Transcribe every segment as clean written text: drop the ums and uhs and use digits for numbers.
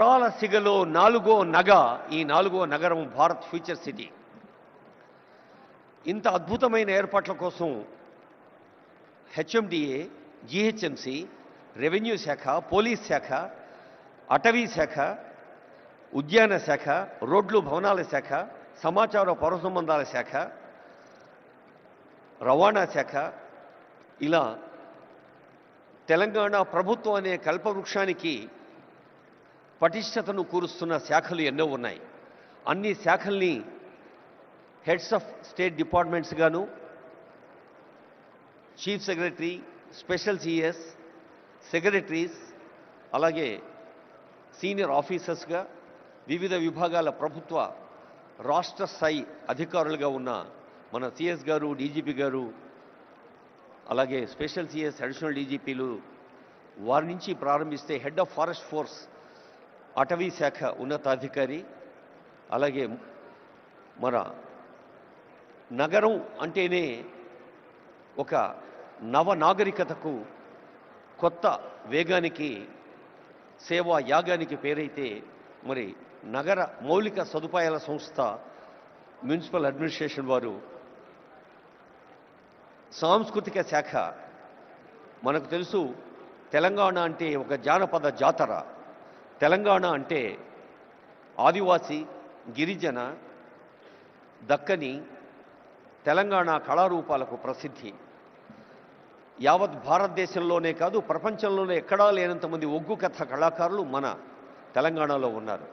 రాల సిగలో నాలుగో నగరం భారత్ ఫ్యూచర్ సిటీ. ఇంత అద్భుతమైన ఏర్పాట్ల కోసం హెచ్ఎండిఏ, జిహెచ్ఎంసి, రెవెన్యూ శాఖ, పోలీస్ శాఖ, అటవీ శాఖ, ఉద్యాన శాఖ, రోడ్లు భవనాల శాఖ, సమాచార పౌర సంబంధాల శాఖ, రవాణా శాఖ, ఇలా తెలంగాణ ప్రభుత్వం అనే కల్పవృక్షానికి పటిష్టతను కూరుస్తున్న శాఖలు ఎన్నో ఉన్నాయి. అన్ని శాఖల్ని హెడ్స్ ఆఫ్ స్టేట్ డిపార్ట్మెంట్స్ గాను, chief secretary, special CS, secretaries, అలాగే సీనియర్ ఆఫీసర్స్గా వివిధ విభాగాల ప్రభుత్వ రాష్ట్ర స్థాయి అధికారులుగా ఉన్న మన సిఎస్ గారు, డీజీపీ గారు, అలాగే స్పెషల్ సిఎస్, అడిషనల్ డీజీపీలు, వారి నుంచి ప్రారంభిస్తే హెడ్ ఆఫ్ ఫారెస్ట్ ఫోర్స్, అటవీ శాఖ ఉన్నతాధికారి, అలాగే మన నగరం అంటేనే ఒక నవనాగరికతకు, కొత్త వేగానికి, సేవా యాగానికి పేరైతే మరి నగర మౌలిక సదుపాయాల సంస్థ మున్సిపల్ అడ్మినిస్ట్రేషన్ వారు, సాంస్కృతిక శాఖ, మనకు తెలుసు తెలంగాణ అంటే ఒక జానపద జాతర. తెలంగాణ అంటే ఆదివాసి, గిరిజన, దక్కని, తెలంగాణ కళారూపాలకు ప్రసిద్ధి. యావత్ భారతదేశంలోనే కాదు, ప్రపంచంలోనే ఎక్కడా లేనంతమంది ఒగ్గు కథ కళాకారులు మన తెలంగాణలో ఉన్నారు.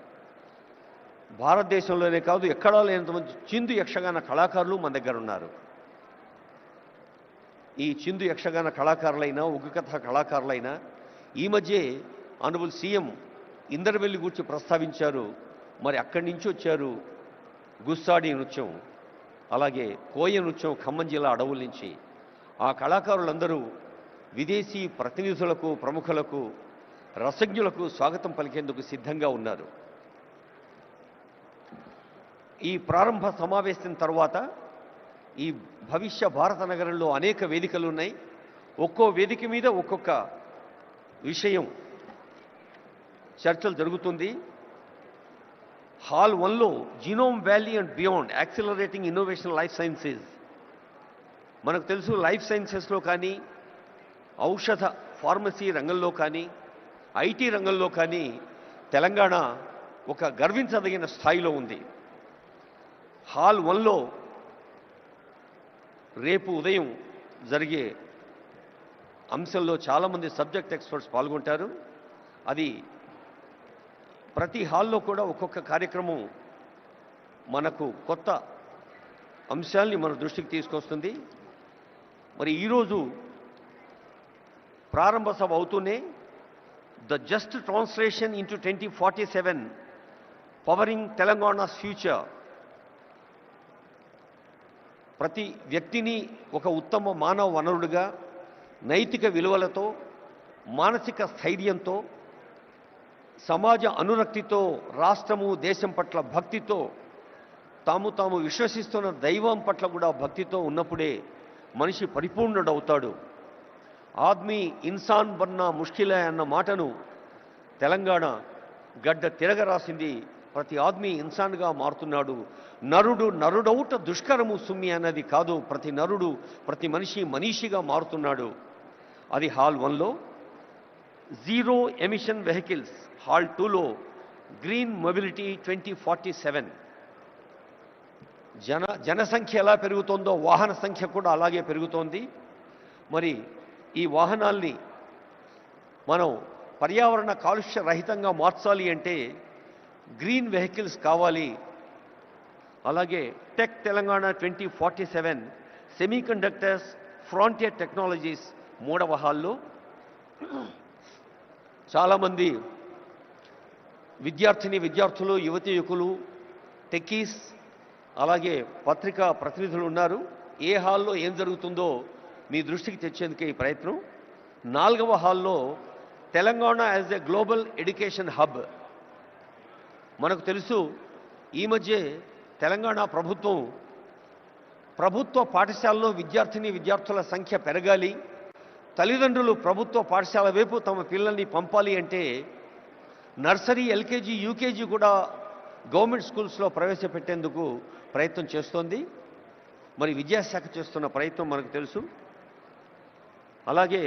భారతదేశంలోనే కాదు, ఎక్కడా లేనంతమంది చిందు యక్షగాన కళాకారులు మన దగ్గర ఉన్నారు. ఈ చిందు యక్షగాన కళాకారులైనా, ఒగ్గు కథ కళాకారులైనా ఈ మధ్య ఆనరబుల్ సీఎం ఇందరవెల్లి గురించి ప్రస్తావించారు. మరి అక్కడి నుంచి వచ్చారు గుస్సాడి నృత్యం, అలాగే కోయ నృత్యం ఖమ్మం జిల్లా అడవుల నుంచి. ఆ కళాకారులందరూ విదేశీ ప్రతినిధులకు, ప్రముఖులకు, రసజ్ఞులకు స్వాగతం పలికేందుకు సిద్ధంగా ఉన్నారు. ఈ ప్రారంభ సమావేశం తర్వాత ఈ భవిష్య భారత నగరంలో అనేక వేదికలు ఉన్నాయి. ఒక్కో వేదిక మీద ఒక్కొక్క విషయం చర్చలు జరుగుతుంది. హాల్ 1లో genome valley and beyond accelerating innovation life sciences. మనకు తెలుసు లైఫ్ సైన్సెస్లో కానీ, ఔషధ ఫార్మసీ రంగంలో కానీ, ఐటీ రంగంలో కానీ తెలంగాణ ఒక గర్వించదగిన స్థాయిలో ఉంది. హాల్ 1లో రేపు ఉదయం జరిగే అంశంలో చాలామంది సబ్జెక్ట్ ఎక్స్పర్ట్స్ పాల్గొంటారు. అది ప్రతి హాల్లో కూడా ఒక్కొక్క కార్యక్రమం మనకు కొత్త అంశాల్ని మన దృష్టికి తీసుకొస్తుంది. మరి ఈరోజు ప్రారంభ సభ అవుతూనే the just translation into 2047 pouring Telangana's future, ప్రతి వ్యక్తిని ఒక ఉత్తమ మానవ వనరుడుగా, నైతిక విలువలతో, మానసిక స్థైర్యంతో, సమాజ అనురక్తితో, రాష్ట్రము దేశం పట్ల భక్తితో, తాము విశ్వసిస్తున్న దైవం పట్ల కూడా భక్తితో ఉన్నప్పుడే మనిషి పరిపూర్ణుడవుతాడు. ఆద్మీ ఇన్సాన్ బన్నా ముష్కిలే అన్న మాటను తెలంగాణ గడ్డ తిరగరాసింది. ప్రతి ఆద్మీ ఇన్సాన్గా మారుతున్నాడు. నరుడౌట దుష్కరము సుమ్మి అన్నది కాదు, ప్రతి నరుడు, ప్రతి మనిషి మనీషిగా మారుతున్నాడు. అది హాల్ 1లో. జీరో ఎమిషన్ వెహికల్స్ హాల్ 2లో గ్రీన్ మొబిలిటీ 2047. జనసంఖ్య ఎలా పెరుగుతోందో వాహన సంఖ్య కూడా అలాగే పెరుగుతోంది. మరి ఈ వాహనాల్ని మనం పర్యావరణ కాలుష్య రహితంగా మార్చాలి అంటే గ్రీన్ వెహికల్స్ కావాలి. అలాగే tech Telangana 2047 semi conductors frontier technologies 3వ హాల్లో చాలామంది విద్యార్థులు, యువతీయువకులు, టెక్కీస్, అలాగే పత్రికా ప్రతినిధులు ఉన్నారు. ఏ హాల్లో ఏం జరుగుతుందో మీ దృష్టికి తెచ్చేందుకే ఈ ప్రయత్నం. 4వ హాల్లో Telangana as a global education hub. మనకు తెలుసు ఈ మధ్య తెలంగాణ ప్రభుత్వ పాఠశాలలో విద్యార్థుల సంఖ్య పెరగాలి, తల్లిదండ్రులు ప్రభుత్వ పాఠశాల వైపు తమ పిల్లల్ని పంపాలి అంటే నర్సరీ, ఎల్కేజీ, యూకేజీ కూడా గవర్నమెంట్ స్కూల్స్లో ప్రవేశపెట్టేందుకు ప్రయత్నం చేస్తోంది. మరి విద్యాశాఖ చేస్తున్న ప్రయత్నం మనకు తెలుసు. అలాగే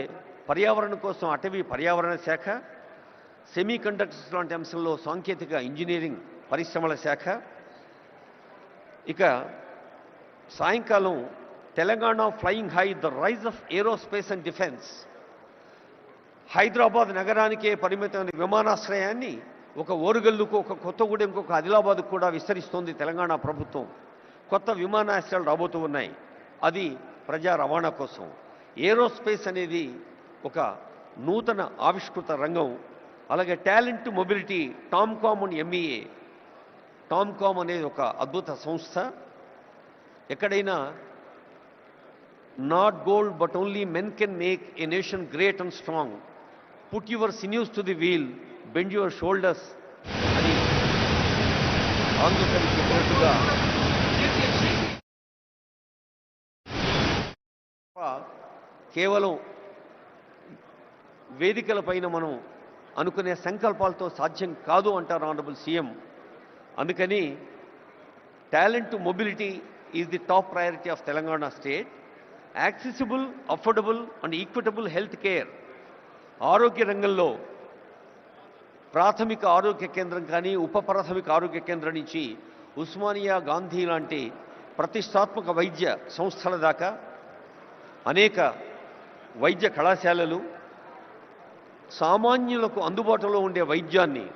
పర్యావరణం కోసం అటవీ పర్యావరణ శాఖ, సెమీ కండక్టర్స్ లాంటి అంశంలో సాంకేతిక ఇంజనీరింగ్ పరిశ్రమల శాఖ. ఇక సాయంకాలం Telangana flying high, the rise of aerospace and defence. Hyderabad నగరానికే పరిమితమైన విమానాశ్రయాన్ని ఒక ఓరుగల్లుకు, ఒక కొత్తగూడెంకు, ఒక ఆదిలాబాద్కు కూడా విస్తరిస్తోంది తెలంగాణ ప్రభుత్వం. కొత్త విమానాశ్రయాలు రాబోతూ ఉన్నాయి. అది ప్రజా రవాణా కోసం. ఏరోస్పేస్ అనేది ఒక నూతన ఆవిష్కృత రంగం. అలాగే talent mobility, TOMCOM and MEA. TOMCOM అనేది ఒక అద్భుత సంస్థ. ఎక్కడైనా not gold but only men can make a nation great and strong. Put your sinews to the wheel, bend your shoulders అని ఆంధ్రప్రదేశ్ చెప్పినట్టుగా కేవలం వేదికల పైన మనం అనుకునే సంకల్పాలతో సాధ్యం కాదు అంటారు ఆనరబుల్ సీఎం. అందుకని talent mobility is the top priority of Telangana state. Accessible, affordable and equitable health care. ఆరోగ్య రంగంలో ప్రాథమిక ఆరోగ్య కేంద్రం కానీ, ఉప ప్రాథమిక ఆరోగ్య కేంద్రం నుంచి ఉస్మానియా, గాంధీ లాంటి ప్రతిష్టాత్మక వైద్య సంస్థల దాకా అనేక వైద్య కళాశాలలు, సామాన్యులకు అందుబాటులో ఉండే వైద్యాన్ని,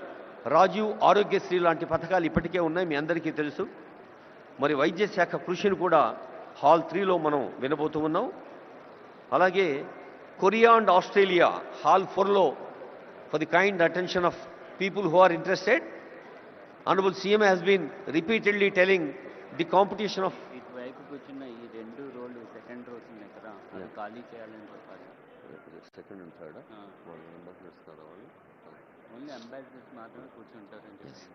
రాజీవ్ ఆరోగ్యశ్రీ లాంటి పథకాలు ఇప్పటికే ఉన్నాయి, మీ అందరికీ తెలుసు. మరి వైద్య శాఖ కృషిని కూడా హాల్ 3లో మనం వినబోతూ ఉన్నాం. అలాగే కొరియా అండ్ ఆస్ట్రేలియా హాల్ 4లో for the kind attention of people who are interested. Honorable CM has been repeatedly telling the competition of ఇటువైపు కూర్చున్న ఈ రెండు రోడ్లు సెకండ్ రోస్ ఉన్నాయి కదా, అది ఖాళీ చేయాలని చెప్పాలి. Second and third only ambassadors మాత్రమే కూర్చుంటారని చెప్పి.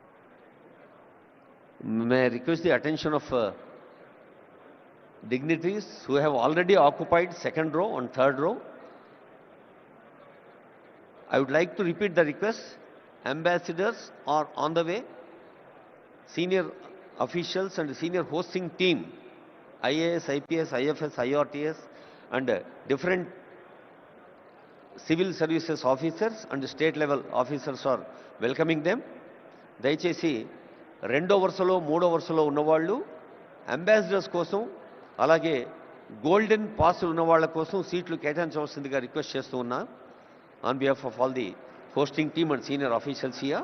May I request the attention of dignitaries who have already occupied second row and third row. I would like to repeat the request. Ambassadors are on the way. Senior officials and senior hosting team, IAS, IPS, IFS, IRTS and different civil services officers and state level officers are welcoming them. దయచేసి రెండో వరుసలో, మూడో వరుసలో ఉన్నవాళ్ళు ambassadors కోసం, అలాగే golden పాసులు ఉన్న వాళ్ళ కోసం సీట్లు కేటాయించవలసిందిగా రిక్వెస్ట్ చేస్తూ ఉన్నా. On behalf of all the hosting team and senior officials here,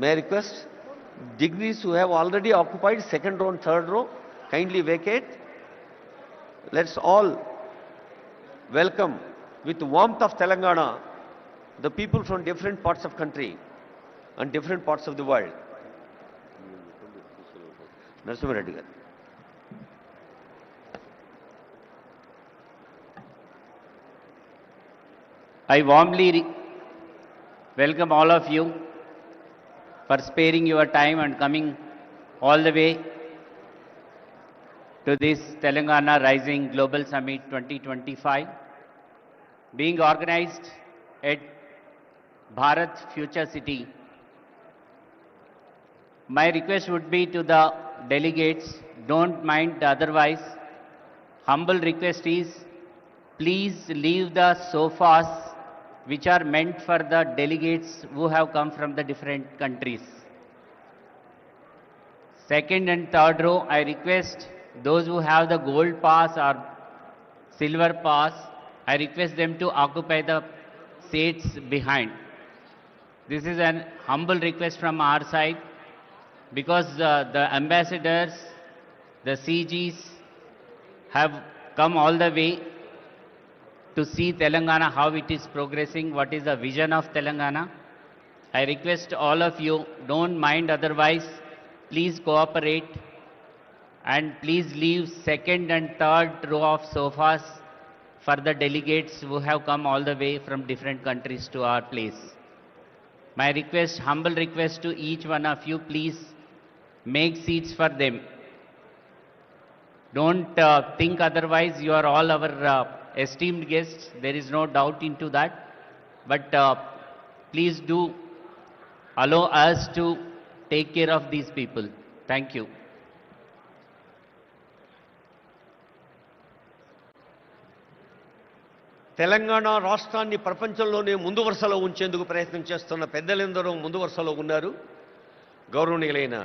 may I request dignitaries who have already occupied second row and third row kindly vacate. Let's all welcome with warmth of Telangana the people from different parts of country and different parts of the world. Narasimha Reddy garu. I warmly welcome all of you for sparing your time and coming all the way to this Telangana Rising Global Summit 2025 being organized at Bharat Future City. My request would be to the delegates, don't mind otherwise. Humble request is, please leave the sofas which are meant for the delegates who have come from the different countries. Second and third row, I request those who have the gold pass or silver pass, I request them to occupy the seats behind. This is an humble request from our side because the ambassadors, the CGs have come all the way to see Telangana, how it is progressing, what is the vision of Telangana. I request all of you, don't mind otherwise, please cooperate and please leave second and third row of sofas for the delegates who have come all the way from different countries to our place. My request, humble request to each one of you, please make seats for them. Don't think otherwise, you are all our esteemed guests, there is no doubt into that. But please do allow us to take care of these people. Thank you. Telangana రాష్ట్రాన్ని ప్రపంచంలోనే ముందు వరుసలో ఉంచేందుకు ప్రయత్నం చేస్తున్న పెద్దలందరూ ముందు వరుసలో ఉన్నారు. గౌరవనీయులైన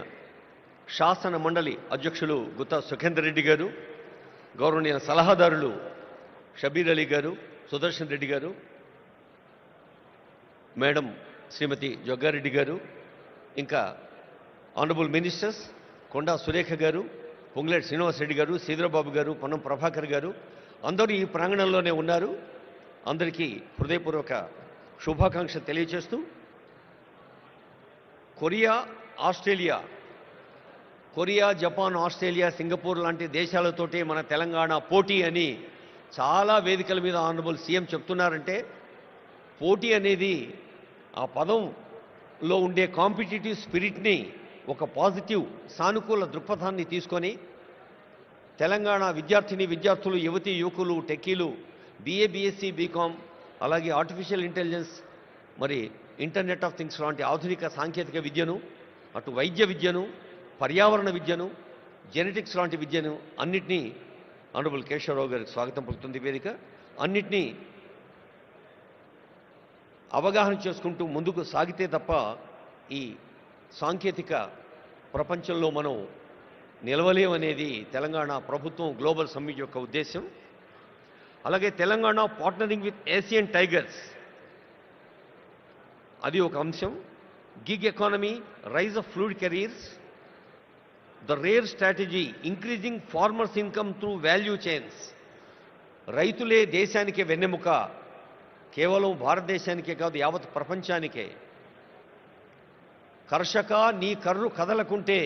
శాసన మండలి అధ్యక్షులు గుత్తా సుఖేందర్ రెడ్డి గారు, గౌరవనీయ సలహాదారులు షబీర్ అలీ గారు, సుదర్శన్ రెడ్డి గారు, మేడం శ్రీమతి జగ్గారెడ్డి గారు, ఇంకా ఆనరబుల్ మినిస్టర్స్ కొండా సురేఖ గారు, పొంగులేటి శ్రీనివాస్ రెడ్డి గారు, సీదరబాబు గారు, పొన్నం ప్రభాకర్ గారు అందరూ ఈ ప్రాంగణంలోనే ఉన్నారు. అందరికీ హృదయపూర్వక శుభాకాంక్షలు తెలియజేస్తూ, కొరియా, జపాన్, ఆస్ట్రేలియా, సింగపూర్ లాంటి దేశాలతోటి మన తెలంగాణ పోటీ అని చాలా వేదికల మీద ఆనరబుల్ సీఎం చెప్తున్నారంటే, పోటీ అనేది ఆ పదంలో ఉండే కాంపిటీటివ్ స్పిరిట్ని ఒక పాజిటివ్ సానుకూల దృక్పథాన్ని తీసుకొని తెలంగాణ విద్యార్థులు, యువతీ యువకులు, టెక్కీలు, BA, BSc, బీకామ్, అలాగే ఆర్టిఫిషియల్ ఇంటెలిజెన్స్, మరి ఇంటర్నెట్ ఆఫ్ థింగ్స్ లాంటి ఆధునిక సాంకేతిక విద్యను, అటు వైద్య విద్యను, పర్యావరణ విద్యను, జెనెటిక్స్ లాంటి విద్యను అన్నిటినీ ఆనరబుల్ కేశవరావు గారికి స్వాగతం పలుకుతుంది వేదిక. అన్నిటినీ అవగాహన చేసుకుంటూ ముందుకు సాగితే తప్ప ఈ సాంకేతిక ప్రపంచంలో మనం నిలవలేమనేది తెలంగాణ ప్రభుత్వం గ్లోబల్ సమ్మిట్ యొక్క ఉద్దేశం. అలాగే Telangana partnering with Asian tigers అది ఒక అంశం. Gig economy, rise of fluid careers, the rare strategy increasing farmers income through value chains. రైతులే దేశానికే వెన్నెముక, కేవలం భారతదేశానికే కాదు యావత్ ప్రపంచానికే. కర్షక నీ కర్రు కదలకుంటే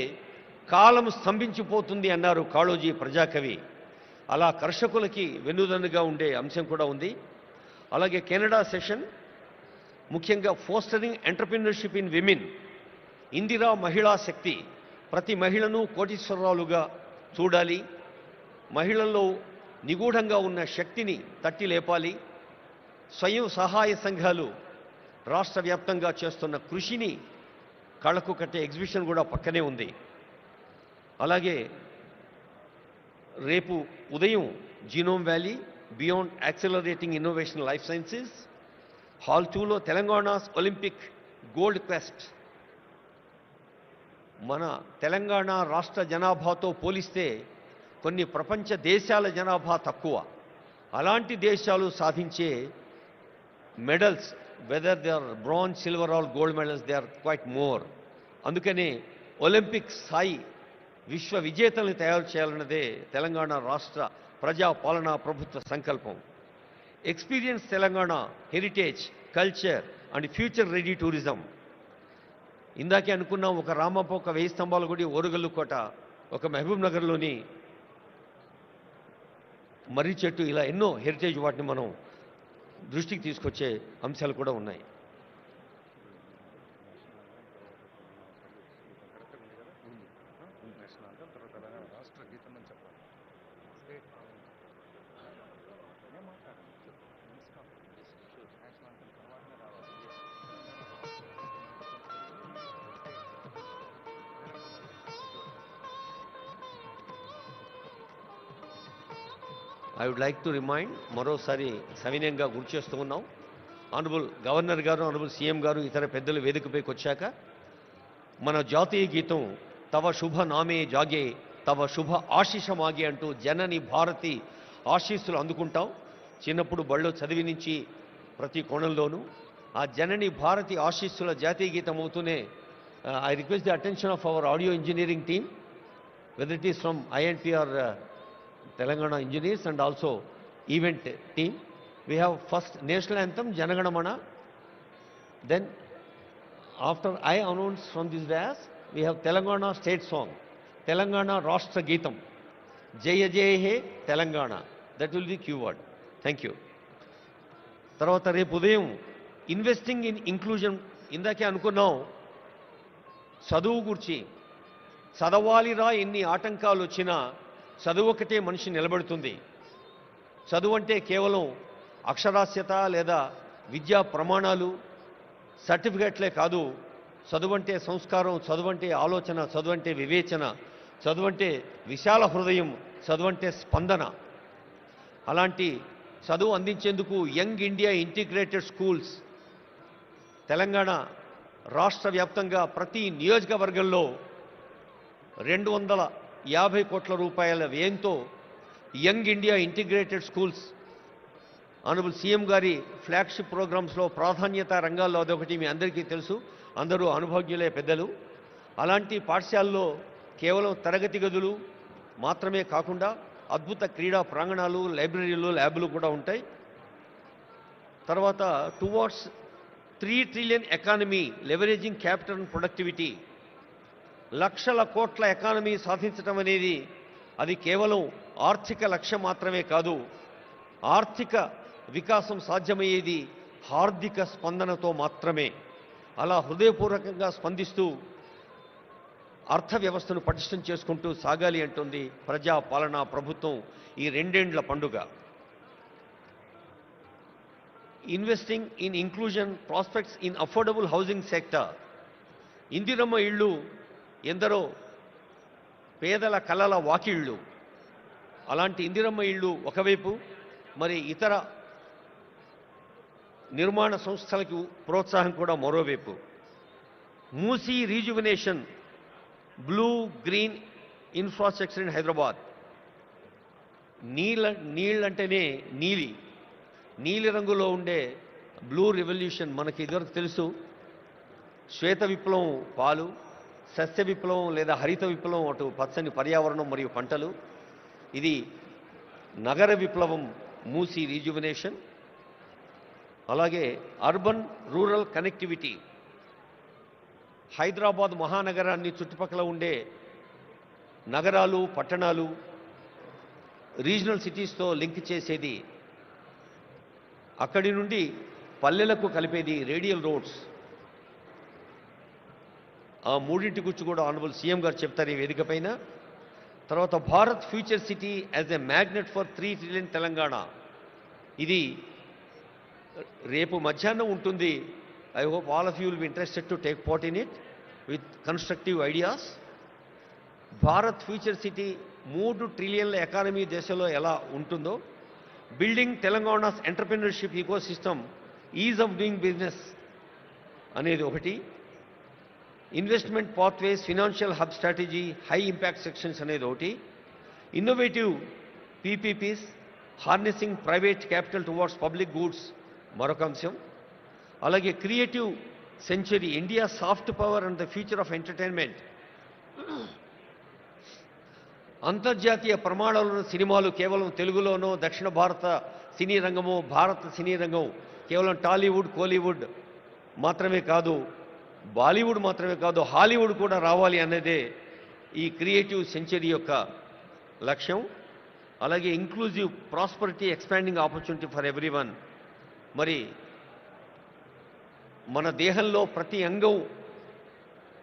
కాలం స్తంభించిపోతుంది అన్నారు కాళోజీ ప్రజాకవి. అలా కర్షకులకి వెన్నుదన్నుగా ఉండే అంశం కూడా ఉంది. అలాగే కెనడా సెషన్, ముఖ్యంగా fostering entrepreneurship in women, Indira మహిళా శక్తి, ప్రతి మహిళను కోటీశ్వరరాలుగా చూడాలి, మహిళల్లో నిగూఢంగా ఉన్న శక్తిని తట్టి లేపాలి, స్వయం సహాయ సంఘాలు రాష్ట్ర వ్యాప్తంగా చేస్తున్న కృషిని కళ్ళకు కట్టే ఎగ్జిబిషన్ కూడా పక్కనే ఉంది. అలాగే రేపు ఉదయం genome valley, beyond accelerating innovation life sciences, hall 2లో తెలంగాణస్ ఒలింపిక్ గోల్డ్ క్వెస్ట్. మన తెలంగాణ రాష్ట్ర జనాభాతో పోలిస్తే కొన్ని ప్రపంచ దేశాల జనాభా తక్కువ. అలాంటి దేశాలు సాధించే medals, whether they are bronze, silver or gold medals, they are quite more. అందుకనే ఒలింపిక్ స్థాయి విశ్వ విజేతల్ని తయారు చేయాలన్నదే తెలంగాణ రాష్ట్ర ప్రజా పాలనా ప్రభుత్వ సంకల్పం. Experience Telangana heritage, culture and future ready tourism. ఇందాకే అనుకున్నాం, ఒక రామప్ప, ఒక 1000 స్తంభాల గుడి, ఓరుగల్లు కోట, ఒక మహబూబ్ నగర్లోని మర్రి చెట్టు, ఇలా ఎన్నో హెరిటేజ్ వాటిని మనం దృష్టికి తీసుకొచ్చే అంశాలు కూడా ఉన్నాయి. I would like to remind, మరోసారి సవినయంగా గుర్తు చేస్తూ ఉన్నాం, ఆనరబుల్ గవర్నర్ గారు, ఆనరబుల్ సీఎం గారు, ఇతర పెద్దలు వేదికపైకి వచ్చాక మన జాతీయ గీతం తవ శుభ నామే జాగే తవ శుభ ఆశీష మాగే అంటూ జనని భారతి ఆశీస్సులు అందుకుంటాం. చిన్నప్పుడు బళ్ళో చదివి నుంచి ప్రతి కోణంలోనూ ఆ జనని భారతి ఆశీస్సుల జాతీయ గీతం అవుతూనే I request the attention of our audio engineering team, whether it is from INP or Telangana engineers and also event team. We have first national anthem Janagana Mana, then after I announce from this dais we have Telangana state song, Telangana Rashtra Geetam, Jaya Jaya He Telangana. That will be keyword. Thank you. తర్వాత రేపు ఉదయం investing in inclusion. ఇందాకే అనుకున్నాం చదువు గురించి, చదవాలిరా ఎన్ని ఆటంకాలు వచ్చినా చదువు ఒకటే మనిషి నిలబడుతుంది. చదువు అంటే కేవలం అక్షరాస్యత లేదా విద్యా ప్రమాణాలు, సర్టిఫికెట్లే కాదు, చదువంటే సంస్కారం, చదువంటే ఆలోచన, చదువంటే వివేచన, చదువంటే విశాల హృదయం, చదువంటే స్పందన. అలాంటి చదువు అందించేందుకు young India integrated schools Telangana రాష్ట్ర వ్యాప్తంగా ప్రతి నియోజకవర్గంలో 250 కోట్ల రూపాయల వ్యయంతో young India integrated schools honourable CM గారి ఫ్లాగ్షిప్ ప్రోగ్రామ్స్లో ప్రాధాన్యత రంగాల్లో అదొకటి మీ అందరికీ తెలుసు, అందరూ అనుభవజ్ఞులే పెద్దలు. అలాంటి పాఠశాలలో కేవలం తరగతి గదులు మాత్రమే కాకుండా అద్భుత క్రీడా ప్రాంగణాలు, లైబ్రరీలు, ల్యాబ్లు కూడా ఉంటాయి. తర్వాత towards 3 trillion economy leveraging capital and productivity, లక్షల కోట్ల ఎకానమీ సాధించడం అనేది అది కేవలం ఆర్థిక లక్ష్యం మాత్రమే కాదు, ఆర్థిక వికాసం సాధ్యమయ్యేది హార్దిక స్పందనతో మాత్రమే. అలా హృదయపూర్వకంగా స్పందిస్తూ అర్థవ్యవస్థను పటిష్టం చేసుకుంటూ సాగాలి అంటుంది ప్రజా పాలనా ప్రభుత్వం ఈ 2 ఏండ్ల పండుగ. Investing in inclusion prospects in affordable housing sector. Indiramma ఇళ్ళు ఎందరో పేదల కలల వాకిళ్ళు. అలాంటి ఇందిరమ్మ ఇళ్ళు ఒకవైపు, మరి ఇతర నిర్మాణ సంస్థలకు ప్రోత్సాహం కూడా మరోవైపు. Musi rejuvenation, blue green infrastructure in Hyderabad. నీళ్ళంటేనే నీలి రంగులో ఉండే బ్లూ రెవల్యూషన్ మనకి ఇదివరకు తెలుసు. శ్వేత విప్లవం పాలు, సస్య విప్లవం లేదా హరిత విప్లవం అటు పచ్చని పర్యావరణం మరియు పంటలు, ఇది నగర విప్లవం మూసీ రీజువినేషన్. అలాగే అర్బన్ రూరల్ కనెక్టివిటీ, హైదరాబాద్ మహానగరాన్ని చుట్టుపక్కల ఉండే నగరాలు, పట్టణాలు, రీజనల్ సిటీస్తో లింక్ చేసేది, అక్కడి నుండి పల్లెలకు కలిపేది రేడియల్ రోడ్స్. ఆ మూడింటి గురించి కూడా ఆనరబుల్ సీఎం గారు చెప్తారు ఈ వేదిక పైన. తర్వాత Bharat future city as a magnet for 3 trillion Telangana. ఇది రేపు మధ్యాహ్నం ఉంటుంది. I hope all of you will be interested to take part in it with constructive ideas. Bharat future city 3 ట్రిలియన్ల ఎకానమీ దేశంలో ఎలా ఉంటుందో, building Telangana's entrepreneurship ecosystem, ease of doing business అనేది ఒకటి, investment pathways, financial hub strategy, high impact sections అనేది ఒకటి, innovative PPPs, harnessing private capital towards public goods మరొక అంశం. అలాగే creative century, India soft power and the future of entertainment. అంతర్జాతీయ ప్రమాణాలను సినిమాలు కేవలం తెలుగులోనో, దక్షిణ భారత సినీ రంగమో, భారత సినీ రంగం కేవలం టాలీవుడ్, కోలీవుడ్ మాత్రమే కాదు, బాలీవుడ్ మాత్రమే కాదు, హాలీవుడ్ కూడా రావాలి అన్నదే ఈ క్రియేటివ్ సెంచరీ యొక్క లక్ష్యం. అలాగే inclusive prosperity, expanding opportunity for everyone. మరి మన దేహంలో ప్రతి అంగం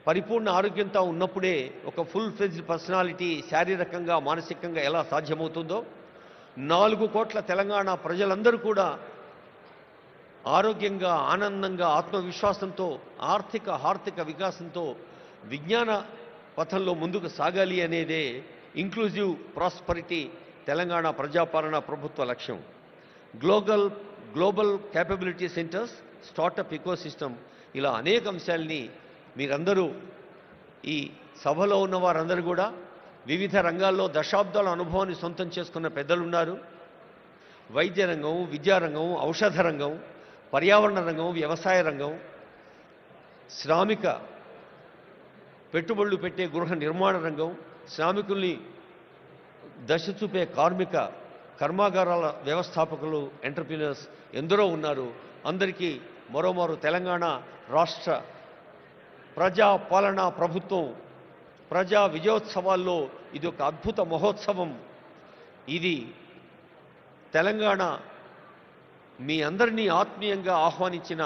పరిపూర్ణ ఆరోగ్యంతో ఉన్నప్పుడే ఒక ఫుల్ ఫ్లెడ్జ్డ్ పర్సనాలిటీ శారీరకంగా, మానసికంగా ఎలా సాధ్యమవుతుందో, 4 కోట్ల తెలంగాణ ప్రజలందరూ కూడా ఆరోగ్యంగా, ఆనందంగా, ఆత్మవిశ్వాసంతో, ఆర్థిక వికాసంతో విజ్ఞాన పథంలో ముందుకు సాగాలి అనేదే ఇంక్లూజివ్ ప్రాస్పరిటీ తెలంగాణ ప్రజాపాలన ప్రభుత్వ లక్ష్యం. Global capability centres, startup ecosystem, ఇలా అనేక అంశాలని మీరందరూ ఈ సభలో ఉన్న వారందరూ కూడా వివిధ రంగాల్లో దశాబ్దాల అనుభవాన్ని సొంతం చేసుకున్న పెద్దలున్నారు. వైద్య రంగం, విద్యారంగం, ఔషధ రంగం, పర్యావరణ రంగం, వ్యవసాయ రంగం, శ్రామిక పెట్టుబడులు పెట్టే గృహ నిర్మాణ రంగం, శ్రామికుల్ని దశ చూపే కార్మిక కర్మాగారాల వ్యవస్థాపకులు, ఎంటర్‌ప్రెన్యూర్స్ ఎందరో ఉన్నారు. అందరికీ మరోమారు తెలంగాణ రాష్ట్ర ప్రజా పాలనా ప్రభుత్వం ప్రజా విజయోత్సవాల్లో ఇది ఒక అద్భుత మహోత్సవం. ఇది తెలంగాణ మీ అందరినీ ఆత్మీయంగా ఆహ్వానించిన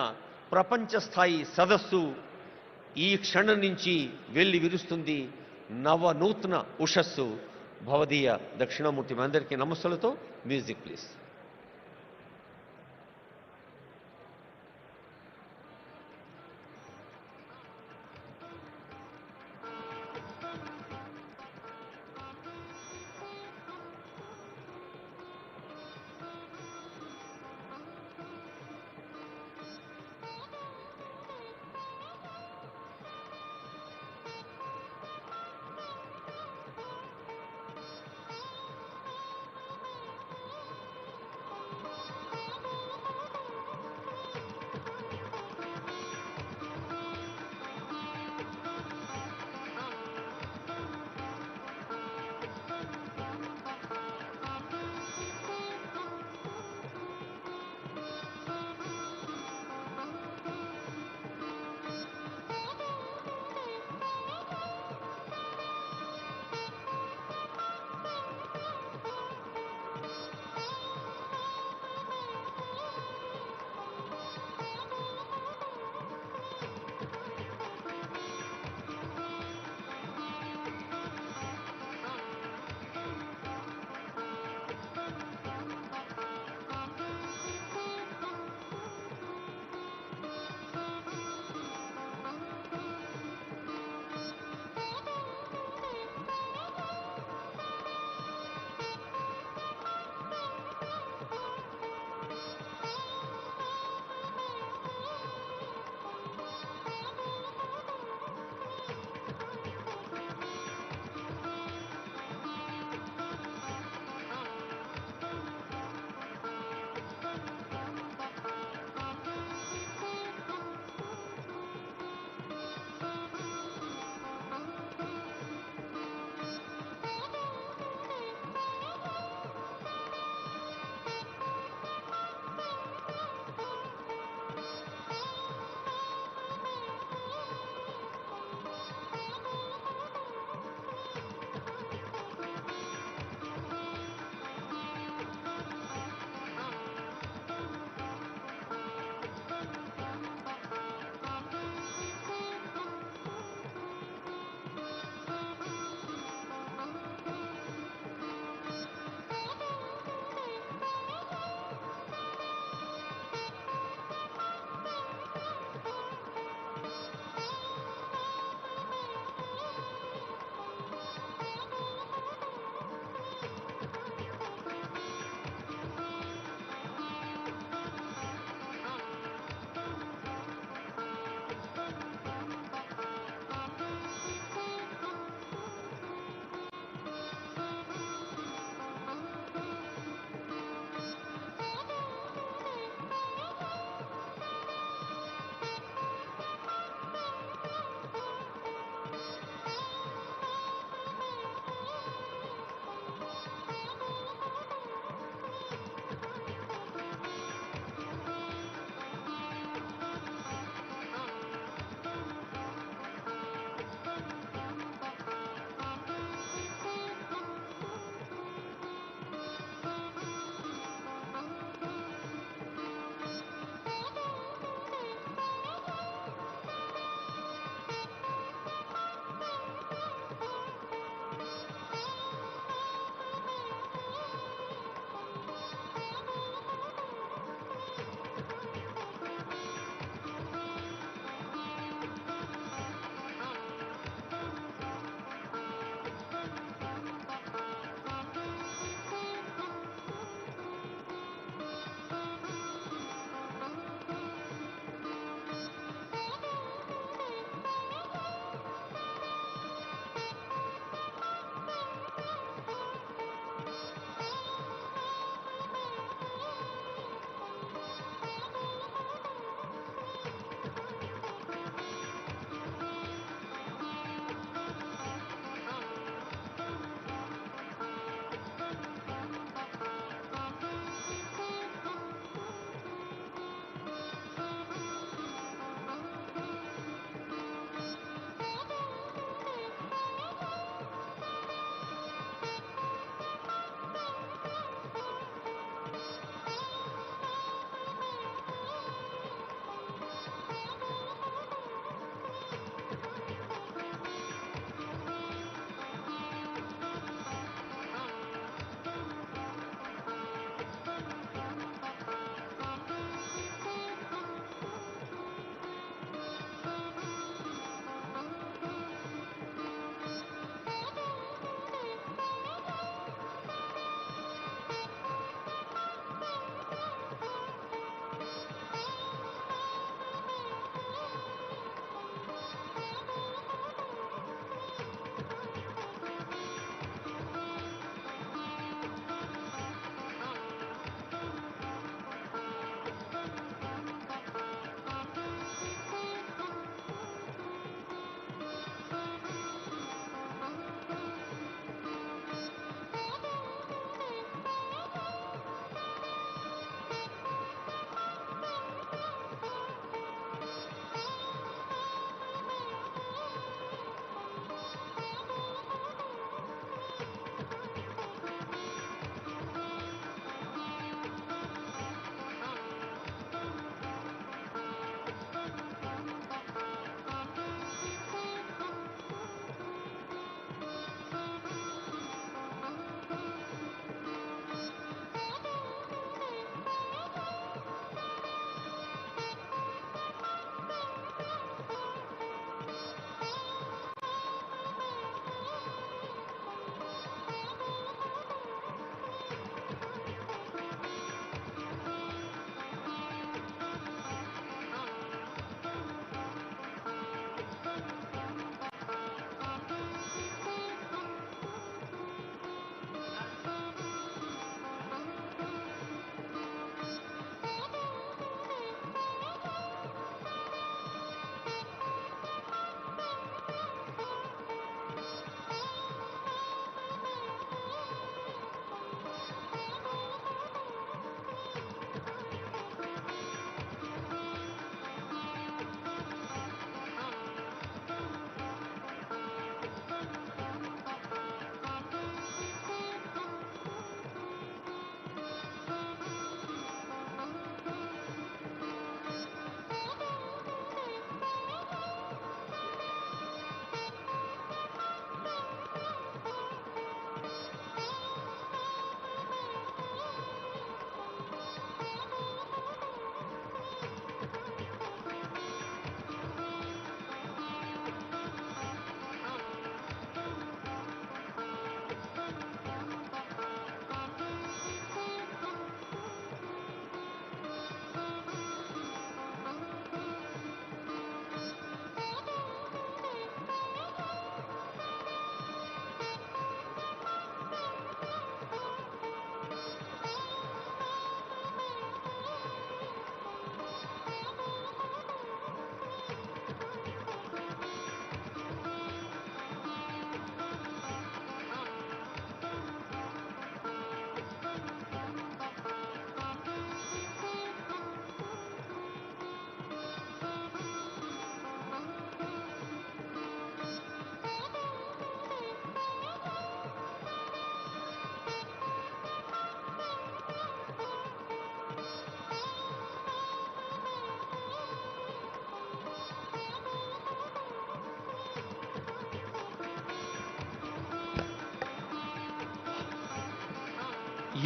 ప్రపంచ స్థాయి సదస్సు ఈ క్షణం నుంచి వెళ్ళి విరుస్తుంది నవనూతన ఉషస్సు. భవదీయ దక్షిణామూర్తి. మీ అందరికీ నమస్సులతో మ్యూజిక్ ప్లీజ్.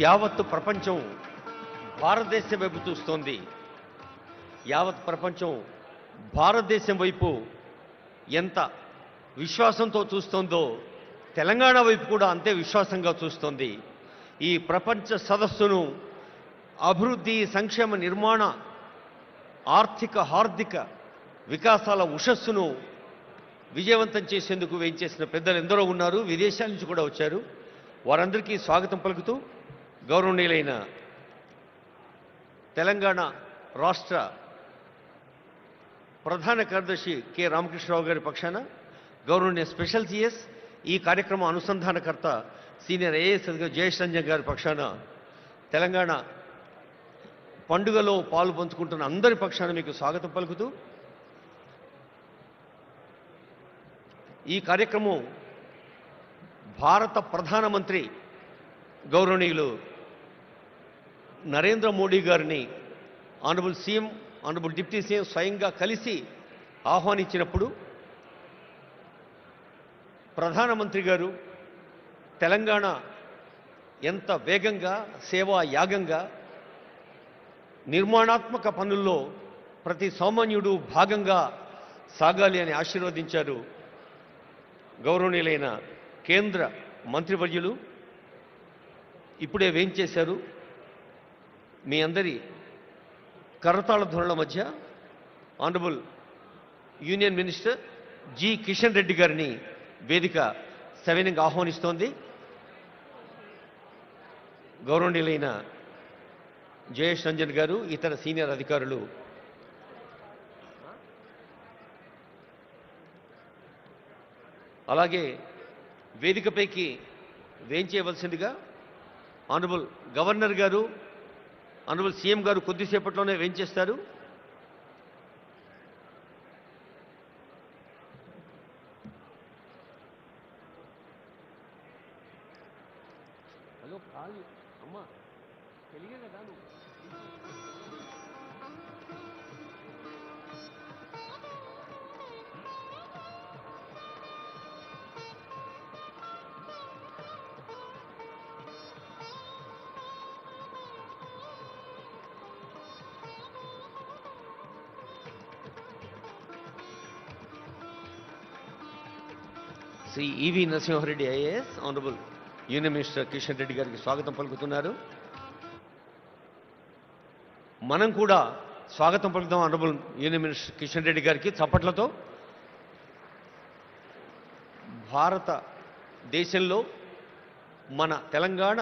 యావత్తు ప్రపంచం భారతదేశం వైపు చూస్తోంది. యావత్ ప్రపంచం భారతదేశం వైపు ఎంత విశ్వాసంతో చూస్తోందో తెలంగాణ వైపు కూడా అంతే విశ్వాసంగా చూస్తోంది. ఈ ప్రపంచ సదస్సును అభివృద్ధి, సంక్షేమ, నిర్మాణ, ఆర్థిక, హార్దిక వికాసాల ఉషస్సును విజయవంతం చేసేందుకు వేయించేసిన పెద్దలు ఎందరో ఉన్నారు. విదేశాల నుంచి కూడా వచ్చారు. వారందరికీ స్వాగతం పలుకుతూ గౌరవనీయులైన తెలంగాణ రాష్ట్ర ప్రధాన కార్యదర్శి కె రామకృష్ణరావు గారి పక్షాన, గౌరవనీయ స్పెషల్ సిఎస్, ఈ కార్యక్రమం అనుసంధానకర్త సీనియర్ ఐఏఎస్ అధికారి జయేష్ రంజన్ గారి పక్షాన, తెలంగాణ పండుగలో పాలు పంచుకుంటున్న అందరి పక్షాన మీకు స్వాగతం పలుకుతూ, ఈ కార్యక్రమం భారత ప్రధానమంత్రి గౌరవనీయులు నరేంద్ర మోడీ గారిని honourable CM, honourable deputy CM స్వయంగా కలిసి ఆహ్వానించినప్పుడు ప్రధానమంత్రి గారు తెలంగాణ ఎంత వేగంగా, సేవా యాగంగా, నిర్మాణాత్మక పనుల్లో ప్రతి సామాన్యుడు భాగంగా సాగాలి అని ఆశీర్వదించారు. గౌరవనీయులైన కేంద్ర మంత్రివర్యులు ఇప్పుడే వేంచేశారు. మీ అందరి కరతాళ ధ్వనుల మధ్య honourable union minister G Kishan Reddy గారిని వేదిక సవినయంగా ఆహ్వానిస్తోంది. గౌరవనీయులైన జయేష్ రంజన్ గారు, ఇతర సీనియర్ అధికారులు అలాగే వేదికపైకి వేంచేయవలసిందిగా ఆనరబుల్ గవర్నర్ గారు, ఆనరబుల్ సీఎం గారు కొద్దిసేపట్లోనే వేంచేస్తారు. హలో కాదు అమ్మా, తెలియదు కదా నువ్వు. Shri E V Narasimha Reddy IAS, honourable union minister Kishan Reddy గారికి స్వాగతం పలుకుతున్నారు. మనం కూడా స్వాగతం పలుకుతాం honourable union minister Kishan Reddy గారికి చప్పట్లతో. భారతదేశంలో మన తెలంగాణ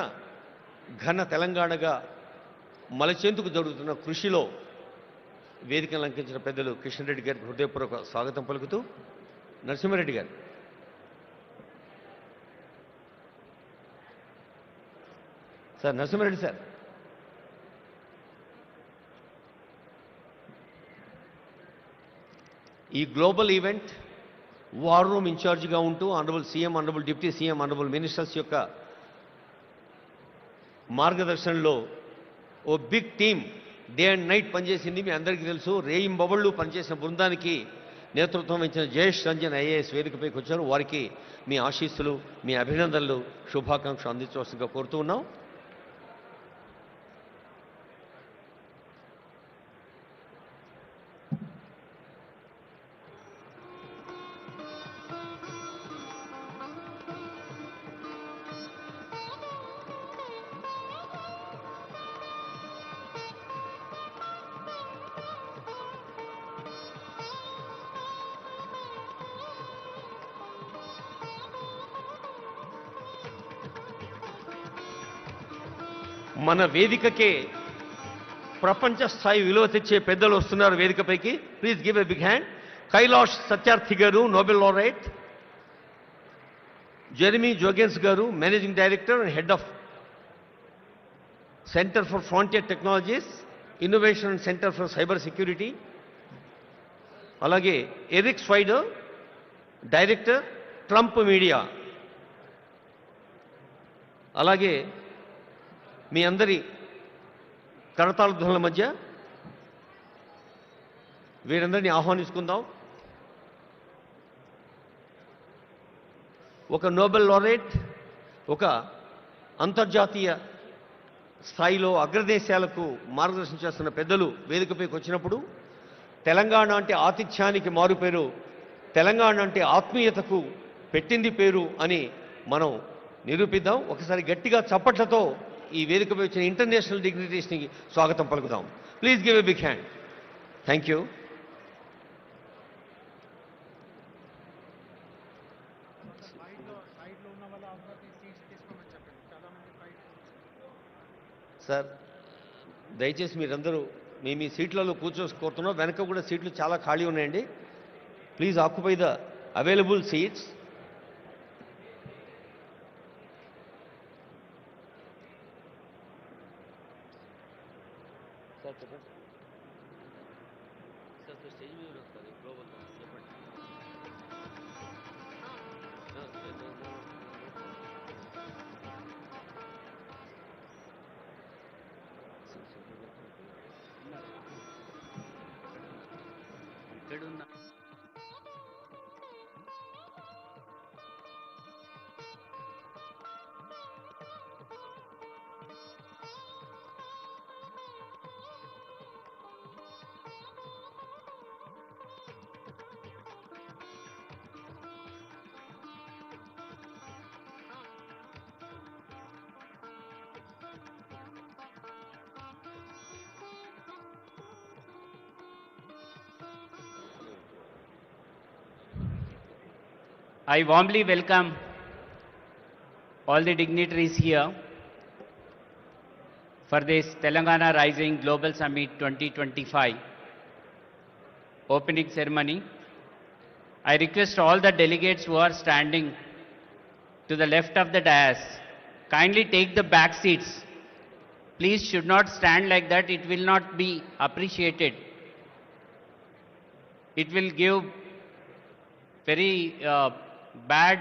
ఘన తెలంగాణగా మలచేందుకు జరుగుతున్న కృషిలో వేదికను అలంకరించిన పెద్దలు కిషన్ రెడ్డి గారికి హృదయపూర్వక స్వాగతం పలుకుతూ, నరసింహారెడ్డి గారు సార్, నరసింహారెడ్డి సార్. ఈ గ్లోబల్ ఈవెంట్ వార్ రూమ్ ఇన్ఛార్జిగా ఉంటూ honourable CM, honourable deputy CM, honourable ministers యొక్క మార్గదర్శనంలో ఓ big team day and night పనిచేసింది. మీ అందరికీ తెలుసు. రేయింబవళ్ళు పనిచేసిన బృందానికి నేతృత్వం వహించిన జయేష్ రంజన్ ఐఏఎస్ వేదికపైకి వచ్చారు. వారికి మీ ఆశీస్సులు, మీ అభినందనలు, శుభాకాంక్షలు అందించవలసిందిగా కోరుతూ ఉన్నాం. మన వేదికకే ప్రపంచ స్థాయి విలువ తెచ్చే పెద్దలు వస్తున్నారు వేదికపైకి. Please give a big hand. Kailash Satyarthi garu, Nobel laureate. Jeremy Jurgens garu, managing director and head of centre for frontier technologies, innovation and centre for cyber security. అలాగే Eric Swider, director, Trump media. అలాగే మీ అందరి కరతాళ ధ్వనుల మధ్య వీరందరినీ ఆహ్వానించుకుందాం. ఒక నోబెల్ లారెట్, ఒక అంతర్జాతీయ స్థాయిలో అగ్రదేశాలకు మార్గదర్శనం చేస్తున్న పెద్దలు వేదికపైకి వచ్చినప్పుడు తెలంగాణ అంటే ఆతిథ్యానికి మారుపేరు, తెలంగాణ అంటే ఆత్మీయతకు పెట్టింది పేరు అని మనం నిరూపిద్దాం. ఒకసారి గట్టిగా చప్పట్లతో ఈ వేదికపై వచ్చిన ఇంటర్నేషనల్ డిగ్నిటీస్ని స్వాగతం పలుకుదాం. Please give a big hand. Thank you. Sir దయచేసి మీరందరూ మీ సీట్లలో కూర్చోసుకోతున్నాం. వెనక కూడా సీట్లు చాలా ఖాళీ ఉన్నాయండి. Please occupy the available seats. Sir చెప్పండి సార్. స్టేజ్ మీద వస్తుంది గ్లోబల్ చెప్పండి. ఎక్కడున్నా I warmly welcome all the dignitaries here for this Telangana Rising Global Summit 2025 opening ceremony. I request all the delegates who are standing to the left of the dais, kindly take the back seats. Please should not stand like that. It will not be appreciated. It will give very bad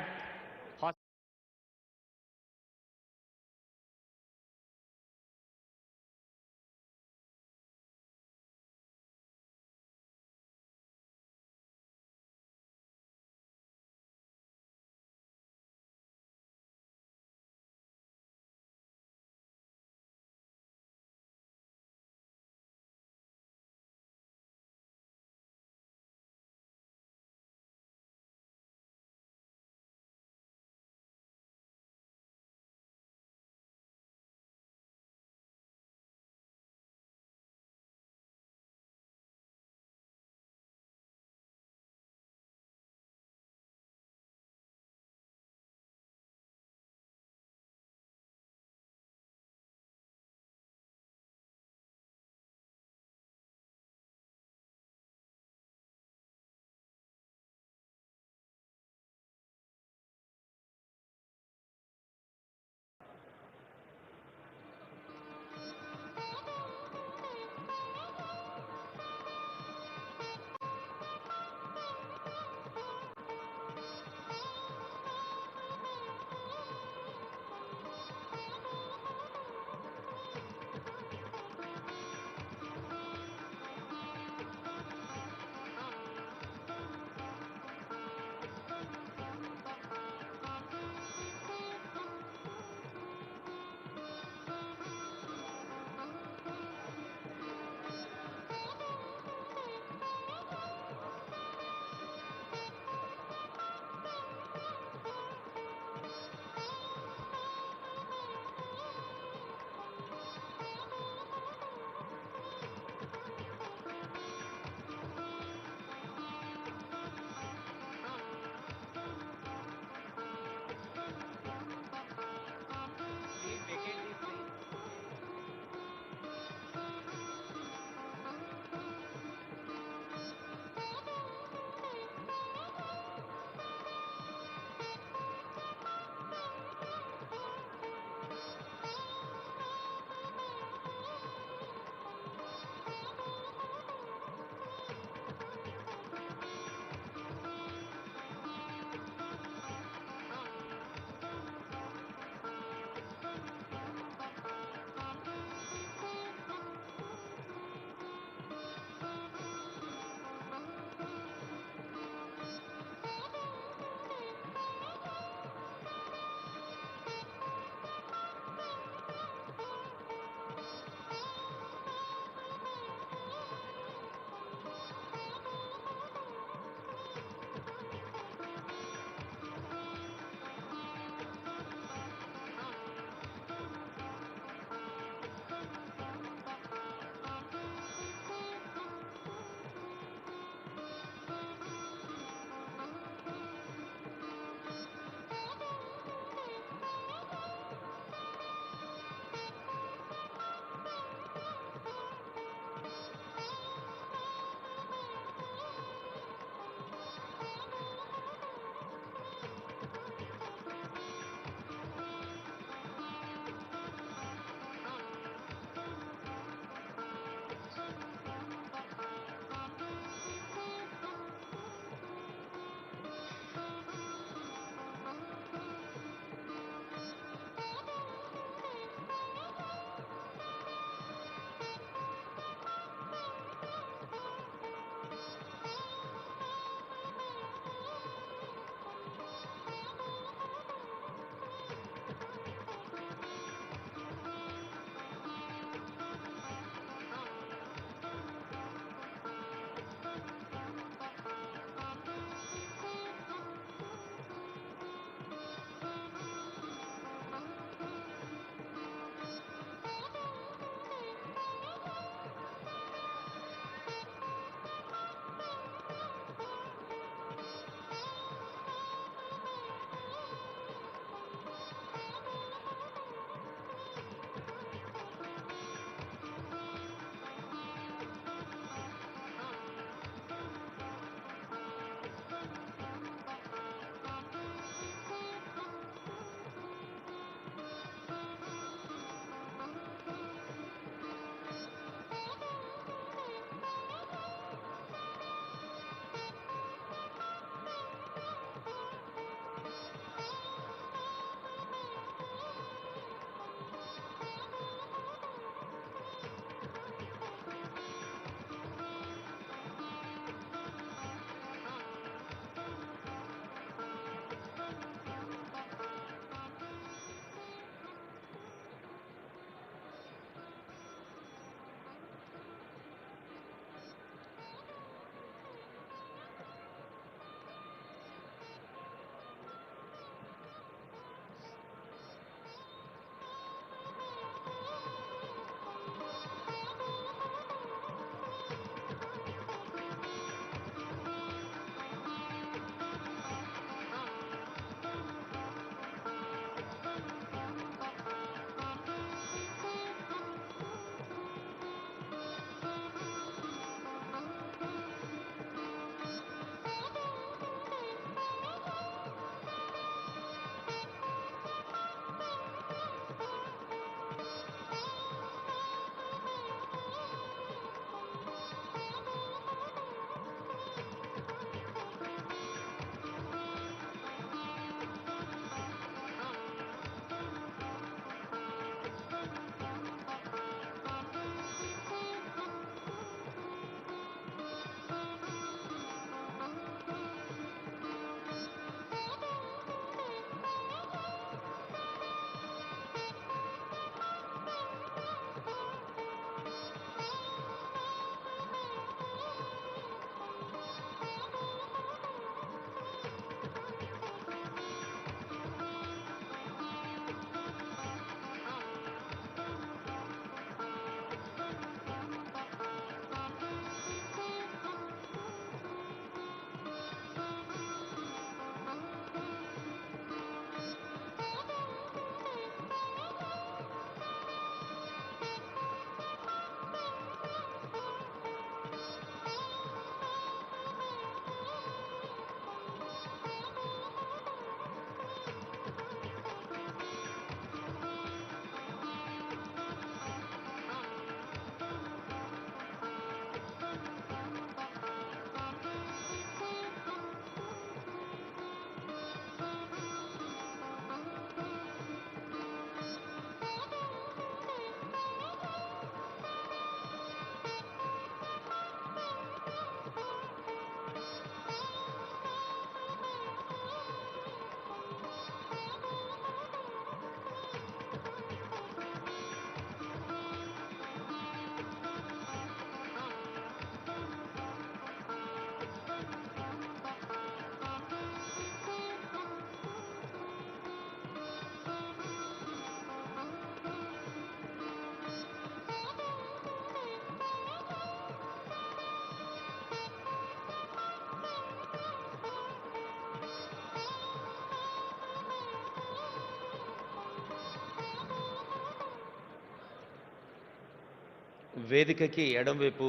వేదికకి ఎడంవైపు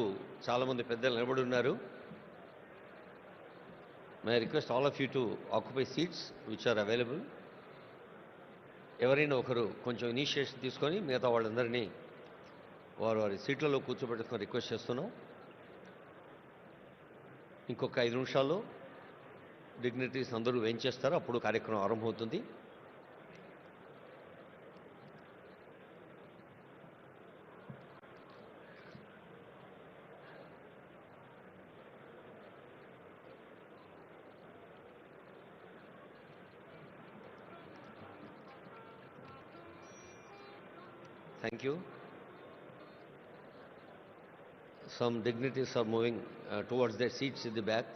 చాలామంది పెద్దలు నిలబడి ఉన్నారు. May request all of you to occupy seats which are available. ఎవరైనా ఒకరు కొంచెం initiation తీసుకొని మిగతా వాళ్ళందరినీ వారి సీట్లలో కూర్చోబెట్టుకొని రిక్వెస్ట్ చేస్తున్నాం. ఇంకొక 5 నిమిషాల్లో డిగ్నిటరీస్ అందరూ వేయించేస్తారు, అప్పుడు కార్యక్రమం ఆరంభమవుతుంది. Thank you. Some dignitaries are moving towards their seats in the back.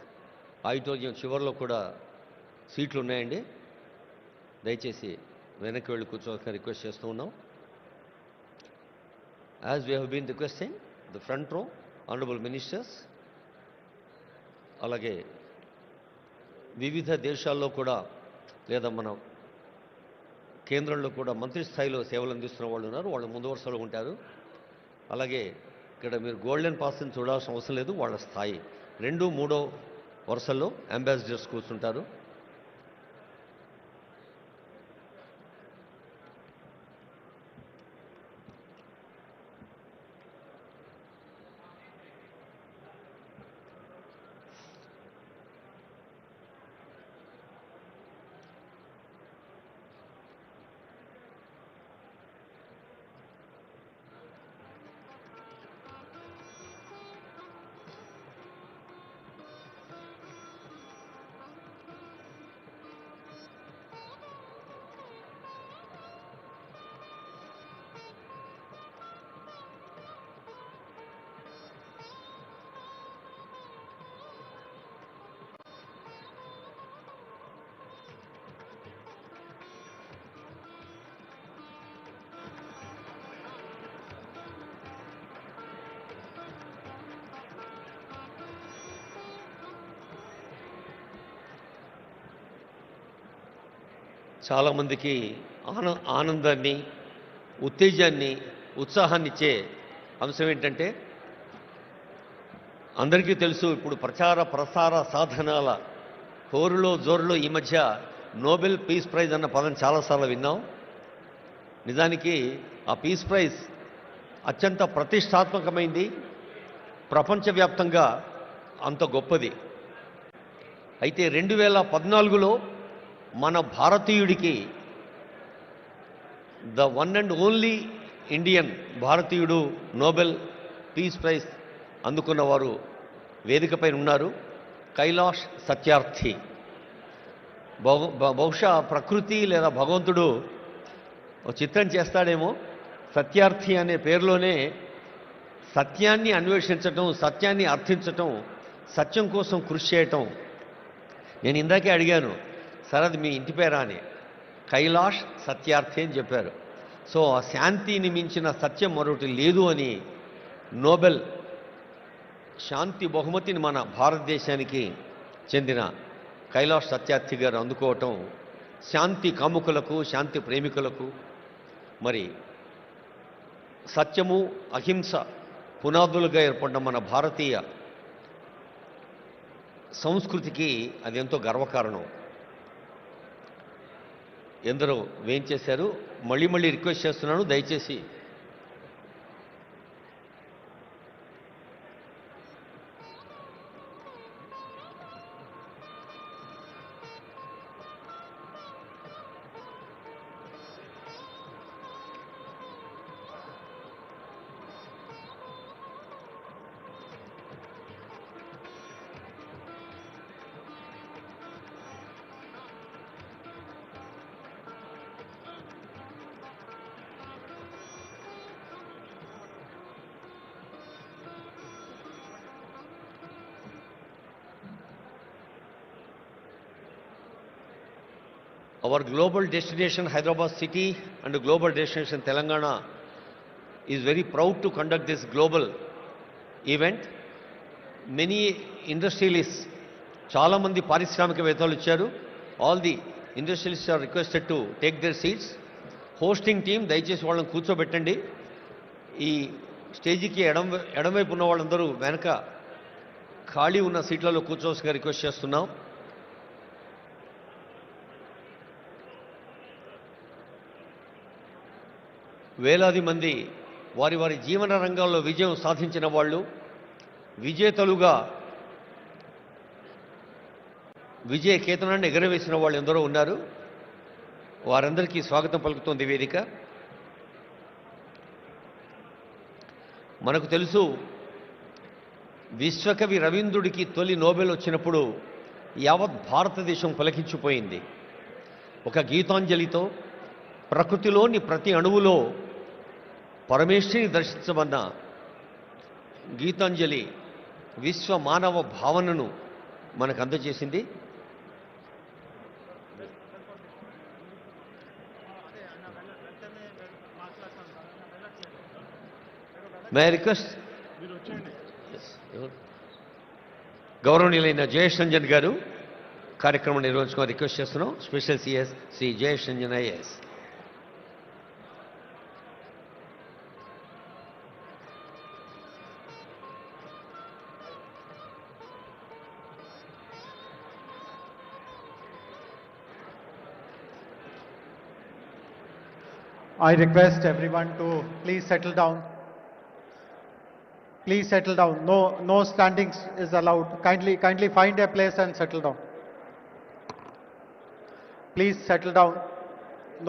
Auditorium చివరిలో కూడా సీట్లు ఉన్నాయండి. దయచేసి వెనక్కి వెళ్ళి కూర్చోవాలని రిక్వెస్ట్ చేస్తూ ఉన్నాం. As we have been requesting the front row honourable ministers, అలాగే వివిధ దేశాల్లో కూడా లేదా మన కేంద్రంలో కూడా మంత్రి స్థాయిలో సేవలు అందిస్తున్న వాళ్ళు ఉన్నారు. వాళ్ళు ముందు వరుసలో ఉంటారు. అలాగే ఇక్కడ మీరు గోల్డెన్ పాస్ని చూడాల్సిన అవసరం లేదు. వాళ్ళ స్థాయి 2, 3 వరుసల్లో అంబాసిడర్స్ కూర్చుంటారు. చాలామందికి ఆనందాన్ని, ఉత్తేజాన్ని, ఉత్సాహాన్ని ఇచ్చే అంశం ఏంటంటే, అందరికీ తెలుసు ఇప్పుడు ప్రచార ప్రసార సాధనాల హోరులో జోరులో ఈ మధ్య నోబెల్ పీస్ ప్రైజ్ అన్న పదం చాలాసార్లు విన్నాం. నిజానికి ఆ పీస్ ప్రైజ్ అత్యంత ప్రతిష్టాత్మకమైంది, ప్రపంచవ్యాప్తంగా అంత గొప్పది. అయితే 2014లో మన భారతీయుడికి the one and only Indian భారతీయుడు నోబెల్ పీస్ ప్రైజ్ అందుకున్నవారు వేదికపైన ఉన్నారు. కైలాష్ సత్యార్థి. బహుశా ప్రకృతి లేదా భగవంతుడు చిత్రం చేస్తాడేమో, సత్యార్థి అనే పేరులోనే సత్యాన్ని అన్వేషించటం, సత్యాన్ని అర్థించటం, సత్యం కోసం కృషి చేయటం. నేను ఇందాకే అడిగాను, సార్ అది మీ ఇంటి పేరా అని. కైలాష్ సత్యార్థి అని చెప్పారు. సో ఆ శాంతిని మించిన సత్యం మరొకటి లేదు అని నోబెల్ శాంతి బహుమతిని మన భారతదేశానికి చెందిన కైలాష్ సత్యార్థి గారు అందుకోవటం శాంతి కాముకులకు, శాంతి ప్రేమికులకు, మరి సత్యము అహింస పునాదులుగా ఏర్పడిన మన భారతీయ సంస్కృతికి అది ఎంతో గర్వకారణం. ఎందరో వేయించేశారు. మళ్ళీ రిక్వెస్ట్ చేస్తున్నాను, దయచేసి our global destination Hyderabad city and global destination Telangana is very proud to conduct this global event. Many industrialists, చాలా మంది పారిశ్రామికవేత్తలు వచ్చారు. All the industrialists are requested to take their seats. Hosting team దయచేసి వాళ్ళని కూర్చోబెట్టండి. ఈ స్టేజీకి ఎడమవైపు ఉన్న వాళ్ళందరూ వెనక ఖాళీ ఉన్న సీట్లలో కూర్చోవలసిగా రిక్వెస్ట్ చేస్తున్నాం. వేలాది మంది వారి వారి జీవన రంగాల్లో విజయం సాధించిన వాళ్ళు, విజేతలుగా విజయ కేతనాన్ని ఎగరవేసిన వాళ్ళు ఎందరో ఉన్నారు. వారందరికీ స్వాగతం పలుకుతోంది వేదిక. మనకు తెలుసు, విశ్వకవి రవీంద్రుడికి తొలి నోబెల్ వచ్చినప్పుడు యావత్ భారతదేశం పులకించిపోయింది. ఒక గీతాంజలితో ప్రకృతిలోని ప్రతి అణువులో పరమేశ్వరిని దర్శించమన్న గీతాంజలి విశ్వ మానవ భావనను మనకు అందజేసింది. మే ఐ రిక్వెస్ట్ గౌరవనీయులైన జయేష్ రంజన్ గారు కార్యక్రమం నిర్వహించుకోవాలని రిక్వెస్ట్ చేస్తున్నాం. Special CS Shri Jayesh Ranjan IAS. I request everyone to please settle down. Please settle down. No standing is allowed. Kindly find a place and settle down. Please settle down.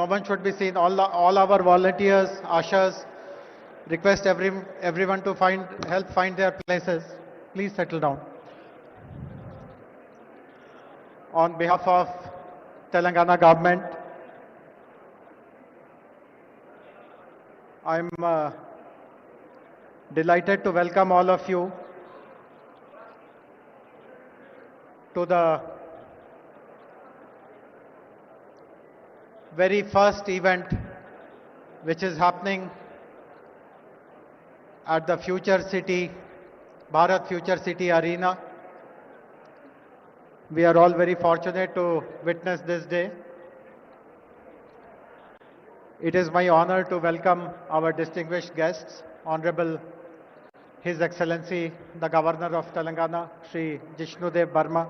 No one should be seen. All our volunteers, ushers, request everyone to help find their places. Please settle down. On behalf of Telangana government, I'm delighted to welcome all of you to the very first event which is happening at the Future City, Bharat Future City Arena. We are all very fortunate to witness this day. It is my honor to welcome our distinguished guests, Honorable His Excellency, the Governor of Telangana, Shri Jishnudev Burma,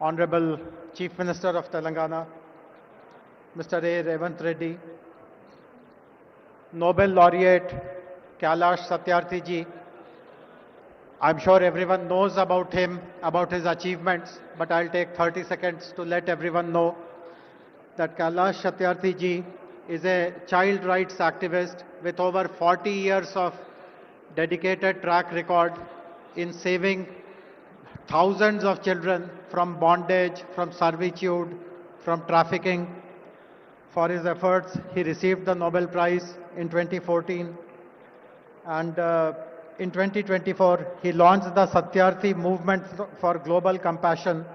Honorable Chief Minister of Telangana, Mr. A. Revanth Reddy, Nobel Laureate Kailash Satyarthi ji. I'm sure everyone knows about him, about his achievements, but I'll take 30 seconds to let everyone know that Kailash Satyarthi ji is a child rights activist with over 40 years of dedicated track record in saving thousands of children from bondage, from servitude, from trafficking. For his efforts, he received the Nobel Prize in 2014, and in 2024, he launched the Satyarthi movement for global compassion.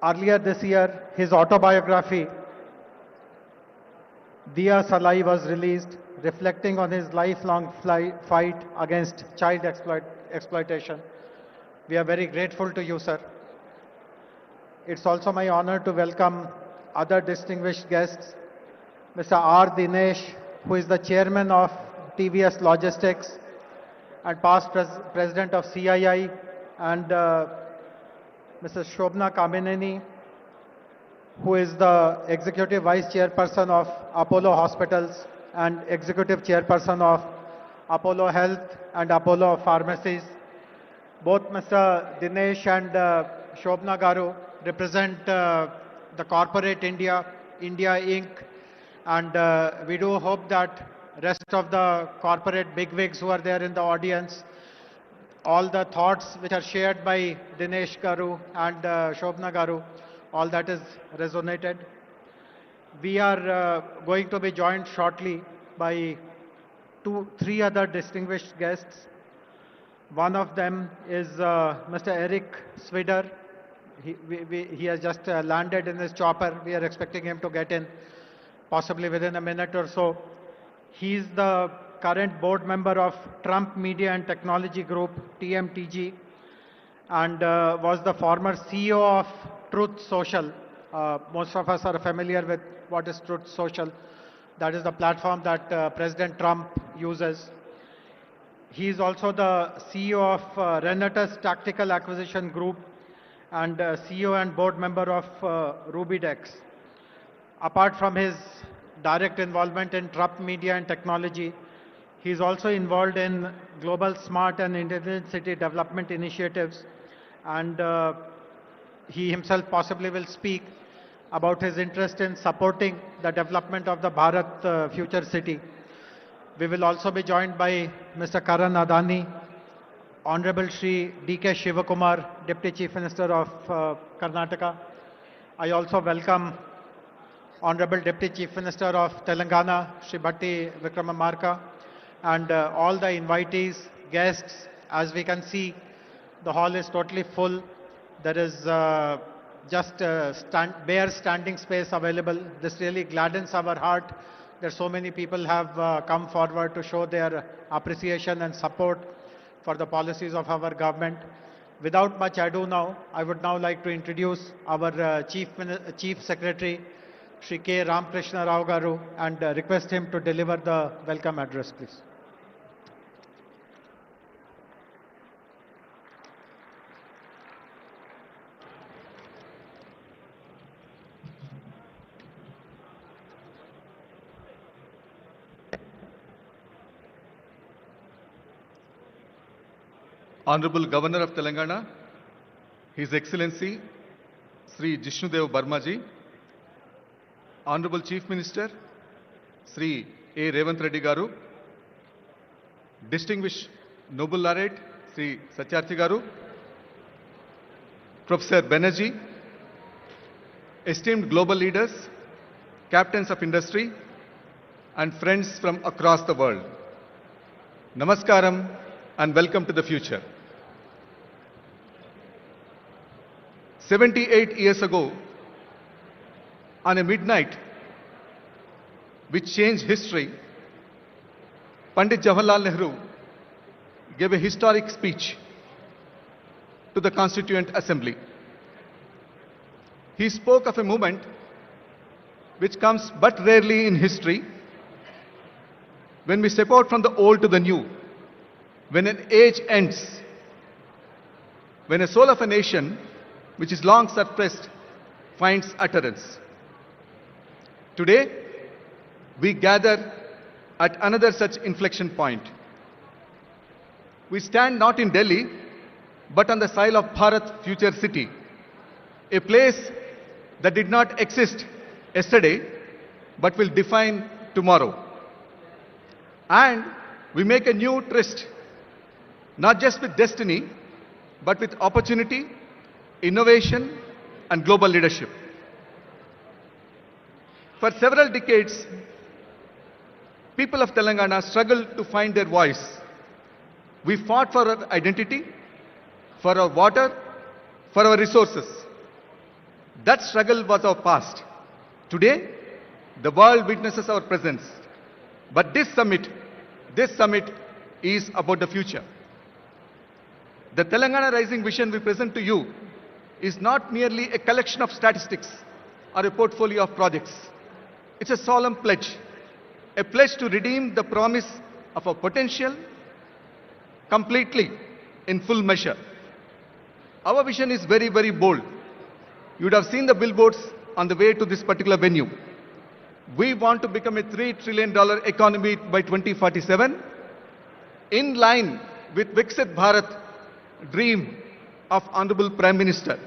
Earlier this year, his autobiography, Diya Salai, was released, reflecting on his lifelong fight against child exploitation. We are very grateful to you, sir. It's also my honor to welcome other distinguished guests, Mr. R. Dinesh, who is the chairman of TVS Logistics and past president of CII, and Mrs. Shobna Kamineni, who is the executive vice chairperson of Apollo Hospitals and executive chairperson of Apollo Health and Apollo Pharmacies. Both Mr. Dinesh and Shobna Garu represent the corporate India Inc. And we do hope that rest of the corporate bigwigs who are there in the audience, all the thoughts which are shared by Dinesh Garu and Shobna Garu, all that is resonated. We are going to be joined shortly by three other distinguished guests. One of them is Mr. Eric Swider. He has just landed in his chopper. We are expecting him to get in possibly within a minute or so. He is the current board member of Trump Media and Technology Group, TMTG, and was the former CEO of Truth Social. Most of us are familiar with what is Truth Social. That is the platform that President Trump uses. He is also the CEO of Renatus Tactical Acquisition Group and CEO and board member of Rubidex. Apart from his direct involvement in Trump media and technology, he is also involved in global smart and intelligent city development initiatives, and he himself possibly will speak about his interest in supporting the development of the Bharat future city. We will also be joined by Mr. Karan Adani, Honorable Shri D.K. Shivakumar, Deputy Chief Minister of Karnataka. I also welcome Honorable Deputy Chief Minister of Telangana, Shri Bhatti Vikramamarka, and all the invitees, guests. As we can see, the hall is totally full. There is just bare standing space available. This really gladdens our heart that so many people have come forward to show their appreciation and support for the policies of our government. Without much ado now, I would now like to introduce our Chief Secretary, Shri K. Ramakrishna Rao Garu, and request him to deliver the welcome address, please. Honorable Governor of Telangana, His Excellency Sri Jishnudev Barmaji, Honorable Chief Minister Sri A. Revanth Reddy Garu, Distinguished Noble Laureate Sri Satyarthi Garu, Professor Banerjee, esteemed global leaders, captains of industry, and friends from across the world. Namaskaram and welcome to the future. 78 years ago, on a midnight which changed history, Pandit Jawaharlal Nehru gave a historic speech to the Constituent Assembly. He spoke of a moment which comes but rarely in history, when we step out from the old to the new, when an age ends, when a soul of a nation which is long suppressed finds utterance. Today, we gather at another such inflection point. We stand not in Delhi, but on the soil of Bharat future city, a place that did not exist yesterday, but will define tomorrow. And we make a new tryst, not just with destiny, but with opportunity, innovation, and global leadership. For several decades, people of Telangana struggled to find their voice. We fought for our identity, for our water, for our resources. That struggle was our past. Today, the world witnesses our presence. But this summit is about the future. The Telangana Rising Vision we present to you is not merely a collection of statistics or a portfolio of projects. It's a solemn pledge, a pledge to redeem the promise of our potential completely in full measure. Our vision is very, very bold. You would have seen the billboards on the way to this particular venue. We want to become a $3 trillion economy by 2047, in line with Viksit Bharat dream of Honorable Prime Minister.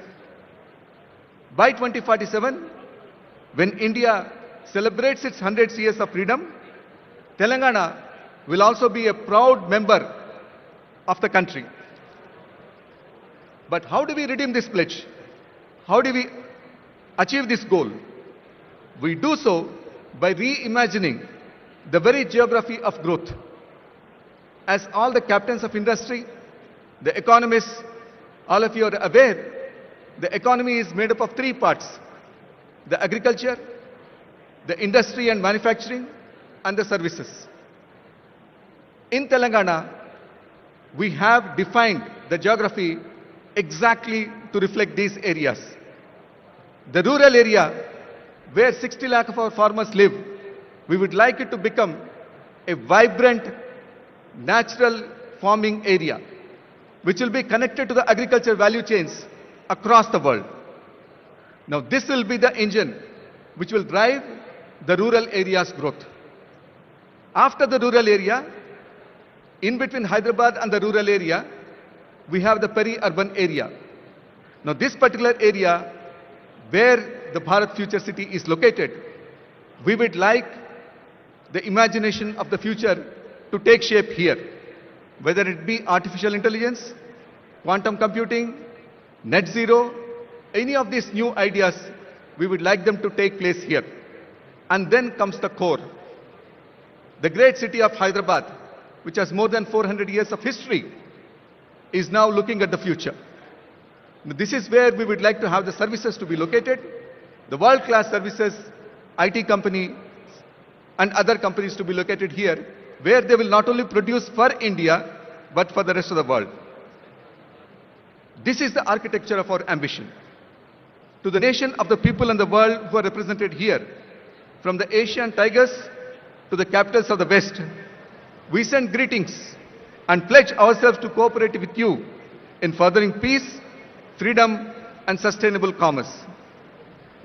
By 2047, when India celebrates its 100 years of freedom, Telangana will also be a proud member of the country. But how do we redeem this pledge? How do we achieve this goal? We do so by reimagining the very geography of growth. As all the captains of industry, the economists, all of you are aware, the economy is made up of three parts: the agriculture, the industry and manufacturing, and the services. In Telangana, we have defined the geography exactly to reflect these areas. The rural area, where 60 lakh of our farmers live, We would like it to become a vibrant, natural farming area, which will be connected to the agriculture value chains across the world. Now, this will be the engine which will drive the rural area's growth. After the rural area, in between Hyderabad and the rural area, we have the peri-urban area. Now, this particular area where the Bharat Future City is located, we would like the imagination of the future to take shape here, whether it be artificial intelligence, quantum computing, net zero, any of these new ideas, we would like them to take place here. And then comes the core. The great city of Hyderabad, which has more than 400 years of history, is now looking at the future. This is where we would like to have the services to be located, the world-class services, IT company, and other companies to be located here, where they will not only produce for India, but for the rest of the world. This is the architecture of our ambition. To the nation of the people in the world who are represented here, from the Asian tigers to the capitals of the West, we send greetings and pledge ourselves to cooperate with you in furthering peace, freedom, and sustainable commerce.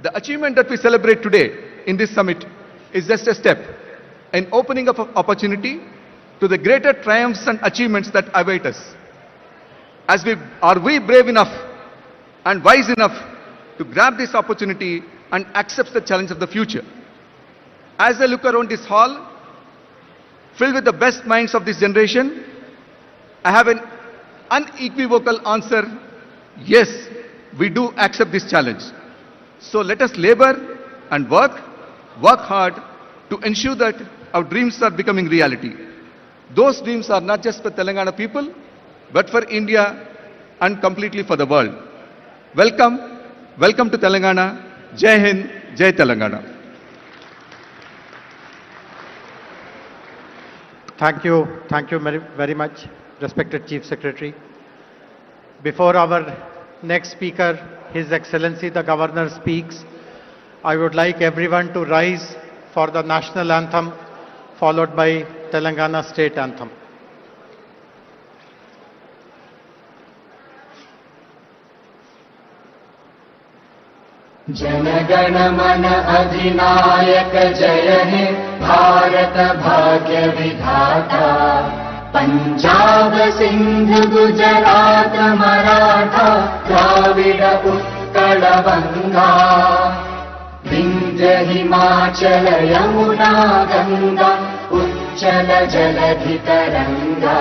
The achievement that we celebrate today in this summit is just a step in opening up of opportunity to the greater triumphs and achievements that await us. Are we brave enough and wise enough to grab this opportunity and accept the challenge of the future? As I look around this hall, filled with the best minds of this generation, I have an unequivocal answer: yes, we do accept this challenge. So let us labor and work hard to ensure that our dreams are becoming reality. Those dreams are not just for Telangana people, but for India and completely for the world. Welcome, welcome to Telangana. Jai Hind, Jai Telangana. Thank you very much, respected Chief Secretary. Before our next speaker, His Excellency the Governor, speaks, I would like everyone to rise for the national anthem, followed by Telangana state anthem. जनगण मन अधिनायक जय हे भारत भाग्य विधाता पंजाब सिंध गुजरात मराठा द्राविड उत्कल गंगा विंध्य हिमाचल यमुना गंगा उच्चल जलधि तरंगा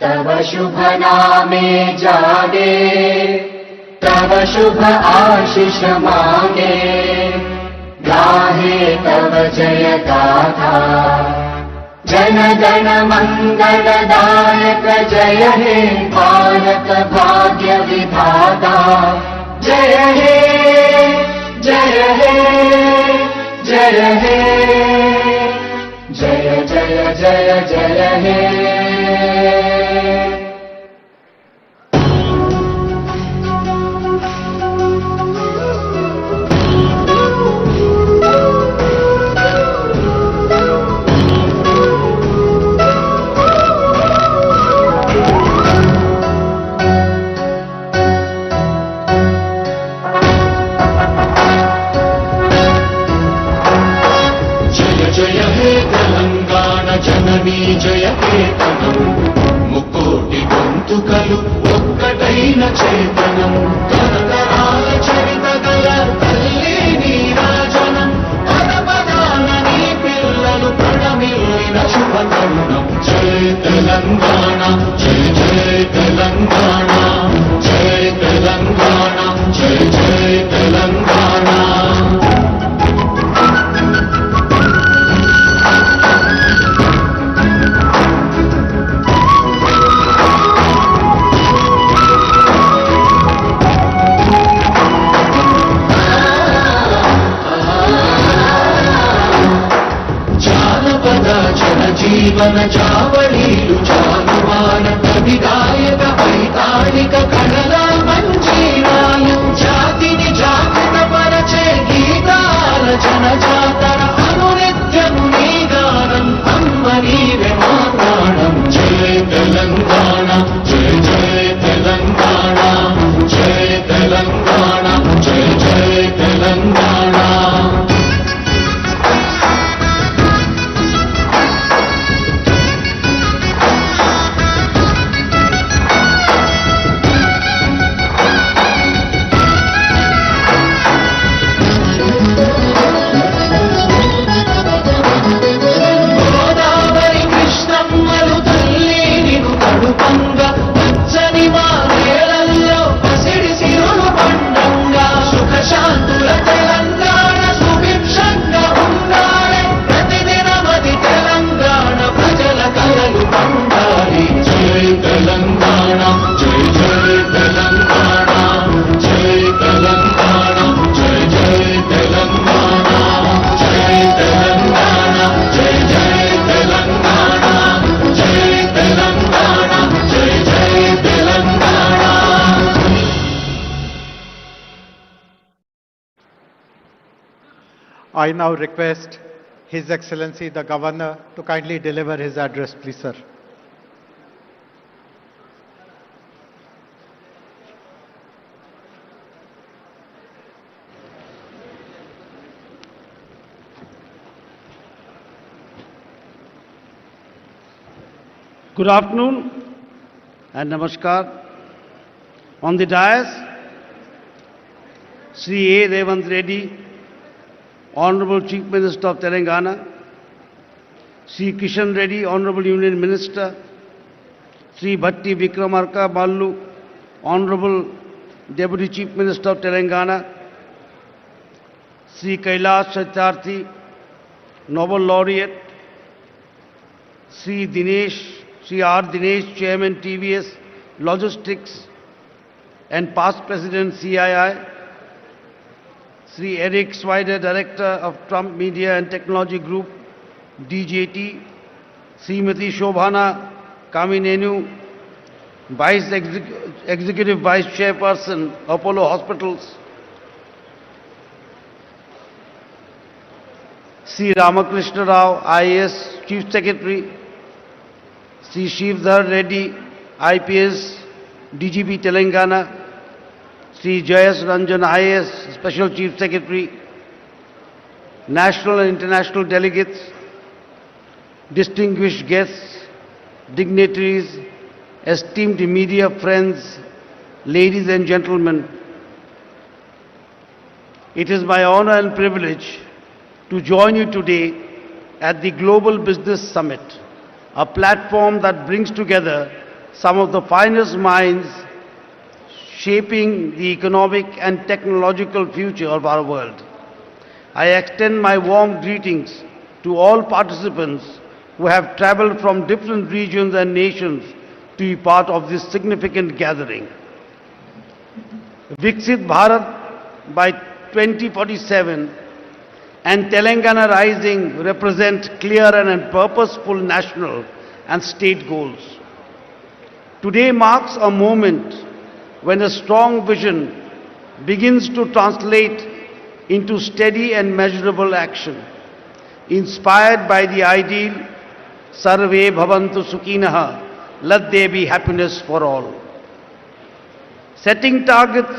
तव शुभ नामे जागे तव शुभ आशीष मांगे गाहे तव जय गाथा जन गण मंगलदायक जय हे भारत भाग्य विधाता जय हे जय हे जय हे जय जय जय जय हे जननी जय केतనం ముకోటి గొంతుకలు ఒక్కటైన చేతనం తరతరాల చరిత గల తల్లి నీరాజనం పదపదాన నీ పిల్లలు ప్రణమిల్లిన శుభ తరుణం జయ తెలంగాణ జయ జయ తెలంగాణ జయ తెలంగాణ జయ జయ తెలంగాణ జీవన చావళీలు చాలువాన కవిగాయక వైతాళిక కళల మంజీరాలు జాతిని జాగృత పరచే గీతాల జన జాతర అనునిత్య I now request His Excellency the Governor to kindly deliver his address, please, sir. Good afternoon and namaskar. On the dais, Sri A. Revanth Reddy, Honorable Chief Minister of Telangana, Sri Kishan Reddy, Honorable Union Minister, Sri Bhatti Vikramarka Ballu, Honorable Deputy Chief Minister of Telangana, Sri Kailash Satyarthi, Nobel Laureate, Sri R. Dinesh, Chairman TVS Logistics and past President CII, Sri Eric Swider, Director of Trump Media and Technology Group, DJT, Srimati Shobhana Kaminenu, Executive Vice Chairperson, Apollo Hospitals, Sri Ramakrishna Rao, IAS Chief Secretary, Sri Shivdhar Reddy, IPS, DGP Telangana, Sri Jayas Ranjan, IAS Special Chief Secretary, national and international delegates, distinguished guests, dignitaries, esteemed media friends, ladies and gentlemen, it is my honor and privilege to join you today at the Global Business Summit, a platform that brings together some of the finest minds shaping the economic and technological future of our world. I extend my warm greetings to all participants who have traveled from different regions and nations to be part of this significant gathering. Viksit Bharat by 2047 and Telangana Rising represent clear and purposeful national and state goals. Today marks a moment when a strong vision begins to translate into steady and measurable action, inspired by the ideal Sarve Bhavantu Sukhinaha, let there be happiness for all. Setting targets,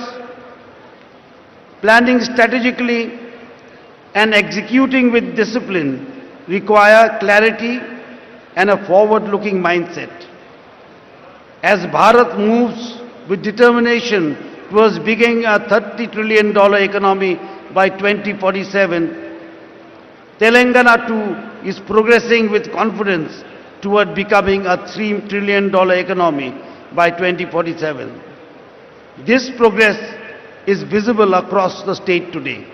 planning strategically, and executing with discipline require clarity and a forward-looking mindset. As Bharat moves with determination towards becoming a $30 trillion economy by 2047, Telangana too is progressing with confidence toward becoming a $3 trillion economy by 2047. This progress is visible across the state today.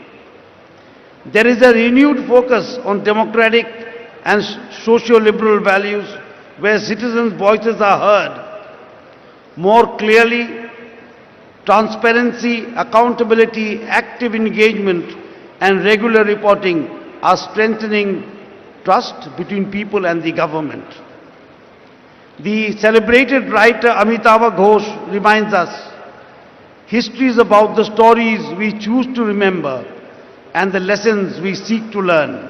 There is a renewed focus on democratic and socio-liberal values where citizens' voices are heard more clearly. Transparency, accountability, active engagement and regular reporting are strengthening trust between people and the government. The celebrated writer Amitabh Ghosh reminds us, history is about the stories we choose to remember and the lessons we seek to learn.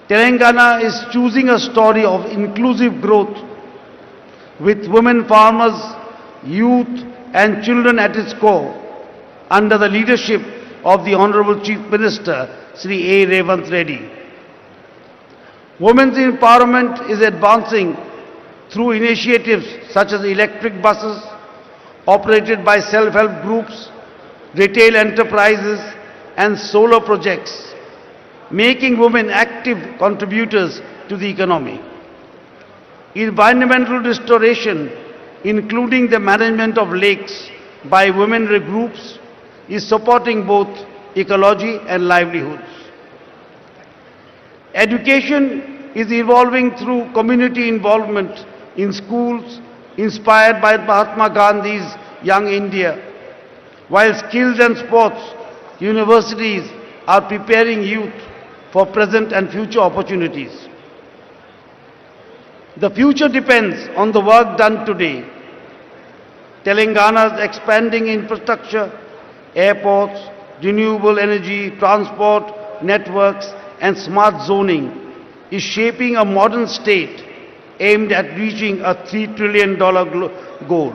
Telangana is choosing a story of inclusive growth with women farmers, youth and children at its core under the leadership of the Honorable Chief Minister, Sri A. Revanth Reddy. Women's empowerment is advancing through initiatives such as electric buses operated by self-help groups, retail enterprises and solar projects, making women active contributors to the economy. Environmental restoration, including the management of lakes by women groups, is supporting both ecology and livelihoods. Education is evolving through community involvement in schools inspired by Mahatma Gandhi's Young India, while skills and sports universities are preparing youth for present and future opportunities. The future depends on the work done today. Telangana's expanding infrastructure, airports, renewable energy, transport, networks, and smart zoning is shaping a modern state aimed at reaching a $3 trillion goal.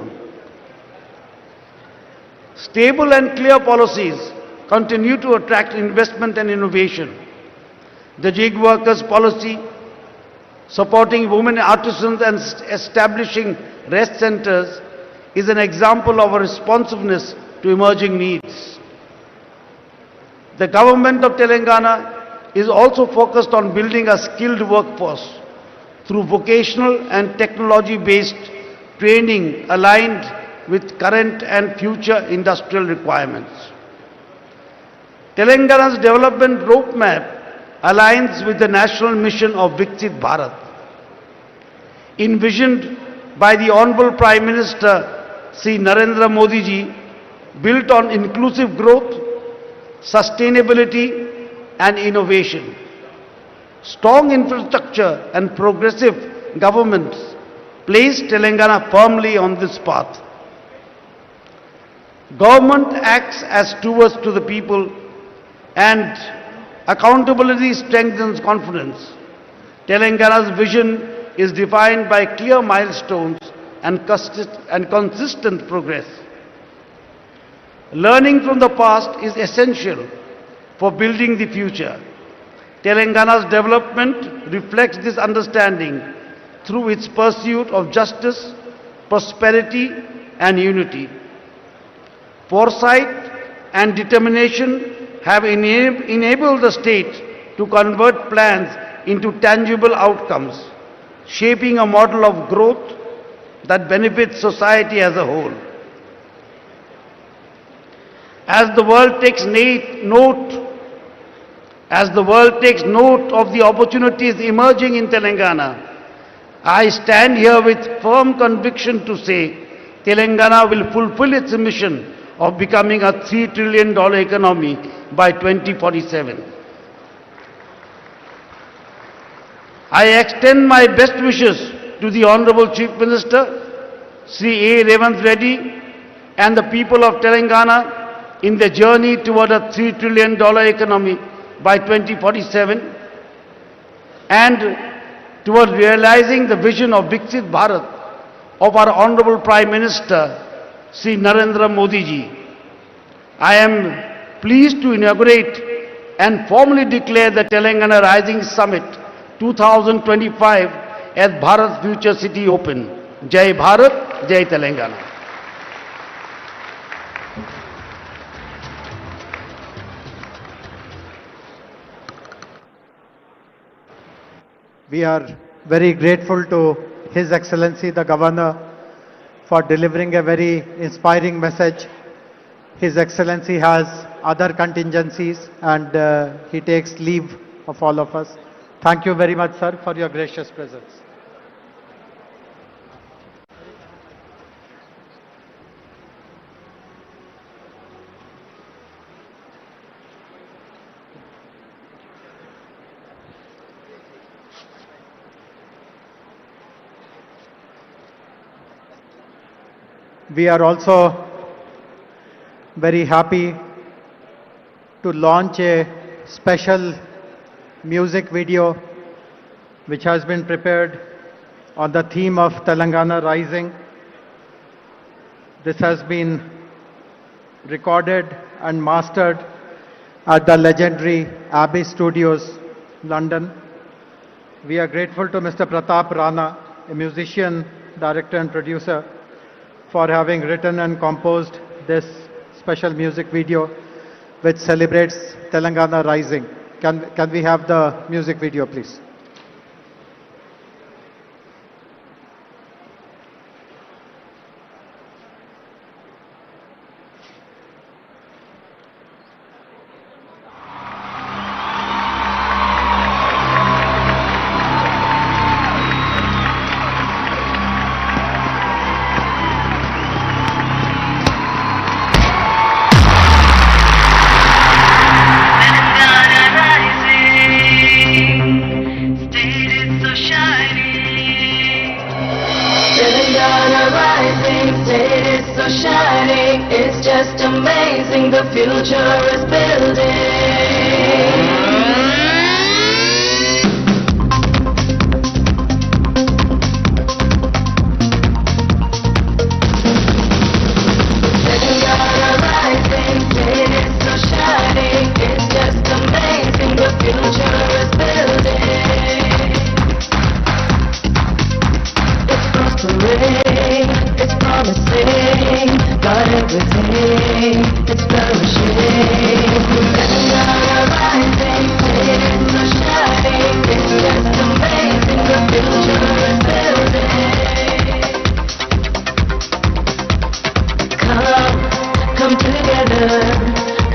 Stable and clear policies continue to attract investment and innovation. The gig workers policy, supporting women artisans and establishing rest centers, is an example of a responsiveness to emerging needs. The government of Telangana is also focused on building a skilled workforce through vocational and technology-based training aligned with current and future industrial requirements. Telangana's development roadmap aligns with the national mission of Viksit Bharat, envisioned by the Honorable Prime Minister Sri Narendra Modi ji, built on inclusive growth, sustainability and innovation. Strong infrastructure and progressive governments place Telangana firmly on this path. Government acts as stewards to the people, and accountability strengthens confidence. Telangana's vision is defined by clear milestones and consistent progress. Learning from the past is essential for building the future. Telangana's development reflects this understanding through its pursuit of justice, prosperity and unity. Foresight and determination have enabled the state to convert plans into tangible outcomes, shaping a model of growth that benefits society as a whole. As the world takes note of the opportunities emerging in Telangana, I stand here with firm conviction to say Telangana will fulfill its mission of becoming a $3 trillion economy by 2047. I extend my best wishes to the Honorable Chief Minister, Sri A. Revanth Reddy, and the people of Telangana in the journey toward a $3 trillion economy by 2047 and toward realizing the vision of Viksit Bharat of our Honorable Prime Minister, Sri Narendra Modi ji. I am pleased to inaugurate and formally declare the Telangana Rising Summit 2025 as Bharat Future City Open. Jai Bharat, Jai Telangana. We are very grateful to His Excellency the Governor for delivering a very inspiring message. His Excellency has other contingencies and he takes leave of all of us. Thank you very much, sir, for your gracious presence. We are also very happy to launch a special music video which has been prepared on the theme of Telangana Rising. This has been recorded and mastered at the legendary Abbey Studios, London. We are grateful to Mr. Pratap Rana, a musician, director and producer, for having written and composed this special music video which celebrates Telangana Rising. Can we have the music video, please? It's just amazing, the future is building.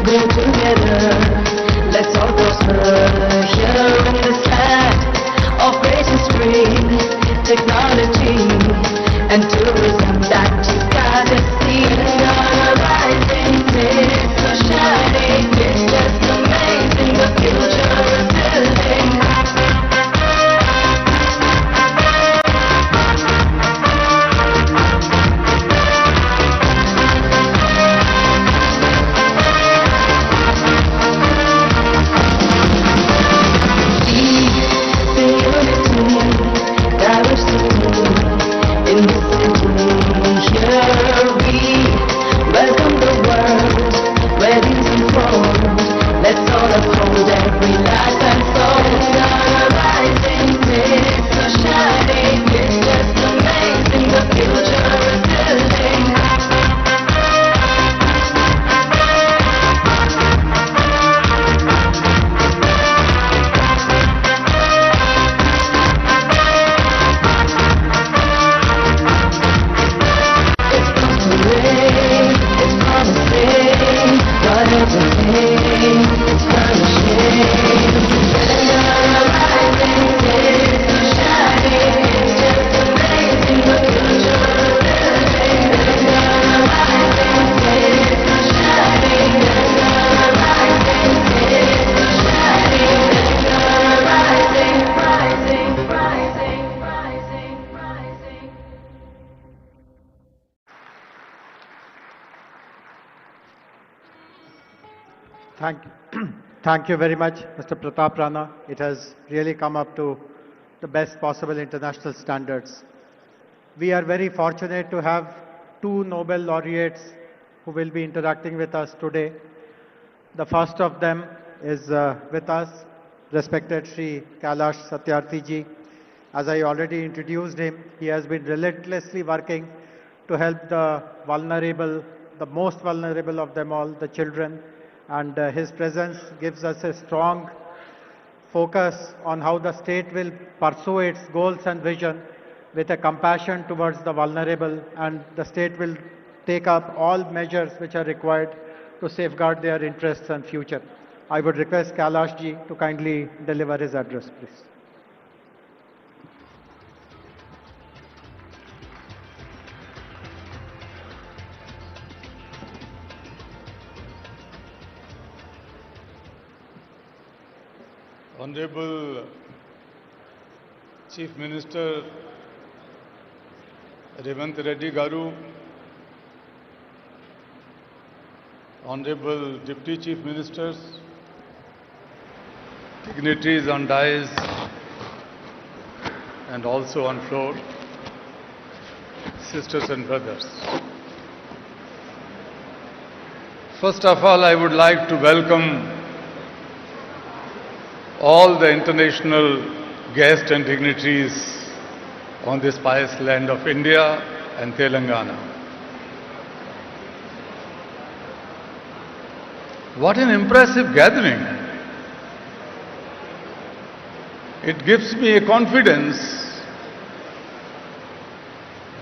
go together. Let's all prosper here in this land of grace and spring, technology and tourism that you gotta see. Our rising is so shining, it's just amazing. The future is building. Thank you very much, Mr. Pratap Rana. It has really come up to the best possible international standards. We are very fortunate to have two Nobel laureates who will be interacting with us today. The first of them is with us, respected Sri Kailash Satyarthi ji. As I already introduced him, he has been relentlessly working to help the vulnerable, the most vulnerable of them all, the children. And his presence gives us a strong focus on how the state will pursue its goals and vision with a compassion towards the vulnerable, and the state will take up all measures which are required to safeguard their interests and future. I would request Kailash ji to kindly deliver his address, please. Honorable Chief Minister Revanth Reddy Garu, Honorable Deputy Chief Ministers, dignitaries on dais and also on floor, sisters and brothers. First of all, I would like to welcome all the international guests and dignitaries on this pious land of India and Telangana. What an impressive gathering. It gives me a confidence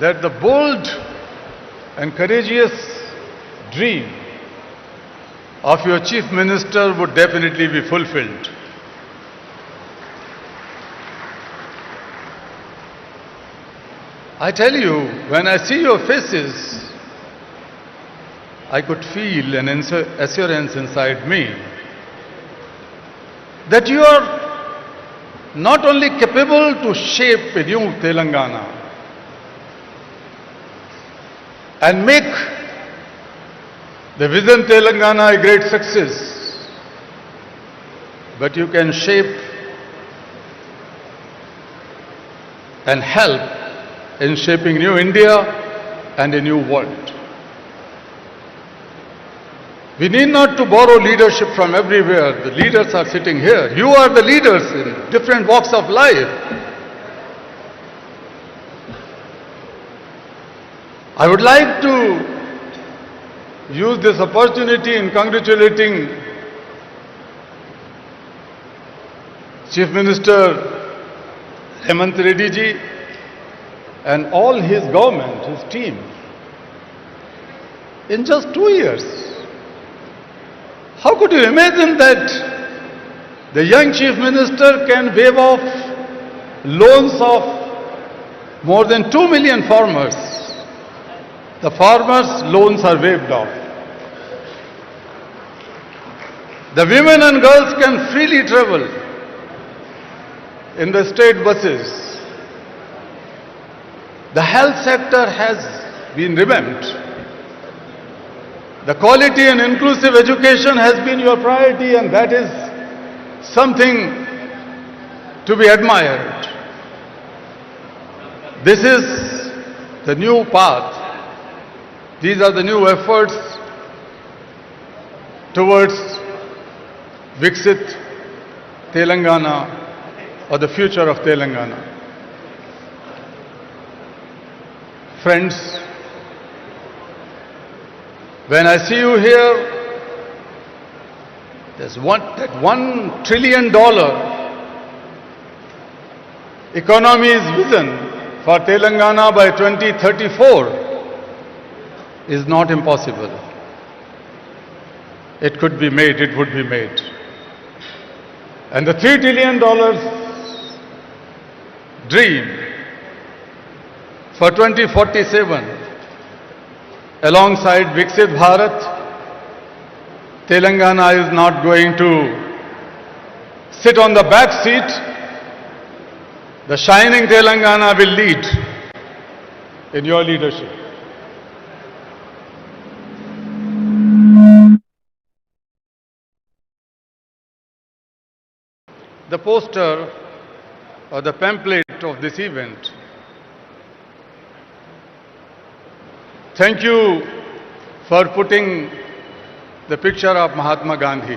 that the bold and courageous dream of your Chief Minister would definitely be fulfilled. I tell you, when I see your faces, I could feel an assurance inside me that you are not only capable to shape a new Telangana and make the Vision Telangana a great success, but you can shape and help in shaping new India and a new world. We need not to borrow leadership from everywhere. The leaders are sitting here. You are the leaders in different walks of life. I would like to use this opportunity in congratulating Chief Minister Revanth Reddy ji and all his government, his team. In just 2 years, How could you imagine that the young chief minister can waive off loans of more than 2 million farmers? The farmers' loans are waived off. The women and girls can freely travel in the state buses. The health sector has been revamped. The quality and inclusive education has been your priority, and that is something to be admired. This is the new path. These are the new efforts towards Viksit Telangana, or the future of Telangana. Friends, when I see you here, there's that $1 trillion economy's vision for Telangana by 2034 is not impossible. It could be made, it would be made. And the $3 trillion dream for 2047, alongside Viksit Bharat, Telangana is not going to sit on the back seat. The shining Telangana will lead in your leadership. The poster or the pamphlet of this event. Thank you for putting the picture of Mahatma Gandhi.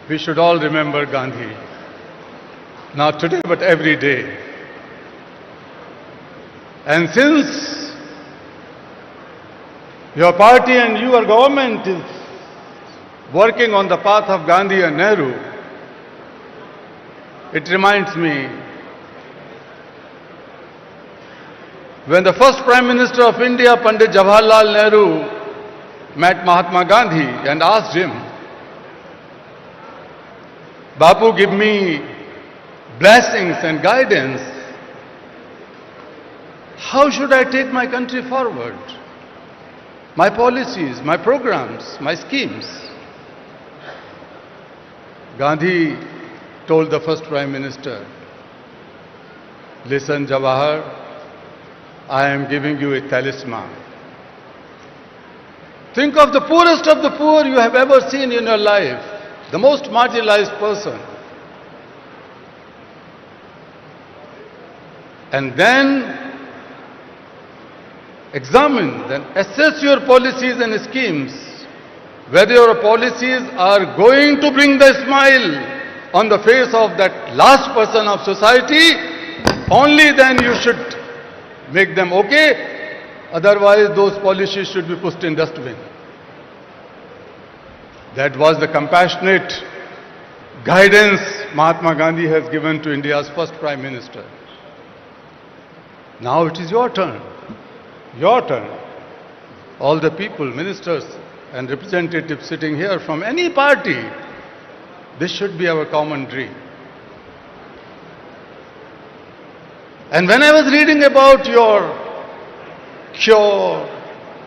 We should all remember Gandhi, not today but every day. And since your party and your government is working on the path of Gandhi and Nehru, it reminds me when the first Prime Minister of India, Pandit Jawaharlal Nehru, met Mahatma Gandhi and asked him, Bapu, give me blessings and guidance. How should I take my country forward? My policies, my programs, my schemes. Gandhi told the first Prime Minister, listen, Jawahar, I am giving you a talisman. Think of the poorest of the poor you have ever seen in your life, the most marginalized person. And then examine, then assess your policies and schemes, whether your policies are going to bring the smile on the face of that last person of society. Only then you should make them okay, otherwise those policies should be pushed in dustbin. That was the compassionate guidance Mahatma Gandhi has given to India's first Prime Minister. Now it is your turn. Your turn. All the people, ministers and representatives sitting here from any party, this should be our common dream. And when I was reading about your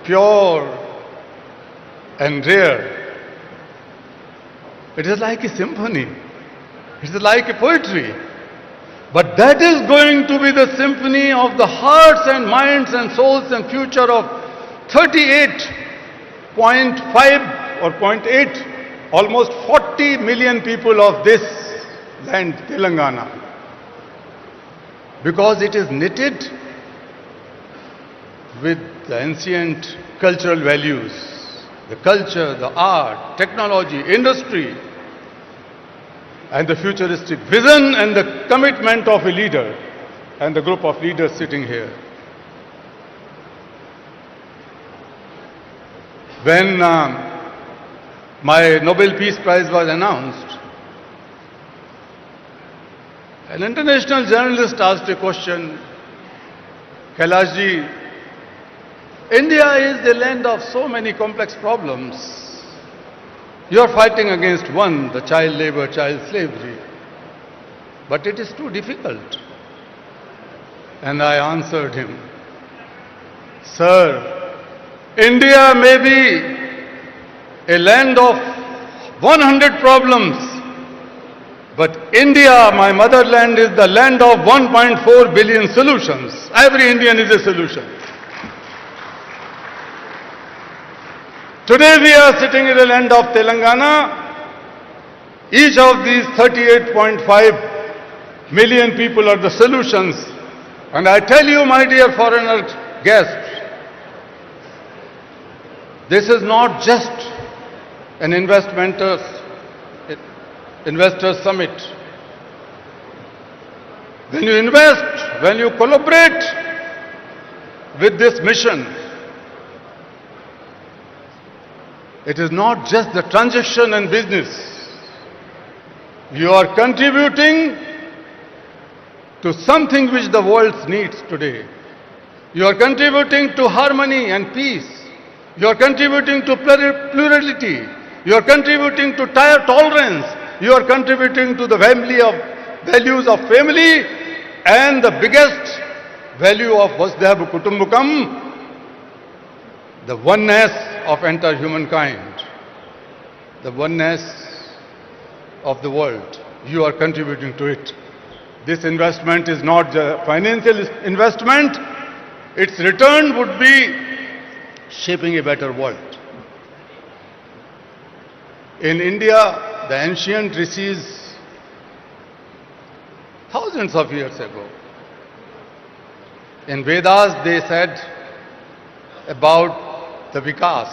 pure and rare, it is like a symphony. It is like a poetry. But that is going to be the symphony of the hearts and minds and souls and future of 38.5 or 0.8, almost 40 million people of this land, Telangana. Because it is knitted with the ancient cultural values, the culture, the art, technology, industry, and the futuristic vision and the commitment of a leader and the group of leaders sitting here. When my Nobel Peace Prize was announced, an international journalist asked a question, Kailash ji, India is the land of so many complex problems. You are fighting against one, the child labor, child slavery. But it is too difficult. And I answered him, Sir, India may be a land of 100 problems, but India, my motherland, is the land of 1.4 billion solutions. Every Indian is a solution. Today we are sitting in the land of Telangana. Each of these 38.5 million people are the solutions. And I tell you, my dear foreigner guests, this is not just an investor summit. When you invest, when you collaborate with this mission, it is not just the transaction and business. You are contributing to something which the world needs today. You are contributing to harmony and peace. You are contributing to plurality. You are contributing to tolerance. You are contributing to the values of family and the biggest value of Vasudhaiva Kutumbakam, the oneness of entire humankind, the oneness of the world. You are contributing to it. This investment is not a financial investment. Its return would be shaping a better world. In India, the ancient rishis, thousands of years ago, in Vedas they said about the vikas,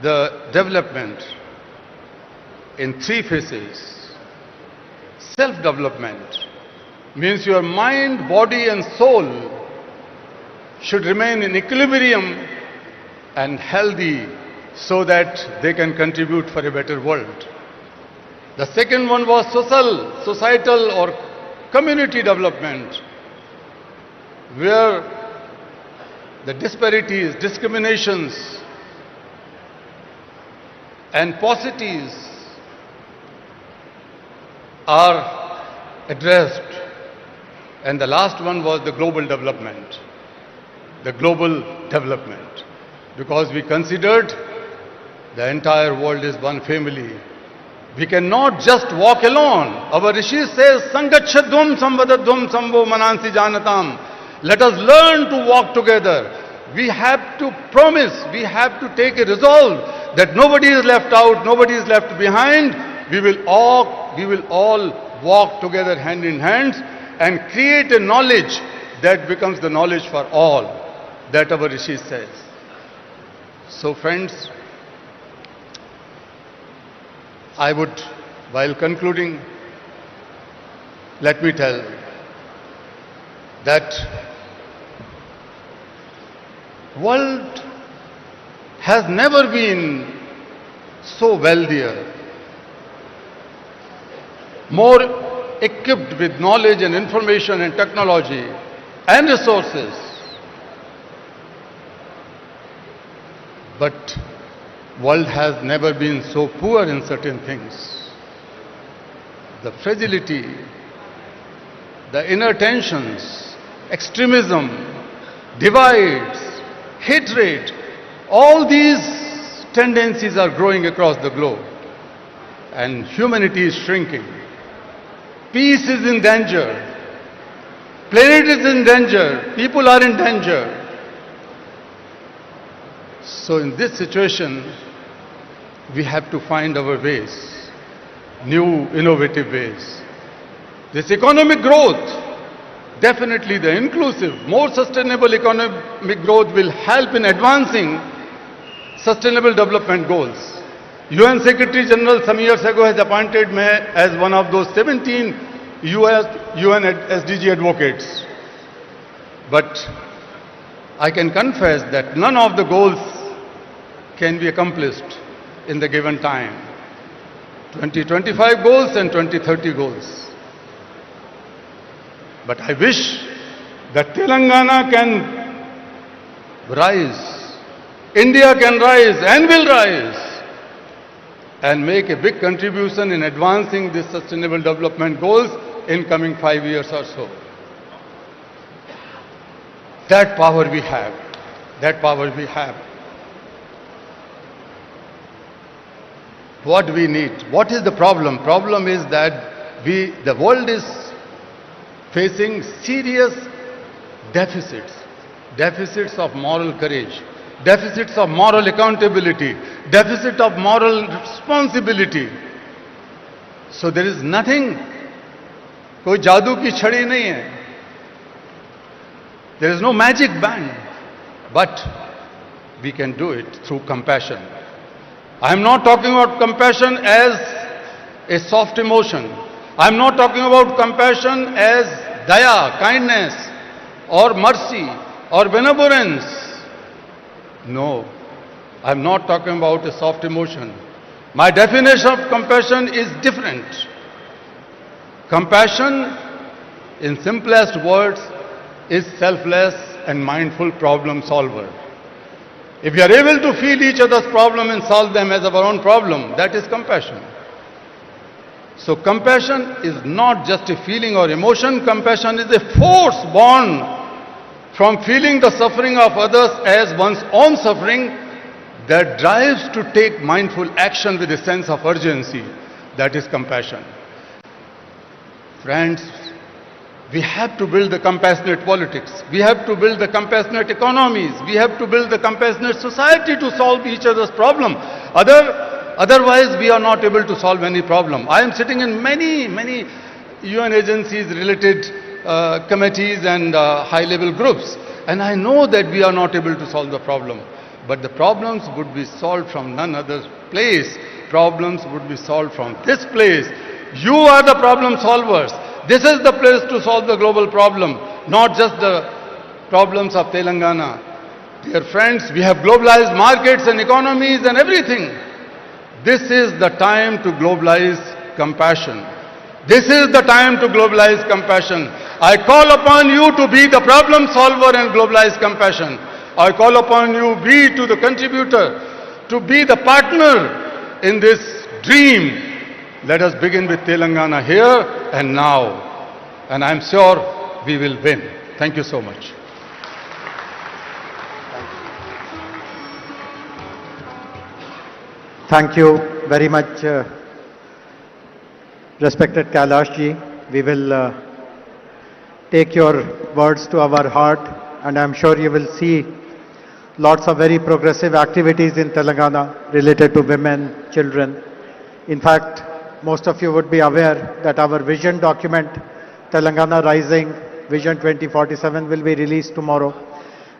the development in three phases. Self-development means your mind, body and soul should remain in equilibrium and healthy so that they can contribute for a better world. The second one was societal or community development, where the disparities, discriminations and paucities are addressed. And the last one was the global development. The global development. Because we considered the entire world is one family. We cannot just walk alone. Our Rishi says, Sangachadvam samvadadvam samvo manansi janatam. Let us learn to walk together. We have to promise, we have to take a resolve that nobody is left out, nobody is left behind. We will all walk together hand in hand and create a knowledge that becomes the knowledge for all, that our Rishi says. So friends, I would, while concluding, let me tell that world has never been so wealthier, more equipped with knowledge and information and technology and resources. But world has never been so poor in certain things. The fragility, the inner tensions, extremism, divides, hatred, all these tendencies are growing across the globe. And humanity is shrinking. Peace is in danger. Planet is in danger. People are in danger. So in this situation, we have to find our ways, new innovative ways. This economic growth, definitely the inclusive, more sustainable economic growth will help in advancing sustainable development goals. UN Secretary General some years ago has appointed me as one of those 17 UN SDG advocates. But I can confess that none of the goals can be accomplished in the given time. 2025 goals and 2030 goals. But I wish that Telangana can rise. India can rise and will rise and make a big contribution in advancing these sustainable development goals in coming 5 years or so. That power we have. That power we have. What we need? What is the problem? Problem is that the world is facing serious deficits. Deficits of moral courage. Deficits of moral accountability. Deficit of moral responsibility. So there is nothing. कोई जादू की छड़ी नहीं है. There is no magic band. But we can do it through compassion. I am not talking about compassion as a soft emotion. I am not talking about compassion as daya, kindness, or mercy, or benevolence. No, I am not talking about a soft emotion. My definition of compassion is different. Compassion, in simplest words, is selfless and mindful problem solver. If we are able to feel each other's problem and solve them as our own problem, that is compassion. So compassion is not just a feeling or emotion. Compassion is a force born from feeling the suffering of others as one's own suffering that drives to take mindful action with a sense of urgency. That is compassion. Friends, we have to build the compassionate politics. We have to build the compassionate economies. We have to build the compassionate society to solve each other's problem. Otherwise, we are not able to solve any problem. I am sitting in many UN agencies related committees and high-level groups, and I know that we are not able to solve the problem. But the problems would be solved from none other place. Problems would be solved from this place. You are the problem solvers. This is the place to solve the global problem, not just the problems of Telangana. Dear friends, we have globalized markets and economies and everything. This is the time to globalize compassion. This is the time to globalize compassion. I call upon you to be the problem solver and globalize compassion. I call upon you to the contributor, to be the partner in this dream. Let us begin with Telangana here and now. And I am sure we will win. Thank you so much. Thank you very much, respected Kailash ji. We will take your words to our heart, and I am sure you will see lots of very progressive activities in Telangana related to women, children. In fact, most of you would be aware that our vision document, Telangana Rising Vision 2047, will be released tomorrow.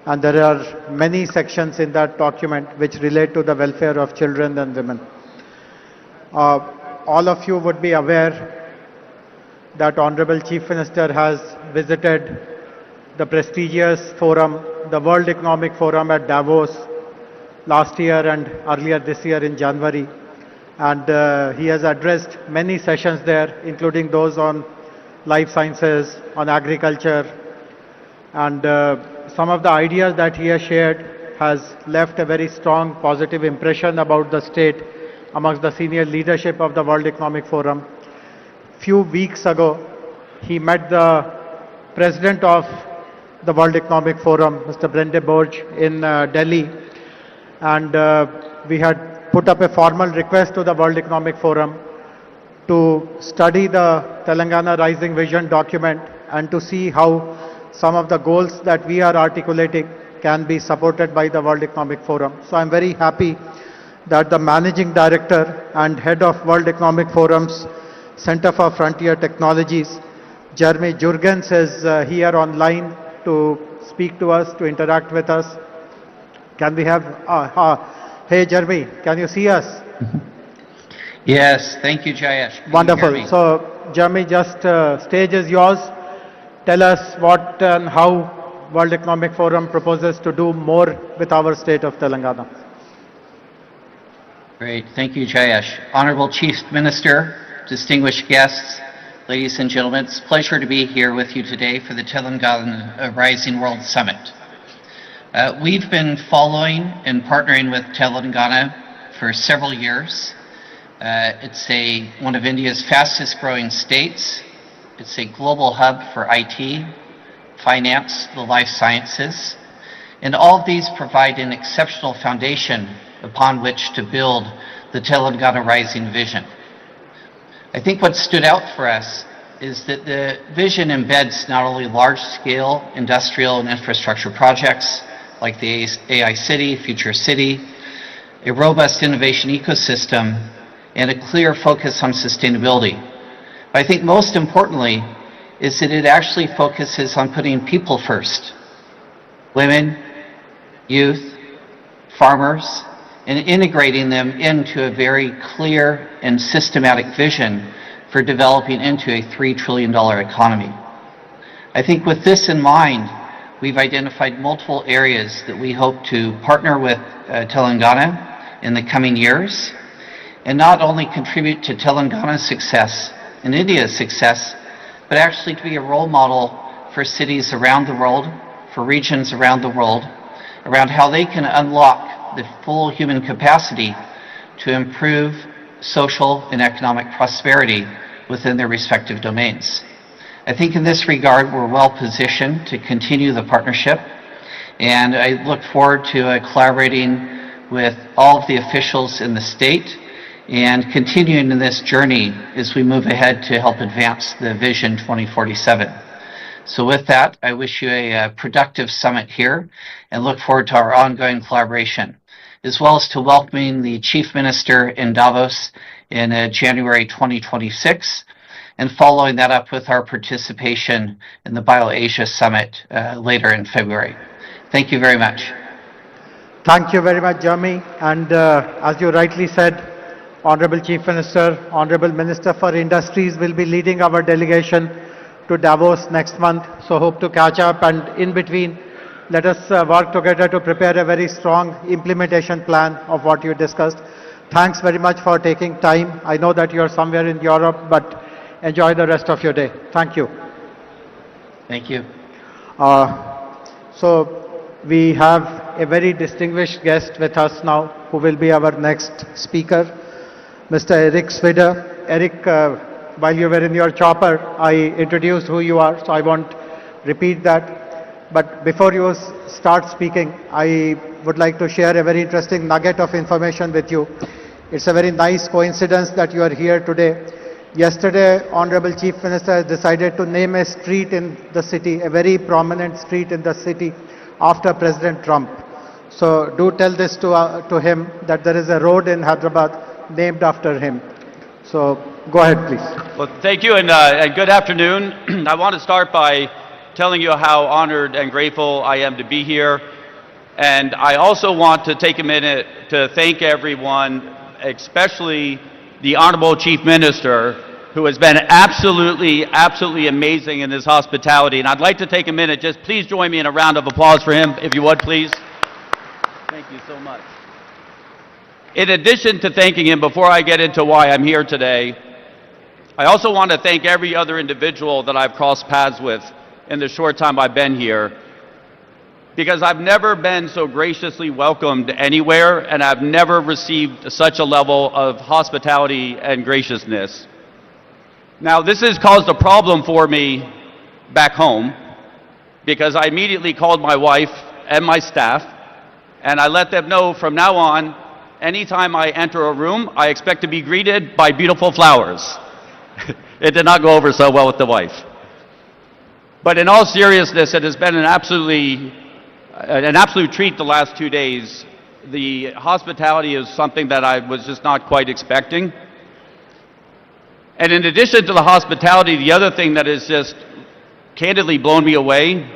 And there are many sections in that document which relate to the welfare of children and women. All of you would be aware that Honorable Chief Minister has visited the prestigious forum, the World Economic Forum at Davos last year and earlier this year in January. And he has addressed many sessions there, including those on life sciences, on agriculture, and some of the ideas that he has shared has left a very strong positive impression about the state amongst the senior leadership of the World Economic Forum. Few weeks ago, he met the president of the World Economic Forum, Mr. Brende Borg, in Delhi, and we had put up a formal request to the World Economic Forum to study the Telangana Rising Vision document and to see how some of the goals that we are articulating can be supported by the World Economic Forum. So I'm very happy that the Managing Director and Head of World Economic Forum's Center for Frontier Technologies, Jeremy Jurgens, is here online to speak to us, to interact with us. Can we have... Hey, Jeremy, can you see us? Yes, thank you, Jayesh. Can Wonderful. So, Jeremy, just stage is yours. Tell us what and how World Economic Forum proposes to do more with our state of Telangana. Great, thank you, Jayesh. Honorable Chief Minister, distinguished guests, ladies and gentlemen, it's a pleasure to be here with you today for the Telangana Rising World Summit. We've been following and partnering with Telangana for several years. It's one of India's fastest growing states. It's a global hub for IT, finance, the life sciences, and all of these provide an exceptional foundation upon which to build the Telangana Rising vision. I think what stood out for us is that the vision embeds not only large-scale industrial and infrastructure projects like the AI City, Future City, a robust innovation ecosystem, and a clear focus on sustainability. But I think most importantly is that it actually focuses on putting people first. Women, youth, farmers, and integrating them into a very clear and systematic vision for developing into a $3 trillion economy. I think with this in mind, we've identified multiple areas that we hope to partner with Telangana in the coming years, and not only contribute to Telangana's success and India's success, but actually to be a role model for cities around the world, for regions around the world, around how they can unlock the full human capacity to improve social and economic prosperity within their respective domains. I think in this regard, we're well positioned to continue the partnership, and I look forward to collaborating with all of the officials in the state and continuing in this journey as we move ahead to help advance the Vision 2047. So with that, I wish you a productive summit here and look forward to our ongoing collaboration, as well as to welcoming the Chief Minister in Davos in January 2026, and following that up with our participation in the BioAsia Summit later in February. Thank you very much. Thank you very much, Jeremy. And as you rightly said, Honorable Chief Minister, Honorable Minister for Industries will be leading our delegation to Davos next month. So hope to catch up, and in between, let us work together to prepare a very strong implementation plan of what you discussed. Thanks very much for taking time. I know that you're somewhere in Europe, but enjoy the rest of your day. Thank you. Thank you. So we have a very distinguished guest with us now, who will be our next speaker, Mr. Eric Swider. Eric, while you were in your chopper, I introduced who you are, so I won't repeat that. But before you start speaking, I would like to share a very interesting nugget of information with you. It's a very nice coincidence that you are here today. Yesterday, Honorable Chief Minister has decided to name a street in the city, a very prominent street in the city, after President Trump. So do tell this to him, that there is a road in Hyderabad named after him. So go ahead, please. Well, thank you, and good afternoon. I want to start by telling you how honored and grateful I am to be here. And I also want to take a minute to thank everyone, especially the Honorable Chief Minister, who has been absolutely amazing in his hospitality. And I'd like to take a minute, just please join me in a round of applause for him, if you would, please. Thank you so much. In addition to thanking him, before I get into why I'm here today, I also want to thank every other individual that I've crossed paths with in the short time I've been here, because I've never been so graciously welcomed anywhere, and I've never received such a level of hospitality and graciousness. Now, this has caused a problem for me back home, because I immediately called my wife and my staff, and I let them know from now on, anytime I enter a room, I expect to be greeted by beautiful flowers. It did not go over so well with the wife. But in all seriousness, it has been an absolute treat the last 2 days. The hospitality is something that I was just not quite expecting. And in addition to the hospitality, the other thing that has just candidly blown me away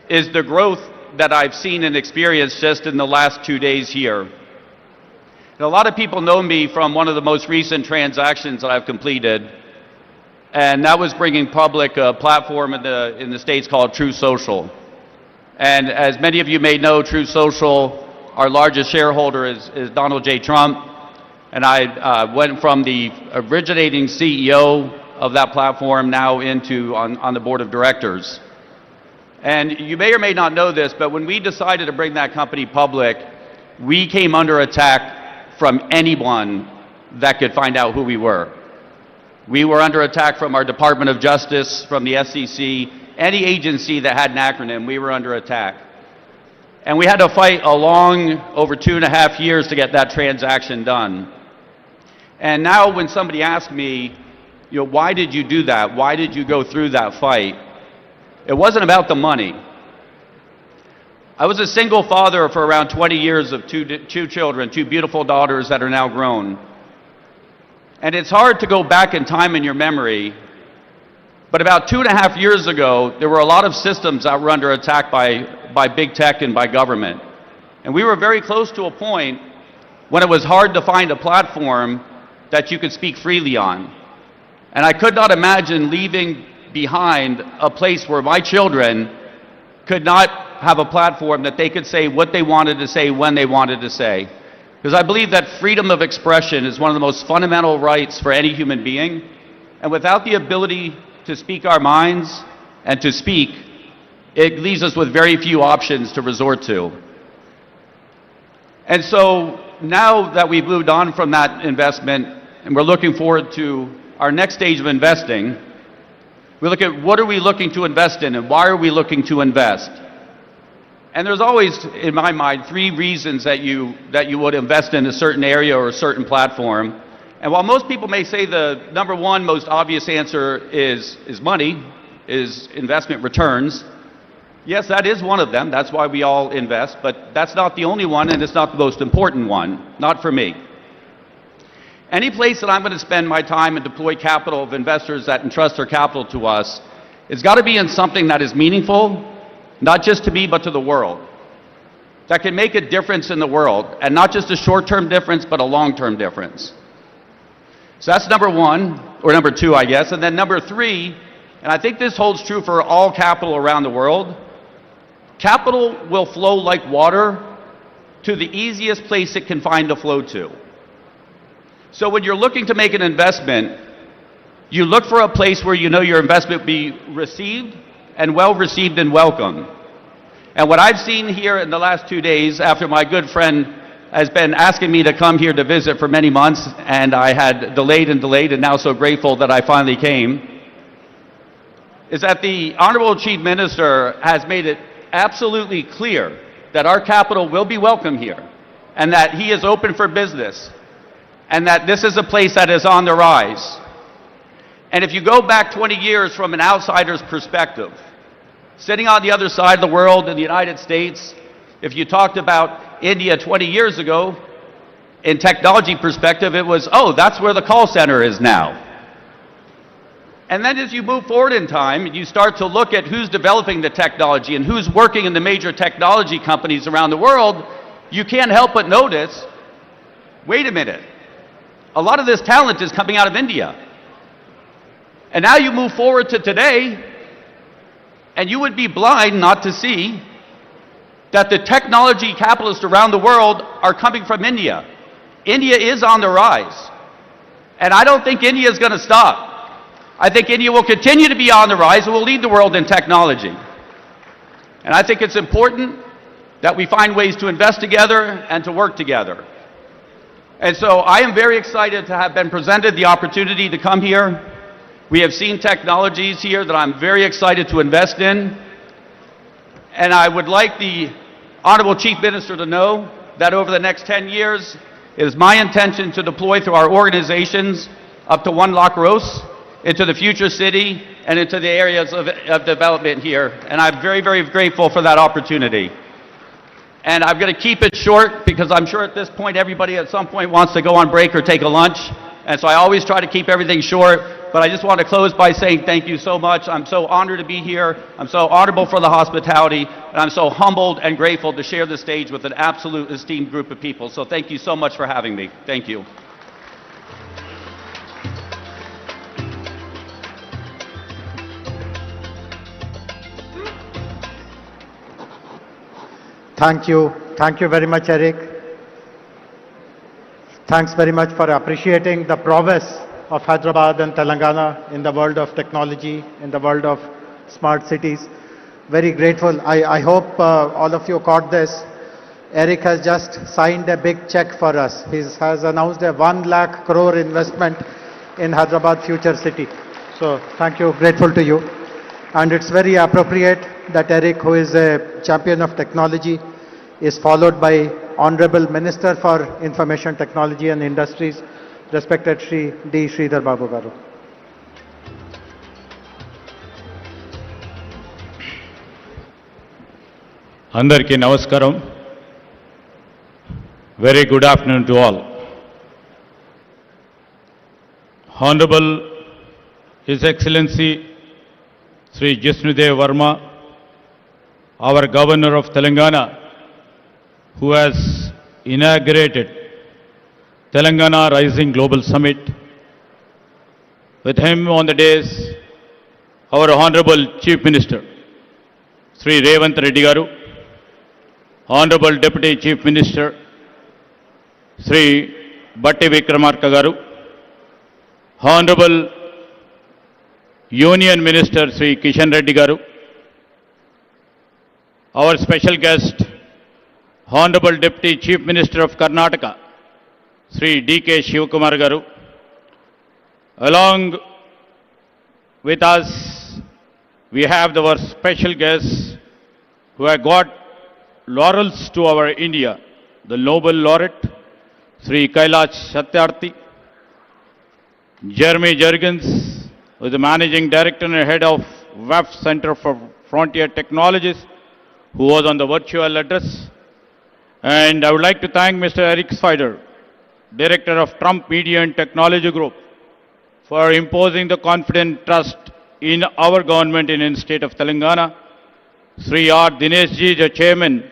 is the growth that I've seen and experienced just in the last 2 days here. And a lot of people know me from one of the most recent transactions that I've completed, and that was bringing public a platform in the States called True Social. And as many of you may know, True Social, our largest shareholder is Donald J. Trump, and I went from the originating CEO of that platform now into on the board of directors. And you may or may not know this, but when we decided to bring that company public, we came under attack from anyone that could find out who we were. We were under attack from our Department of Justice, from the SEC, any agency that had an acronym, we were under attack. And we had to fight over 2.5 years to get that transaction done. And now when somebody asks me, why did you do that? Why did you go through that fight? It wasn't about the money. I was a single father for around 20 years of two children, 2 beautiful daughters that are now grown. And it's hard to go back in time in your memory, but about 2.5 years ago, there were a lot of systems that were under attack by big tech and by government. And we were very close to a point when it was hard to find a platform that you could speak freely on. And I could not imagine leaving behind a place where my children could not have a platform that they could say what they wanted to say when they wanted to say. Because I believe that freedom of expression is one of the most fundamental rights for any human being. And without the ability to speak our minds and to speak, it leaves us with very few options to resort to. And so now that we've moved on from that investment and we're looking forward to our next stage of investing, we look at what are we looking to invest in and why are we looking to invest? And there's always, in my mind, 3 reasons that you would invest in a certain area or a certain platform. And while most people may say the number 1 most obvious answer is money, is investment returns, yes, that is one of them. That's why we all invest, but that's not the only one and it's not the most important one, not for me. Any place that I'm going to spend my time and deploy capital of investors that entrust their capital to us, it's got to be in something that is meaningful, not just to me, but to the world. That can make a difference in the world, and not just a short-term difference, but a long-term difference. So that's number 1, or number 2, I guess. And then number 3, and I think this holds true for all capital around the world, capital will flow like water to the easiest place it can find to flow to. So when you're looking to make an investment, you look for a place where you know your investment will be received and well received and welcome. And what I've seen here in the last 2 days, after my good friend has been asking me to come here to visit for many months, and I had delayed and now so grateful that I finally came, is that the Honorable Chief Minister has made it absolutely clear that our capital will be welcome here, and that he is open for business, and that this is a place that is on the rise. And if you go back 20 years from an outsider's perspective, sitting on the other side of the world in the United States, if you talked about India 20 years ago, in technology perspective, it was, oh, that's where the call center is now. And then as you move forward in time, you start to look at who's developing the technology and who's working in the major technology companies around the world, you can't help but notice, wait a minute, a lot of this talent is coming out of India. And now you move forward to today, and you would be blind not to see that the technology capitalists around the world are coming from India. India is on the rise. And I don't think India is going to stop. I think India will continue to be on the rise and will lead the world in technology. And I think it's important that we find ways to invest together and to work together. And so I am very excited to have been presented the opportunity to come here. We have seen technologies here that I'm very excited to invest in. And I would like the Honorable Chief Minister to know that over the next 10 years, it is my intention to deploy through our organizations up to 1 lakh gross into the future city and into the areas of development here. And I'm very, very grateful for that opportunity. And I'm going to keep it short because I'm sure at this point everybody at some point wants to go on break or take a lunch. And so I always try to keep everything short. But I just want to close by saying thank you so much. I'm so honored to be here. I'm so honorable for the hospitality. And I'm so humbled and grateful to share the stage with an absolute esteemed group of people. So thank you so much for having me. Thank you. Thank you. Thank you very much, Eric. Thanks very much for appreciating the prowess of Hyderabad and Telangana in the world of technology, in the world of smart cities. very grateful. I hope all of you caught this. Eric has just signed a big check for us. He has announced a 1 lakh crore investment in Hyderabad Future City. So thank you, grateful to you. And it's very appropriate that Eric, who is a champion of technology, is followed by Honorable Minister for Information Technology and Industries, respected Shri D. Sridhar Babu Garu. Andarki namaskaram. Very good afternoon to all. Honorable His Excellency Sri Jishnudev Verma, our Governor of Telangana, who has inaugurated Telangana Rising Global Summit. With him on the dais, our Honorable Chief Minister, Sri Revanth Reddy Garu, Honorable Deputy Chief Minister, Sri Batti Vikramarka Garu, Honorable Union Minister Sri Kishan Reddy Garu, our special guest, Honorable Deputy Chief Minister of Karnataka, Sri D.K. Shivakumar Garu, along with us, we have our special guests who have got laurels to our India, the Nobel Laureate, Sri Kailash Satyarthi, Jeremy Jurgens, who is the Managing Director and Head of WEF Center for Frontier Technologies, who was on the virtual address. And I would like to thank Mr. Eric Spider, Director of Trump Media and Technology Group, for imposing the confident trust in our government in the state of Telangana. Sri R. Dineshji, the Chairman,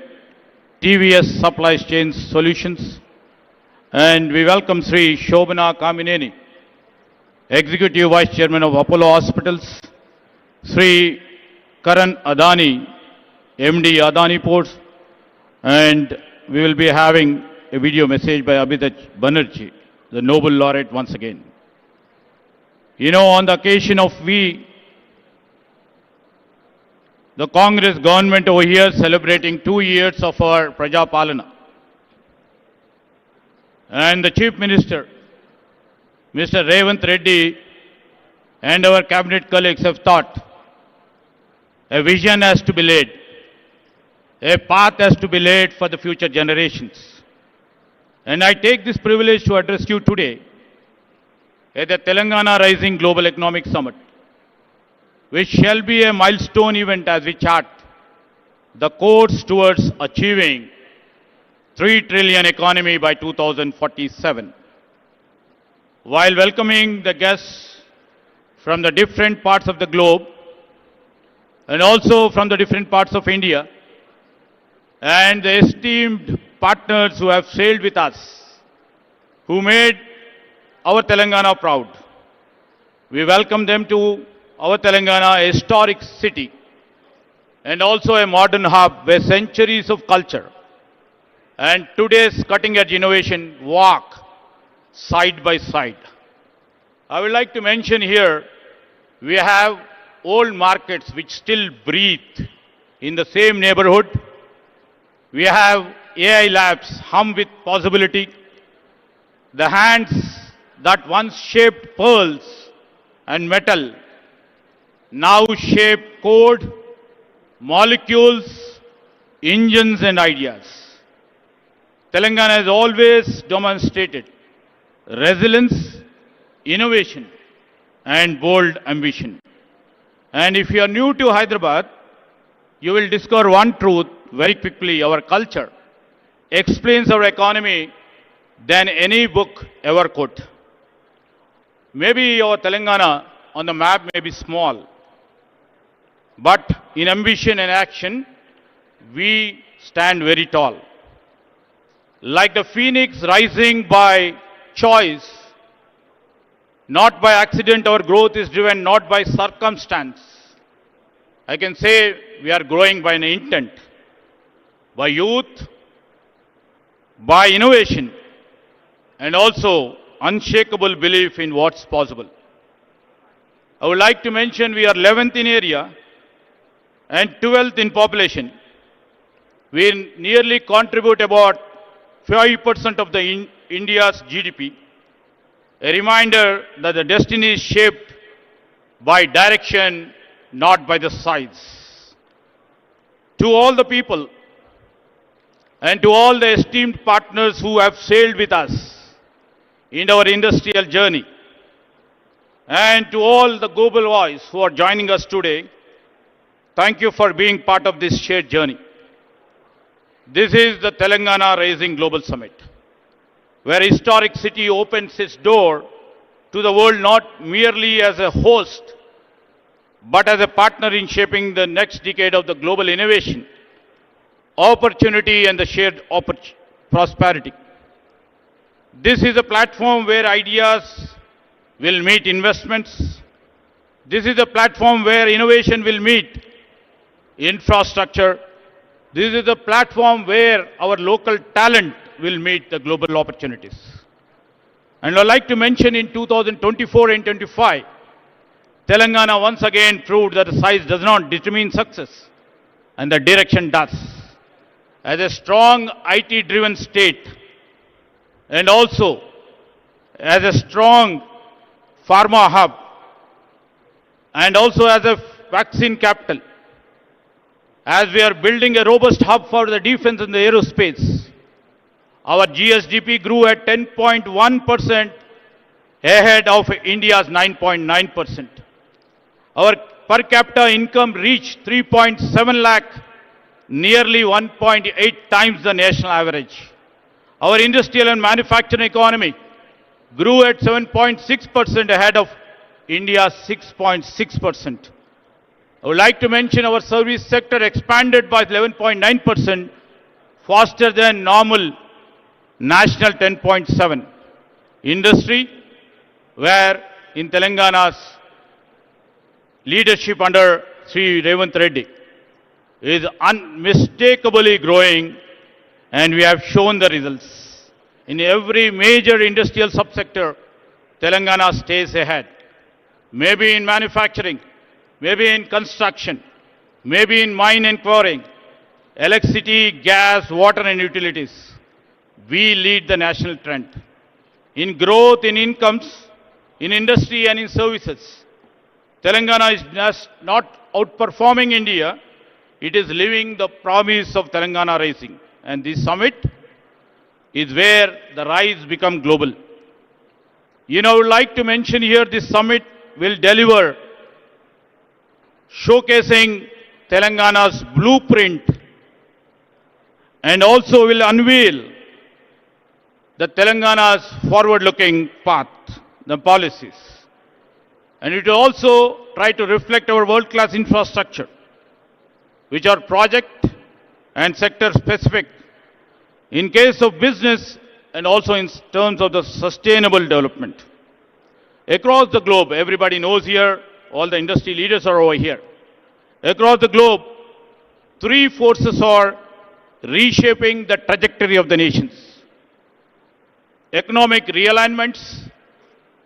TVS Supply Chain Solutions. And we welcome Sri Shobhana Kamineni, Executive Vice Chairman of Apollo Hospitals, Sri Karan Adani, MD Adani Ports, and we will be having a video message by Abhijit Banerjee, the Nobel Laureate once again. You know, on the occasion of the Congress government over here celebrating 2 years of our Praja Palana, and the Chief Minister, Mr. Revanth Reddy, and our cabinet colleagues have thought a vision has to be laid, a path has to be laid for the future generations. And I take this privilege to address you today at the Telangana Rising Global Economic Summit, which shall be a milestone event as we chart the course towards achieving 3 trillion economy by 2047. While welcoming the guests from the different parts of the globe and also from the different parts of India and the esteemed partners who have sailed with us, who made our Telangana proud, we welcome them to our Telangana, a historic city and also a modern hub where centuries of culture and today's cutting-edge innovation walk side by side. I would like to mention here, we have old markets which still breathe in the same neighborhood. We have AI labs hum with possibility. The hands that once shaped pearls and metal now shape code, molecules, engines and ideas. Telangana has always demonstrated resilience, innovation and bold ambition. And if you are new to Hyderabad, you will discover one truth very quickly. Our culture explains our economy than any book ever could. Maybe our Telangana on the map may be small, but in ambition and action, we stand very tall. Like the phoenix rising by choice, not by accident, our growth is driven not by circumstance. I can say we are growing by an intent, by youth, by innovation, and also unshakable belief in what's possible. I would like to mention we are 11th in area and 12th in population. We nearly contribute about 5% of the India's GDP. A reminder that the destiny is shaped by direction, not by the size. To all the people and to all the esteemed partners who have sailed with us in our industrial journey, and to all the global voice who are joining us today, thank you for being part of this shared journey. This is the Telangana Rising Global Summit, where historic city opens its door to the world not merely as a host, but as a partner in shaping the next decade of the global innovation, opportunity and the shared prosperity. This is a platform where ideas will meet investments. This is a platform where innovation will meet infrastructure. This is a platform where our local talent will meet the global opportunities. And I'd like to mention in 2024 and 25, Telangana once again proved that the size does not determine success, and the direction does. As a strong IT-driven state, and also as a strong pharma hub, and also as a vaccine capital, as we are building a robust hub for the defense and the aerospace, our GSDP grew at 10.1% ahead of India's 9.9%. Our per capita income reached 3.7 lakh, nearly 1.8 times the national average. Our industrial and manufacturing economy grew at 7.6% ahead of India's 6.6%. I would like to mention our service sector expanded by 11.9%, faster than normal national 10.7. Industry, where in Telangana's leadership under Sri Revanth Reddy, is unmistakably growing, and we have shown the results. In every major industrial subsector, Telangana stays ahead. Maybe in manufacturing, maybe in construction, maybe in mine and quarrying, electricity, gas, water and utilities. We lead the national trend. In growth, in incomes, in industry and in services, Telangana is just not outperforming India, it is living the promise of Telangana Rising. And this summit is where the rise become global. I would like to mention here this summit will deliver showcasing Telangana's blueprint and also will unveil the Telangana's forward-looking path, the policies. And it will also try to reflect our world-class infrastructure, which are project and sector specific in case of business and also in terms of the sustainable development. Across the globe, everybody knows here, all the industry leaders are over here. Across the globe, three forces are reshaping the trajectory of the nations: economic realignments,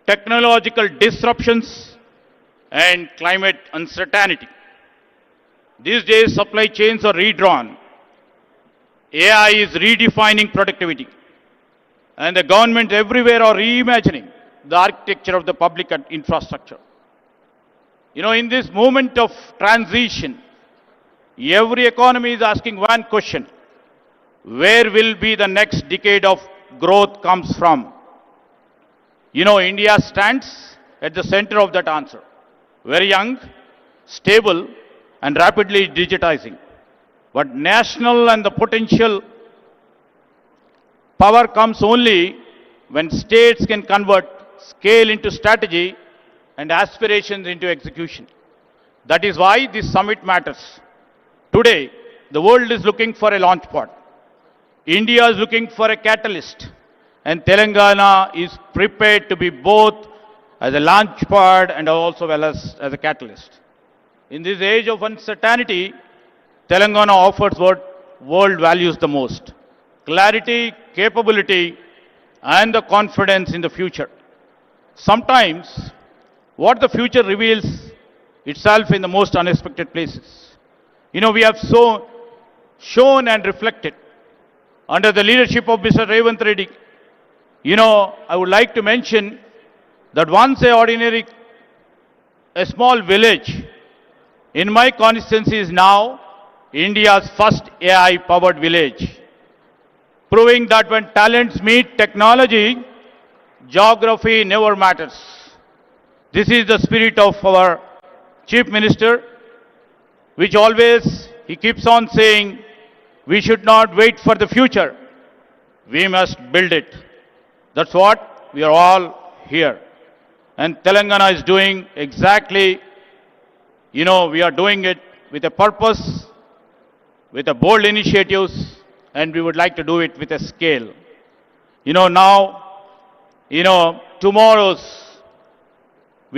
technological disruptions, and climate uncertainty. These days, supply chains are redrawn. AI is redefining productivity. And the governments everywhere are reimagining the architecture of the public infrastructure. In this moment of transition, every economy is asking one question: where will be the next decade of growth comes from? India stands at the center of that answer. Very young, stable, and rapidly digitizing. But national and the potential power comes only when states can convert scale into strategy and aspirations into execution. That is why this summit matters. Today, the world is looking for a launch pad. India is looking for a catalyst. And Telangana is prepared to be both as a launch pad and also as a catalyst. In this age of uncertainty, Telangana offers what world values the most: clarity, capability, and the confidence in the future. Sometimes, what the future reveals itself in the most unexpected places. we have shown and reflected under the leadership of Mr. Revanth Reddy. I would like to mention that once a small village in my constituency is now India's first AI-powered village, proving that when talents meet technology, geography never matters. This is the spirit of our Chief Minister, which always he keeps on saying, we should not wait for the future. We must build it. That's what we are all here. And Telangana is doing exactly, we are doing it with a purpose, with a bold initiatives, and we would like to do it with a scale. We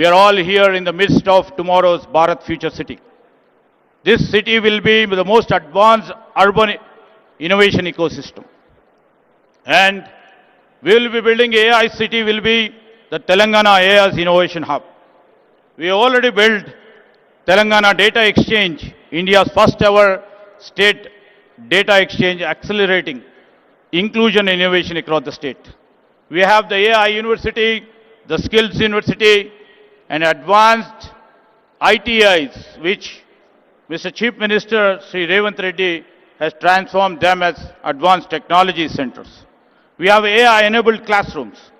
are all here in the midst of tomorrow's Bharat Future City. This city will be the most advanced urban innovation ecosystem. And we will be building AI city, will be the Telangana AI's Innovation Hub. We already built Telangana Data Exchange, India's first ever state data exchange, accelerating inclusion and innovation across the state. We have the AI University, the Skills University, and advanced ITIs, which Mr. Chief Minister Sri Revanth Reddy has transformed them as advanced technology centers. We have AI-enabled classrooms.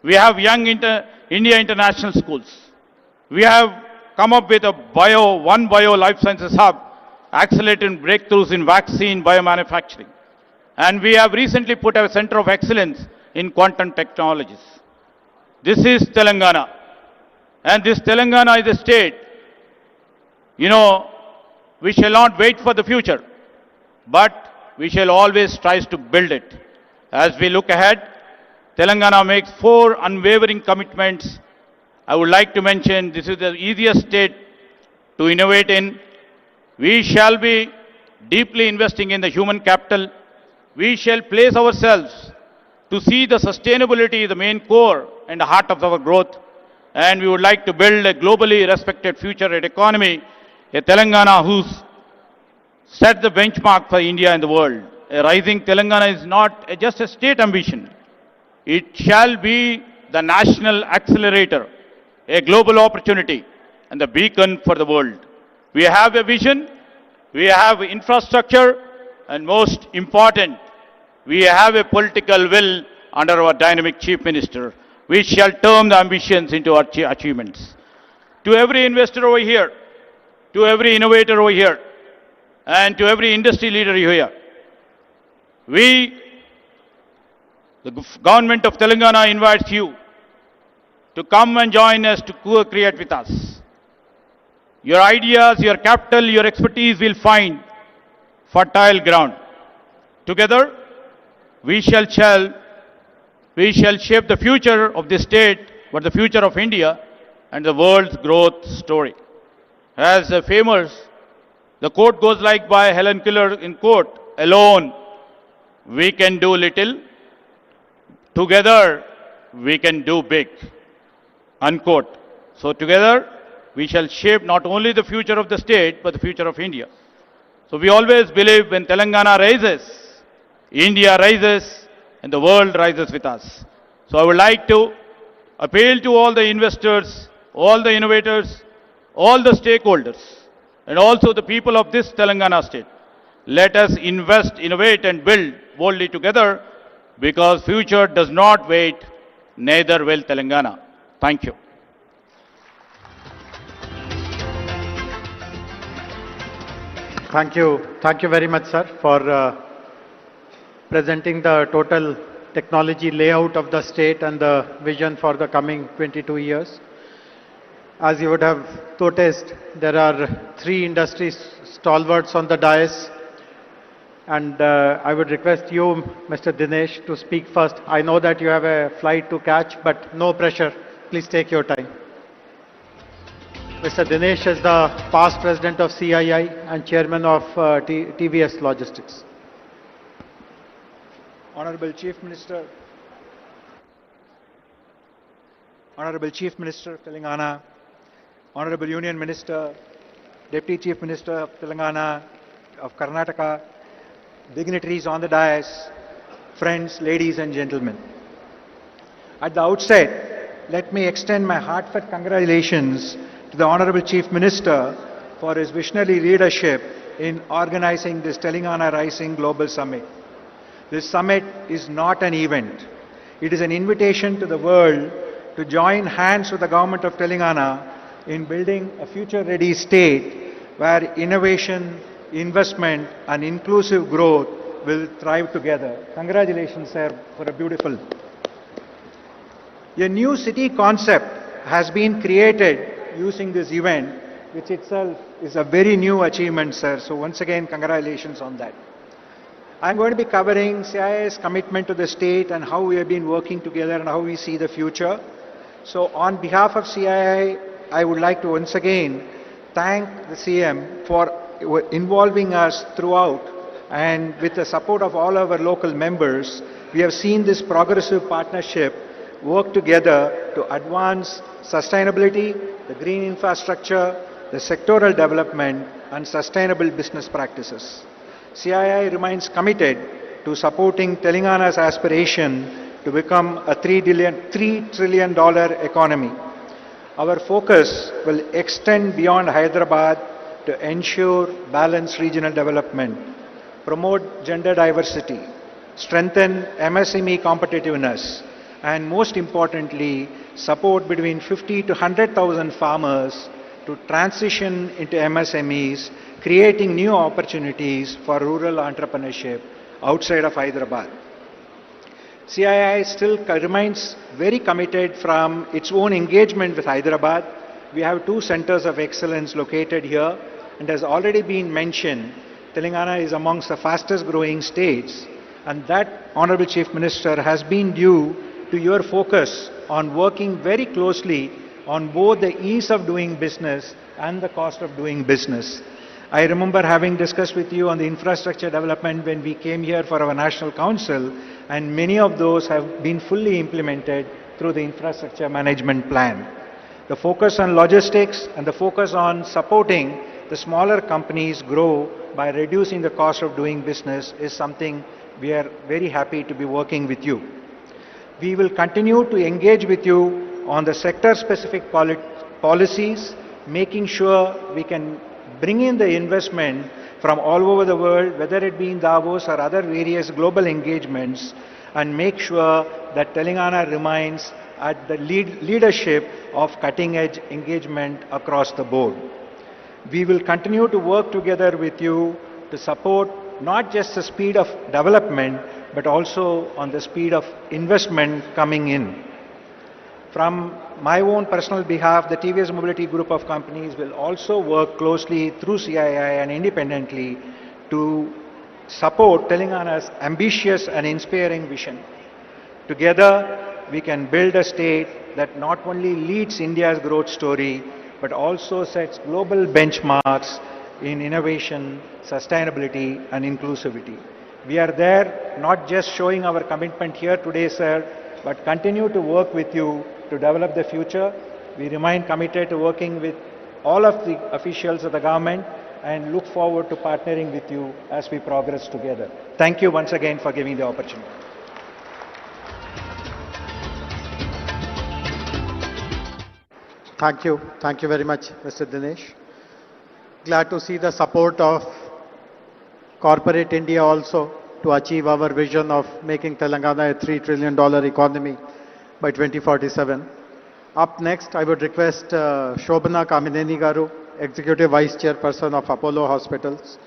We have Young India International Schools. We have come up with a One Bio Life Sciences Hub, accelerating breakthroughs in vaccine biomanufacturing. And we have recently put a center of excellence in quantum technologies. This is Telangana. And this Telangana is a state, we shall not wait for the future, but we shall always try to build it. As we look ahead, Telangana makes 4 unwavering commitments. I would like to mention this is the easiest state to innovate in. We shall be deeply investing in the human capital. We shall place ourselves to see the sustainability, the main core and the heart of our growth. And we would like to build a globally respected future economy, a Telangana who's set the benchmark for India and the world. A rising Telangana is not just a state ambition. It shall be the national accelerator, a global opportunity, and the beacon for the world. We have a vision, we have infrastructure, and most important, we have a political will under our dynamic Chief Minister. We shall turn the ambitions into our achievements. To every investor over here, to every innovator over here, and to every industry leader here, the government of Telangana invites you to come and join us to co-create with us. Your ideas, your capital, your expertise will find fertile ground. Together, we shall shape the future of this state, but the future of India and the world's growth story. As the quote goes like by Helen Keller in quote, alone we can do little, together we can do big, unquote. So together we shall shape not only the future of the state, but the future of India. So we always believe when Telangana rises, India rises, and the world rises with us. So I would like to appeal to all the investors, all the innovators, all the stakeholders, and also the people of this Telangana state. Let us invest, innovate, and build boldly together, because future does not wait, neither will Telangana. Thank you. Thank you very much, sir, for presenting the total technology layout of the state and the vision for the coming 22 years. As you would have noticed, there are 3 industry stalwarts on the dais, and I would request you, Mr. Dinesh, to speak first. I know that you have a flight to catch, but no pressure. Please take your time. Mr. Dinesh is the past president of CII and chairman of TVS Logistics. Honorable Chief Minister of Telangana, Honorable Union Minister, Deputy Chief Minister of Telangana, of Karnataka, dignitaries on the dais, friends, ladies and gentlemen. At the outset, let me extend my heartfelt congratulations to the Honorable Chief Minister for his visionary leadership in organizing this Telangana Rising Global Summit. This summit is not an event. It is an invitation to the world to join hands with the government of Telangana in building a future-ready state where innovation, investment and inclusive growth will thrive together. Congratulations, sir, for a beautiful. A new city concept has been created using this event, which itself is a very new achievement, sir. So once again, congratulations on that. I'm going to be covering CII's commitment to the state and how we have been working together and how we see the future. So on behalf of CII, I would like to once again thank the CM for involving us throughout, and with the support of all our local members, we have seen this progressive partnership work together to advance sustainability, the green infrastructure, the sectoral development and sustainable business practices. CII remains committed to supporting Telangana's aspiration to become a $3 trillion economy. Our focus will extend beyond Hyderabad to ensure balanced regional development, promote gender diversity, strengthen MSME competitiveness, and most importantly, support between 50 to 100,000 farmers to transition into MSMEs, creating new opportunities for rural entrepreneurship outside of Hyderabad. CII still remains very committed from its own engagement with Hyderabad. We have 2 centers of excellence located here, and as already been mentioned, Telangana is amongst the fastest growing states, and that, Honorable Chief Minister, has been due to your focus on working very closely on both the ease of doing business and the cost of doing business. I remember having discussed with you on the infrastructure development when we came here for our National Council, and many of those have been fully implemented through the infrastructure management plan. The focus on logistics and the focus on supporting the smaller companies grow by reducing the cost of doing business is something we are very happy to be working with you. We will continue to engage with you on the sector-specific policies, making sure we can bring in the investment from all over the world, whether it be in Davos or other various global engagements, and make sure that Telangana remains at the leadership of cutting-edge engagement across the board. We will continue to work together with you to support not just the speed of development, but also on the speed of investment coming in. From my own personal behalf, the TVS Mobility Group of companies will also work closely through CII and independently to support Telangana's ambitious and inspiring vision. Together, we can build a state that not only leads India's growth story, but also sets global benchmarks in innovation, sustainability and inclusivity. We are there not just showing our commitment here today, sir, but continue to work with you to develop the future. We remain committed to working with all of the officials of the government and look forward to partnering with you as we progress together. Thank you once again for giving the opportunity. Thank you. Thank you very much, Mr. Dinesh. Glad to see the support of corporate India also to achieve our vision of making Telangana a $3 trillion economy by 2047. Up next, I would request Shobhana Kamineni Garu, Executive Vice Chairperson of Apollo Hospitals,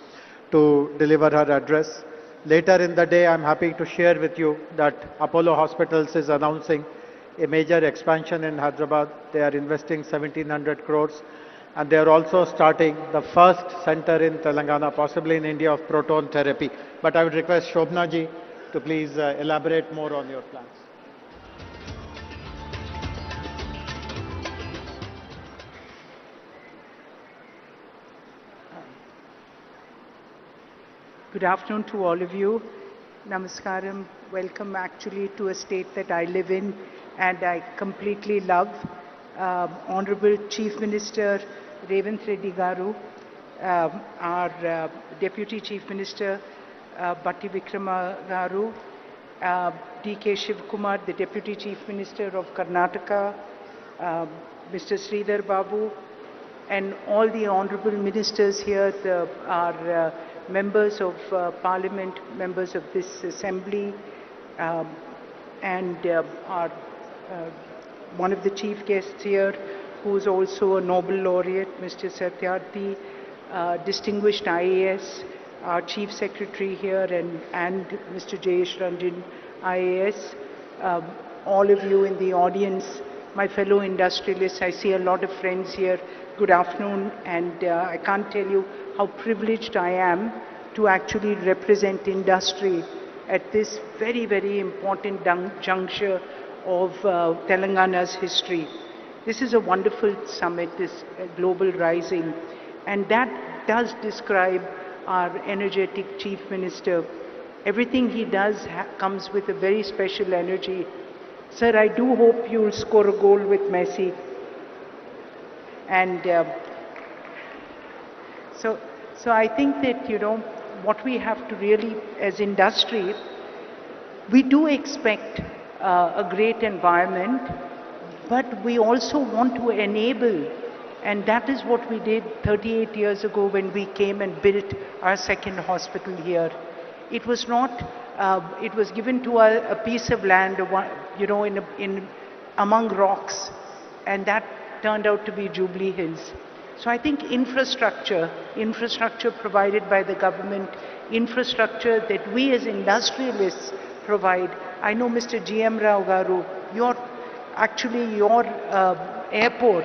to deliver her address. Later in the day, I'm happy to share with you that Apollo Hospitals is announcing a major expansion in Hyderabad. They are investing 1,700 crores, and they are also starting the first center in Telangana, possibly in India, of proton therapy. But I would request Shobhana ji to please elaborate more on your plans. Good afternoon to all of you. Namaskaram. Welcome actually to a state that I live in and I completely love. Honorable Chief Minister Revanth Reddy Garu, our Deputy Chief Minister, Batti Vikrama Garu, D.K. Shivkumar, the Deputy Chief Minister of Karnataka, Mr. Sridhar Babu, and all the honorable ministers here, our members of Parliament, members of this Assembly, and our one of the chief guests here, who is also a Nobel laureate, Mr. Satyarthi, distinguished IAS, our Chief Secretary here, and Mr. Jayesh Ranjan, IAS, all of you in the audience, my fellow industrialists. I see a lot of friends here. Good afternoon, and I can't tell you how privileged I am to actually represent industry at this very, very important juncture of Telangana's history. This is a wonderful summit, this Global Rising, and that does describe our energetic Chief Minister. Everything he does comes with a very special energy. Sir, I do hope you'll score a goal with Messi. And so I think that, you know, what we have to really, as industry, we do expect a great environment, but we also want to enable, and that is what we did 38 years ago when we came and built our second hospital here. It was not, it was given to a piece of land, you know, among rocks, and that turned out to be Jubilee Hills. So I think infrastructure provided by the government, infrastructure that we as industrialists provide. I know Mr. G.M. Rao Garu, your airport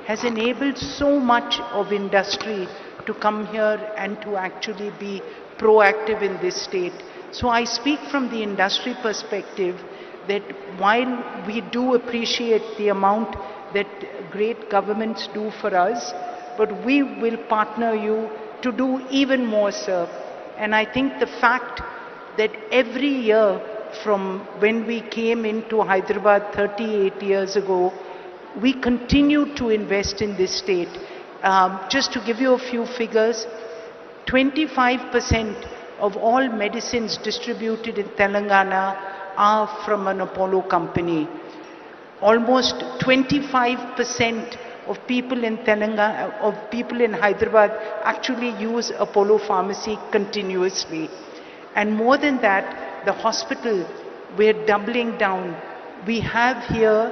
has enabled so much of industry to come here and to actually be proactive in this state. So I speak from the industry perspective that while we do appreciate the amount that great governments do for us, but we will partner you to do even more, sir. And I think the fact that every year from when we came into Hyderabad 38 years ago, we continue to invest in this state. Just to give you a few figures, 25% of all medicines distributed in Telangana are from an Apollo company. Almost 25% of people in Telangana, of people in Hyderabad actually use Apollo Pharmacy continuously. And more than that, the hospital, we're doubling down. We have here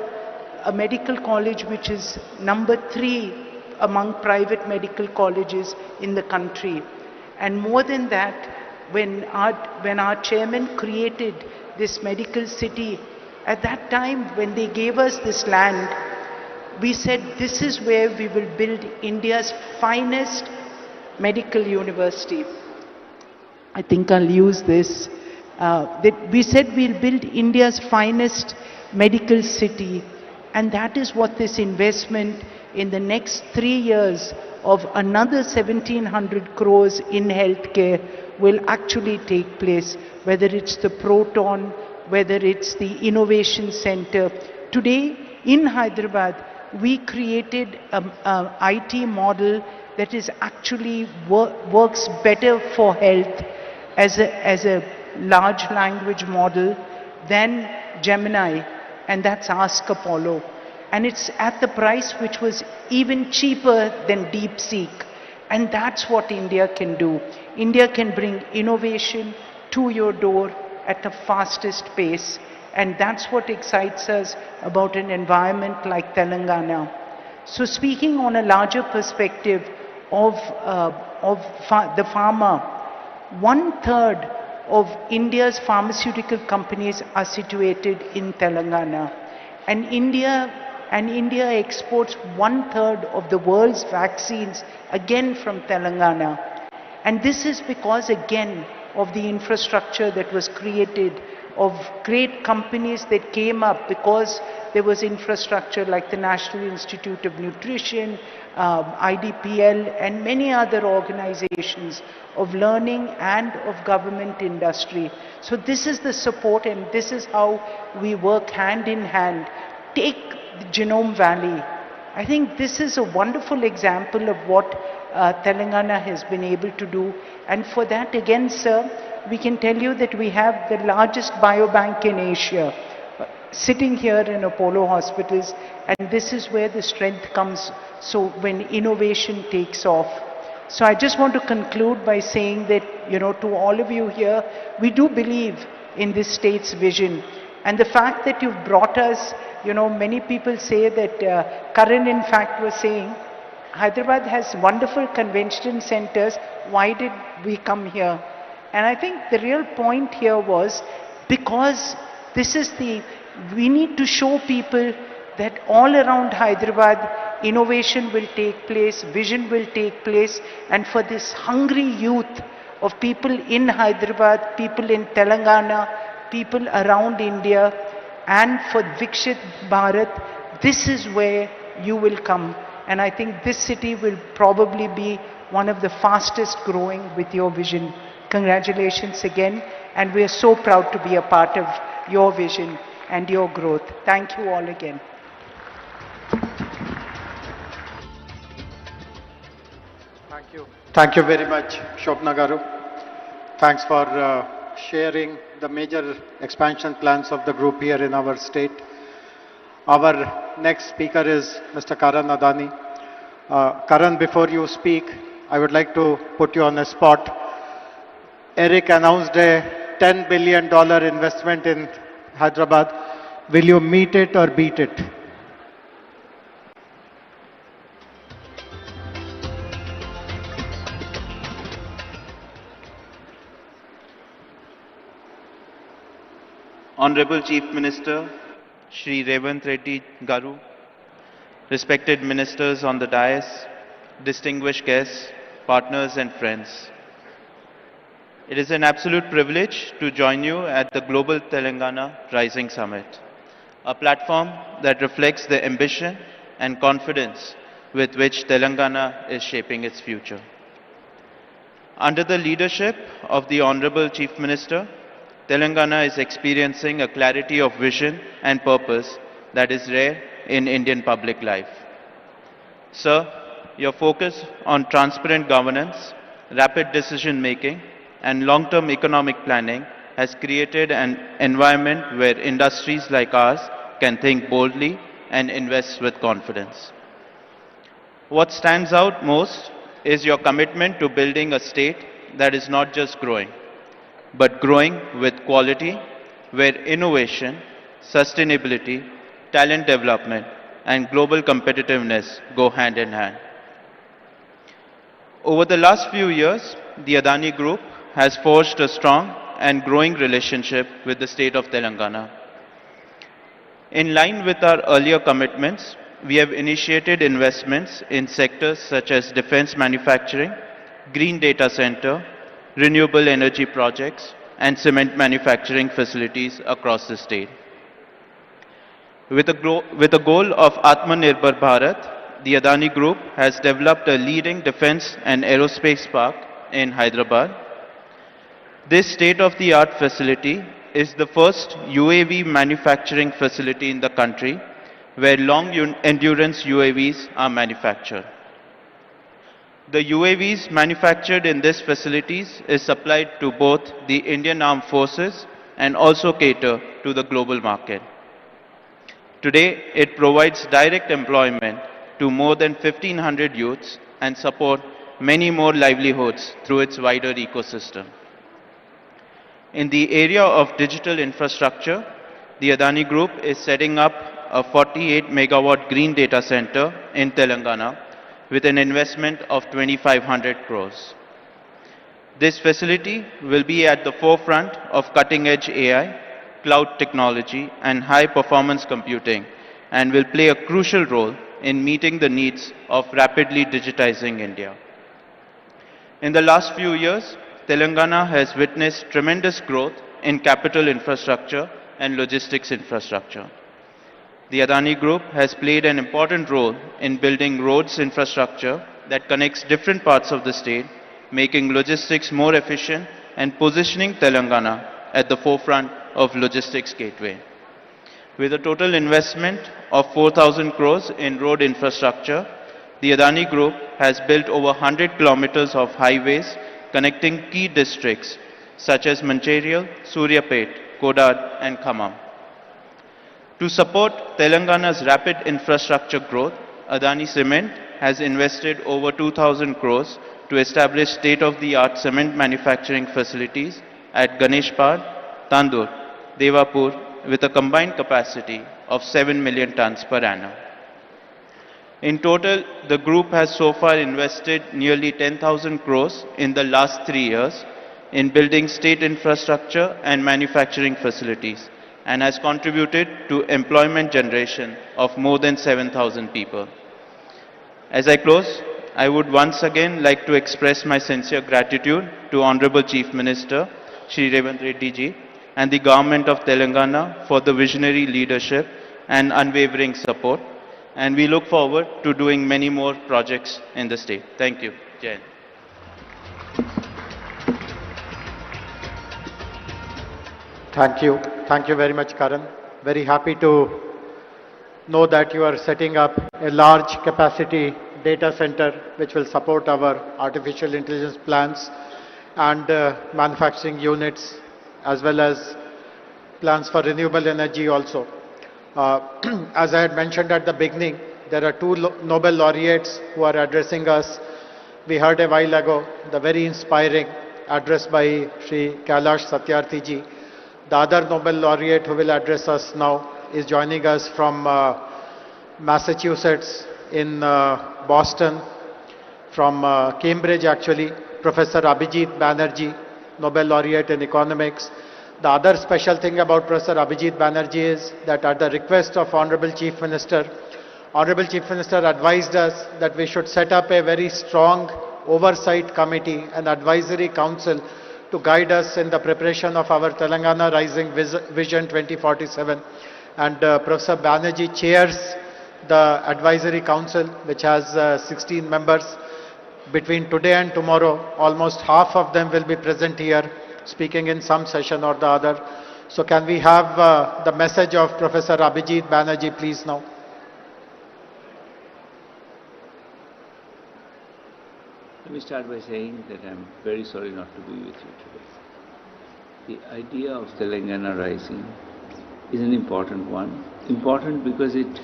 a medical college which is number 3 among private medical colleges in the country. And more than that, when our chairman created this medical city, at that time when they gave us this land, we said this is where we will build India's finest medical university. I think I'll use this. We said we'll build India's finest medical city, and that is what this investment in the next 3 years of another 1700 crores in healthcare will actually take place, whether it's the Proton, whether it's the Innovation Center. Today in Hyderabad, we created an IT model that is actually works better for health as a large language model than Gemini, and that's Ask Apollo. And it's at the price which was even cheaper than DeepSeek. And that's what India can do. India can bring innovation to your door at the fastest pace. And that's what excites us about an environment like Telangana. So speaking on a larger perspective of the pharma, 1/3 of India's pharmaceutical companies are situated in Telangana. And India exports 1/3 of the world's vaccines again from Telangana. And this is because again of the infrastructure that was created, of great companies that came up because there was infrastructure like the National Institute of Nutrition, IDPL, and many other organizations of learning and of government industry. So this is the support, and this is how we work hand in hand. Take the Genome Valley. I think this is a wonderful example of what Telangana has been able to do. And for that, again, sir, we can tell you that we have the largest biobank in Asia sitting here in Apollo hospitals, and this is where the strength comes, so when innovation takes off. So I just want to conclude by saying that, to all of you here, we do believe in this state's vision. And the fact that you've brought us, many people say that, Karan in fact was saying, Hyderabad has wonderful convention centers, why did we come here? And I think the real point here was, because we need to show people that all around Hyderabad, innovation will take place, vision will take place, and for this hungry youth of people in Hyderabad, people in Telangana, people around India, and for Vikshit Bharat, this is where you will come. And I think this city will probably be one of the fastest growing with your vision. Congratulations again, and we are so proud to be a part of your vision and your growth. Thank you all again. Thank you. Thank you very much, Shobna Garu. Thanks for sharing the major expansion plans of the group here in our state. Our next speaker is Mr. Karan Adani. Karan, before you speak, I would like to put you on the spot. Eric announced a $10 billion investment in Hyderabad. Will you meet it or beat it? Honorable Chief Minister, Shri Revanth Reddy Garu, respected ministers on the dais, distinguished guests, partners and friends. It is an absolute privilege to join you at the Global Telangana Rising Summit, a platform that reflects the ambition and confidence with which Telangana is shaping its future. Under the leadership of the Honorable Chief Minister, Telangana is experiencing a clarity of vision and purpose that is rare in Indian public life. Sir, your focus on transparent governance, rapid decision making, and long-term economic planning has created an environment where industries like ours can think boldly and invest with confidence. What stands out most is your commitment to building a state that is not just growing, but growing with quality, where innovation, sustainability, talent development, and global competitiveness go hand in hand. Over the last few years, the Adani Group has forged a strong and growing relationship with the state of Telangana. In line with our earlier commitments, we have initiated investments in sectors such as defense manufacturing, green data center, renewable energy projects, and cement manufacturing facilities across the state. With a goal of Atmanirbhar Bharat, the Adani Group has developed a leading defense and aerospace park in Hyderabad. This state-of-the-art facility is the first UAV manufacturing facility in the country where long-endurance UAVs are manufactured. The UAVs manufactured in these facilities is supplied to both the Indian Armed Forces and also cater to the global market. Today, it provides direct employment to more than 1,500 youths and support many more livelihoods through its wider ecosystem. In the area of digital infrastructure, the Adani Group is setting up a 48 megawatt green data center in Telangana with an investment of 2,500 crores. This facility will be at the forefront of cutting-edge AI, cloud technology, and high-performance computing, and will play a crucial role in meeting the needs of rapidly digitizing India. In the last few years, Telangana has witnessed tremendous growth in capital infrastructure and logistics infrastructure. The Adani Group has played an important role in building roads infrastructure that connects different parts of the state, making logistics more efficient and positioning Telangana at the forefront of logistics gateway. With a total investment of 4,000 crores in road infrastructure, The Adani Group has built over 100 kilometers of highways connecting key districts such as Ministerial, Suryapet, Kodad and Khammam. To support Telangana's rapid infrastructure growth, Adani Cement has invested over 2,000 crores to establish state-of-the-art cement manufacturing facilities at Ganeshpad, Tandur, Devapur with a combined capacity of 7 million tons per annum. In total, the group has so far invested nearly 10,000 crores in the last 3 years in building state infrastructure and manufacturing facilities and has contributed to employment generation of more than 7,000 people. As I close, I would once again like to express my sincere gratitude to Honorable Chief Minister, Shri Revanth Reddy ji, and the Government of Telangana for the visionary leadership and unwavering support. And we look forward to doing many more projects in the state. Thank you. Jai Hind. Thank you. Thank you very much, Karan. Very happy to know that you are setting up a large capacity data center which will support our artificial intelligence plans and manufacturing units as well as plans for renewable energy also. As I had mentioned at the beginning, there are two Nobel laureates who are addressing us. We heard a while ago the very inspiring address by Shri Kailash Satyarthi ji. The other Nobel laureate who will address us now is joining us from Massachusetts in Boston, from Cambridge actually, Professor Abhijit Banerjee, Nobel laureate in economics. The other special thing about Professor Abhijit Banerjee is that at the request of Honorable Chief Minister advised us that we should set up a very strong oversight committee, an advisory council to guide us in the preparation of our Telangana Rising Vision 2047. And Professor Banerjee chairs the advisory council, which has 16 members. Between today and tomorrow, almost half of them will be present here, speaking in some session or the other. So can we have the message of Professor Abhijit Banerjee, please now? Let me start by saying that I'm very sorry not to be with you today. The idea of Telangana Rising is an important one. Important because it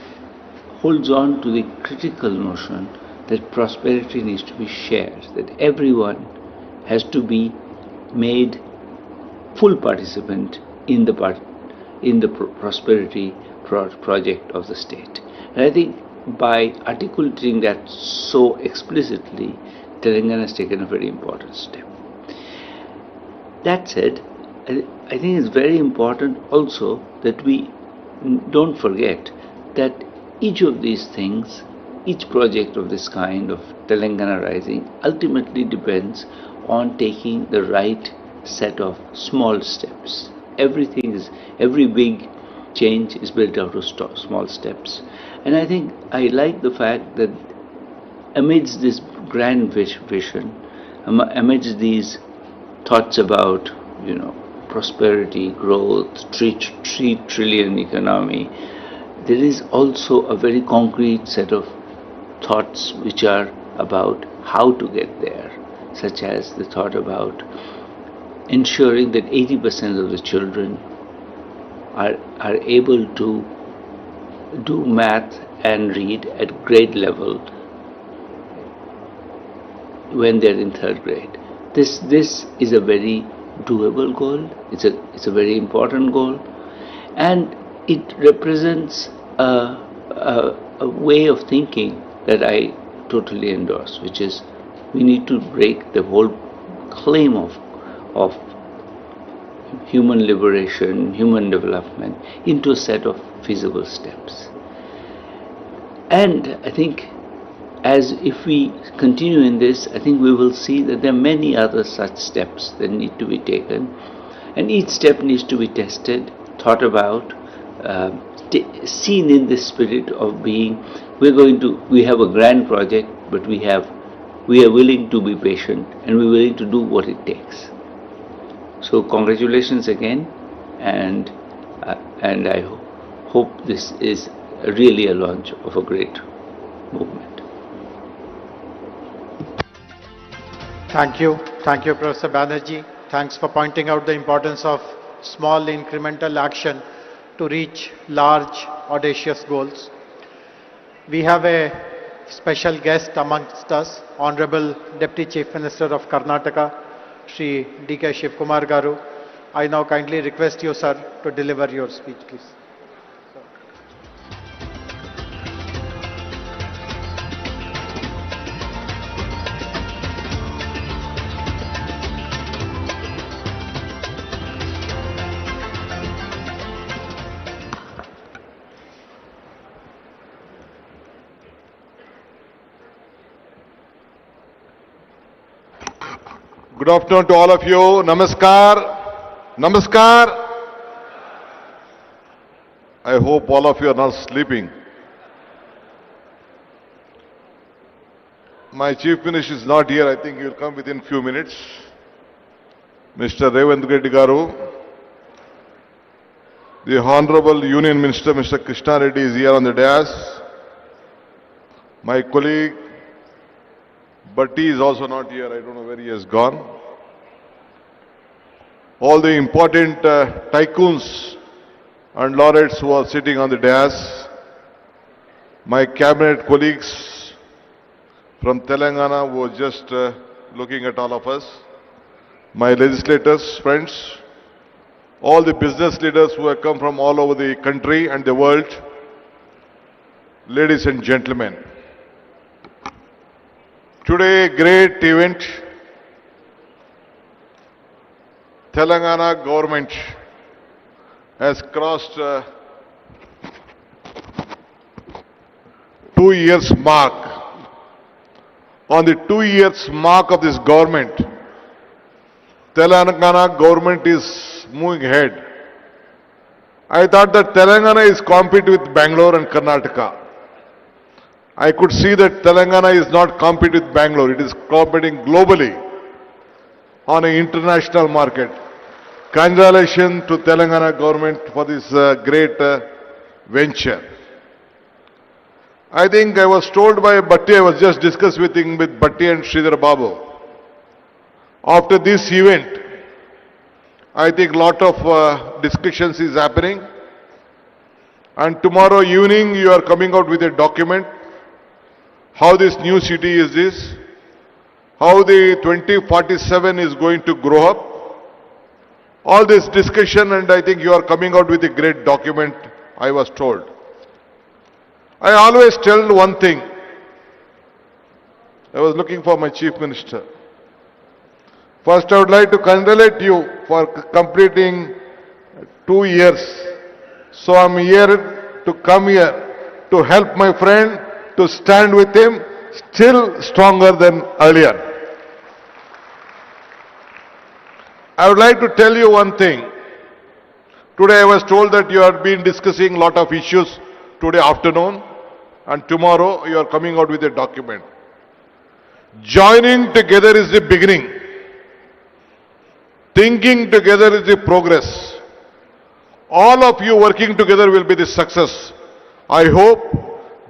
holds on to the critical notion that prosperity needs to be shared, that everyone has to be made full participant in the prosperity project of the state. And I think by articulating that so explicitly, Telangana has taken a very important step. That said, I think it's very important also that we don't forget that each of these things, each project of this kind of Telangana Rising ultimately depends on taking the right set of small steps. Every big change is built out of small steps. And I think I like the fact that amidst this grand vision, amidst these thoughts about, prosperity, growth, 3 trillion economy, there is also a very concrete set of thoughts which are about how to get there, such as the thought about ensuring that 80% of the children are able to do math and read at grade level when they're in 3rd grade. This is a very doable goal. It's a very important goal, and it represents a way of thinking that I totally endorse, which is we need to break the whole claim of human liberation, human development into a set of feasible steps. And I think as if we continue in this, I think we will see that there are many other such steps that need to be taken, and each step needs to be tested, thought about, seen in the spirit of being, we have a grand project, but we are willing to be patient and we're willing to do what it takes. So congratulations again, and I hope this is really a launch of a great movement. Thank you. Thank you, Professor Banerjee. Thanks for pointing out the importance of small incremental action to reach large, audacious goals. We have a special guest amongst us, Honorable Deputy Chief Minister of Karnataka, Shri D.K. Shivkumar Garu. I now kindly request you, sir, to deliver your speech, please. Good afternoon to all of you. Namaskar. Namaskar. I hope all of you are not sleeping. My Chief Minister is not here. I think he will come within few minutes. Mr. Revanth Reddy Garu. The Honorable Union Minister, Mr. Krishna Reddy, is here on the dais. My colleague, Bhatti, is also not here. I don't know where he has gone. All the important tycoons and laureates who are sitting on the dais, my cabinet colleagues from Telangana who are just looking at all of us, my legislators, friends, all the business leaders who have come from all over the country and the world, ladies and gentlemen. Today, a great event. Telangana government has crossed 2 years mark. On the 2 years mark of this government, Telangana government is moving ahead. I thought that Telangana is competing with Bangalore and Karnataka. I could see that Telangana is not competing with Bangalore. It is competing globally on an international market. Congratulations to Telangana government for this great venture. I think I was told by Bhatti, I was just discussing with Bhatti and Sridhar Babu. After this event, I think lot of discussions is happening. And tomorrow evening you are coming out with a document. How this new city is this, how the 2047 is going to grow up. All this discussion, and I think you are coming out with a great document, I was told. I always tell one thing. I was looking for my Chief Minister. First, I would like to congratulate you for completing 2 years. So I'm here to come here to help my friend, to stand with him, still stronger than earlier. I would like to tell you one thing. Today I was told that you have been discussing a lot of issues today afternoon, and tomorrow you are coming out with a document. Joining together is the beginning. Thinking together is the progress. All of you working together will be the success. I hope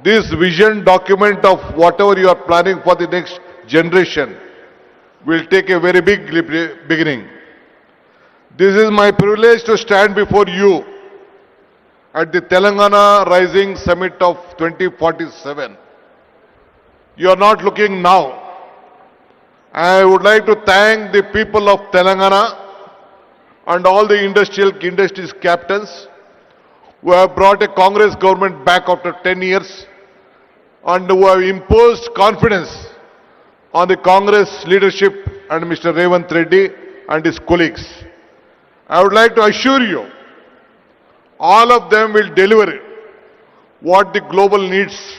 this vision document of whatever you are planning for the next generation will take a very big beginning. This is my privilege to stand before you at the Telangana Rising Summit of 2047. You are not looking now. I would like to thank the people of Telangana and all the industries captains who have brought a Congress government back after 10 years and who have imposed confidence on the Congress leadership and Mr. Revanth Reddy and his colleagues. I would like to assure you, all of them will deliver what the global needs,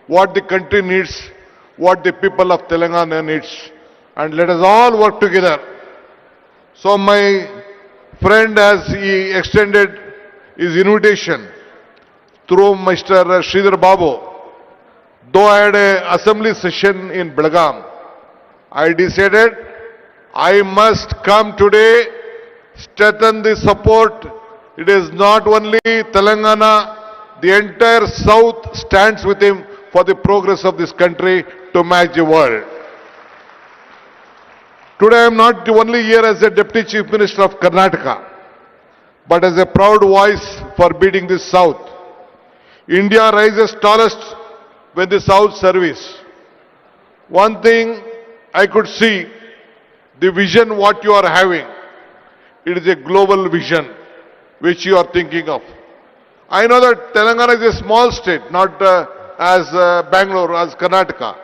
what the country needs, what the people of Telangana needs. And let us all work together. So my friend, as he extended his invitation through Mr. Sridhar Babu, though I had an assembly session in Belgaum, I decided I must come today, strengthen the support. It is not only Telangana, the entire South stands with him for the progress of this country to match the world. Today I am not only here as a Deputy Chief Minister of Karnataka, but as a proud voice for beating the South. India rises tallest when the South service. One thing I could see, the vision what you are having, it is a global vision which you are thinking of. I know that Telangana is a small state, not as Bangalore, as Karnataka.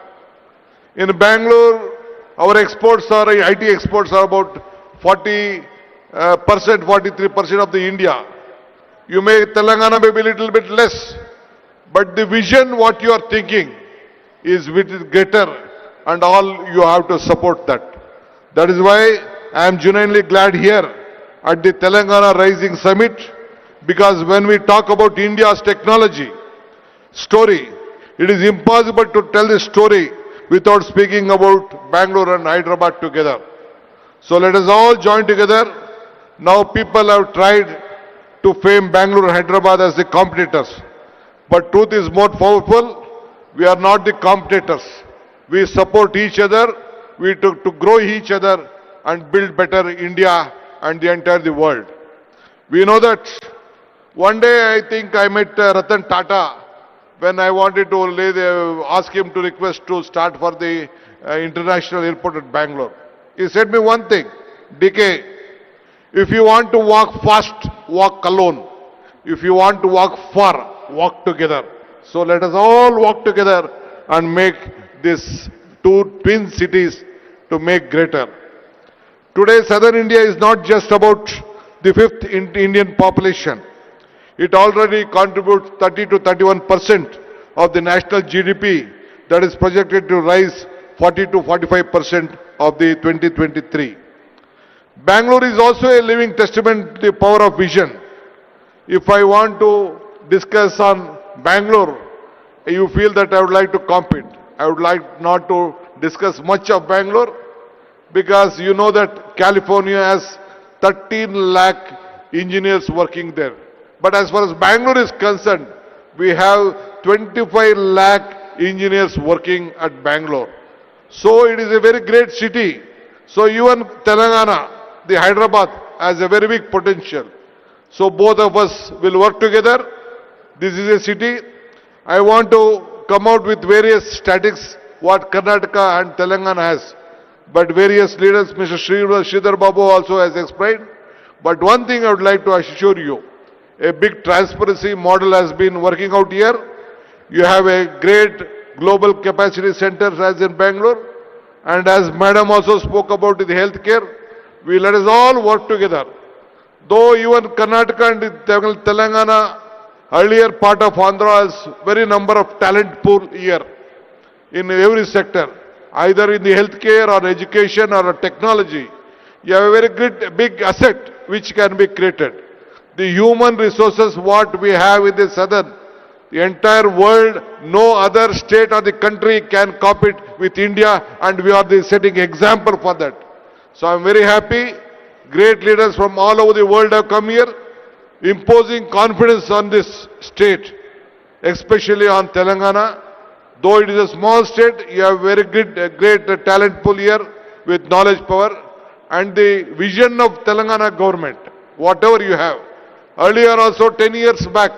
In Bangalore, our exports are, IT exports are about 40%, 43% of the India. You may, Telangana may be a little bit less, but the vision what you are thinking is greater, and all you have to support that. That is why I am genuinely glad here at the Telangana Rising Summit, because when we talk about India's technology story, it is impossible to tell the story without speaking about Bangalore and Hyderabad together. So let us all join together. Now people have tried to frame Bangalore and Hyderabad as the competitors. But truth is more powerful. We are not the competitors. We support each other. We to grow each other and build better India and the entire world. We know that one day I think I met Ratan Tata when I wanted to ask him to request to start for the international airport at Bangalore. He said me one thing, DK, if you want to walk fast, walk alone. If you want to walk far, walk together. So let us all walk together and make these two twin cities to make greater. Today, Southern India is not just about the fifth Indian population. It already contributes 30 to 31% of the national GDP that is projected to rise 40 to 45% of the 2023. Bangalore is also a living testament to the power of vision. If I want to discuss on Bangalore, you feel that I would like to compete. I would like not to discuss much of Bangalore because you know that California has 13 lakh engineers working there. But as far as Bangalore is concerned, we have 25 lakh engineers working at Bangalore. So it is a very great city. So even Telangana, the Hyderabad, has a very big potential. So both of us will work together. This is a city. I want to come out with various statistics what Karnataka and Telangana has. But various leaders, Mr. Sridhar Babu also has explained. But one thing I would like to assure you, a big transparency model has been working out here. You have a great global capacity center as in Bangalore. And as Madam also spoke about the healthcare, we let us all work together. Though even Karnataka and Telangana, earlier part of Andhra has very number of talent pool here in every sector, either in the healthcare or education or technology. You have a very good big asset which can be created. The human resources what we have in the southern, the entire world, no other state or the country can compete with India, and we are the setting example for that. So I am very happy. Great leaders from all over the world have come here, imposing confidence on this state, especially on Telangana. Though it is a small state, you have very great talent pool here with knowledge power, and the vision of Telangana government, whatever you have. Earlier also 10 years back,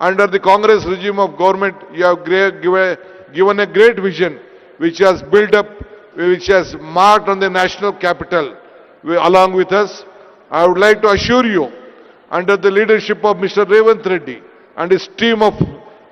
under the Congress regime of government, you have given a great vision which has built up, which has marked on the national capital along with us. I would like to assure you, under the leadership of Mr. Revanth Reddy and his team of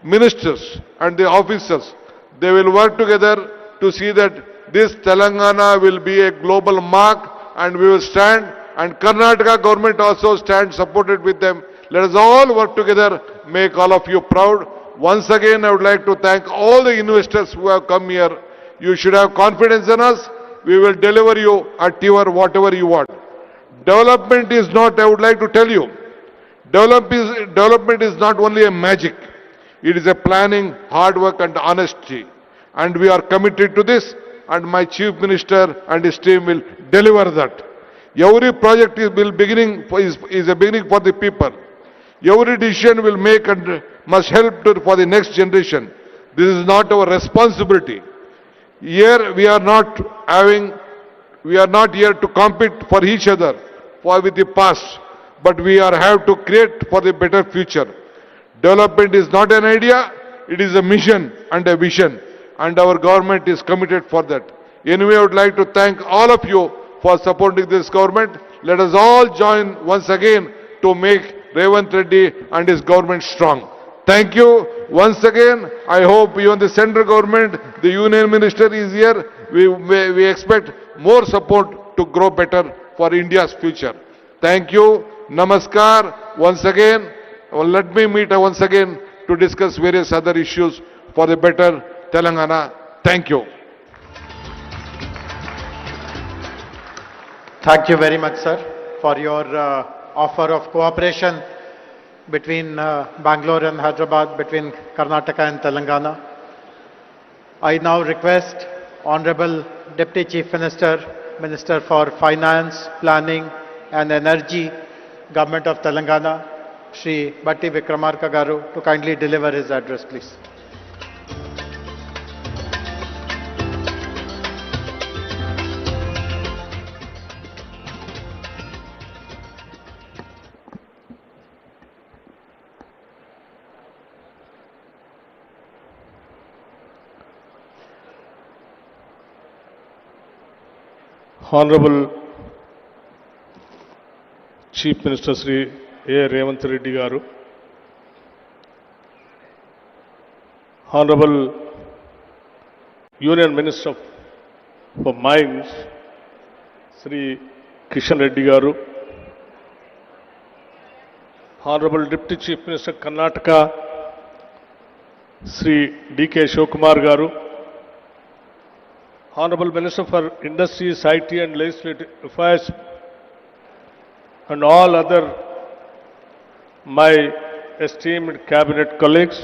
ministers and the officers, they will work together to see that this Telangana will be a global mark, and we will stand, and Karnataka government also stands supported with them. Let us all work together, make all of you proud. Once again, I would like to thank all the investors who have come here. You should have confidence in us. We will deliver you at your whatever you want. Development is not, I would like to tell you, development is not only a magic. It is a planning, hard work and honesty. And we are committed to this, and my Chief Minister and his team will deliver that. Every project is a beginning for the people. Every decision will make and must help for the next generation. This is not our responsibility. Here we are not having We are not here to compete for each other for with the past, but we have to create for the better future. Development is not an idea, it is a mission and a vision, and our government is committed for that. Anyway, I would like to thank all of you for supporting this government. Let us all join once again to make Revanth Reddy and his government strong. Thank you once again. I hope even the central government, the union minister is here. We expect more support to grow better for India's future. Thank you. Namaskar. Once again, let me meet once again to discuss various other issues for the better Telangana. Thank you. Thank you very much, sir, for your offer of cooperation between Bangalore and Hyderabad, between Karnataka and Telangana. I now request Honorable Deputy Chief Minister, Minister for Finance, Planning and Energy, Government of Telangana, Shri Batti Vikramarka Garu, to kindly deliver his address, please. Honorable Chief Minister Sri A. Revanth Reddy Garu, Honorable Union Minister for Mines Sri Kishan Reddy Garu, Honorable Deputy Chief Minister Karnataka Sri D.K. Shivakumar Garu, Honorable Minister for Industries, IT and Legislative Affairs, and all other my esteemed cabinet colleagues,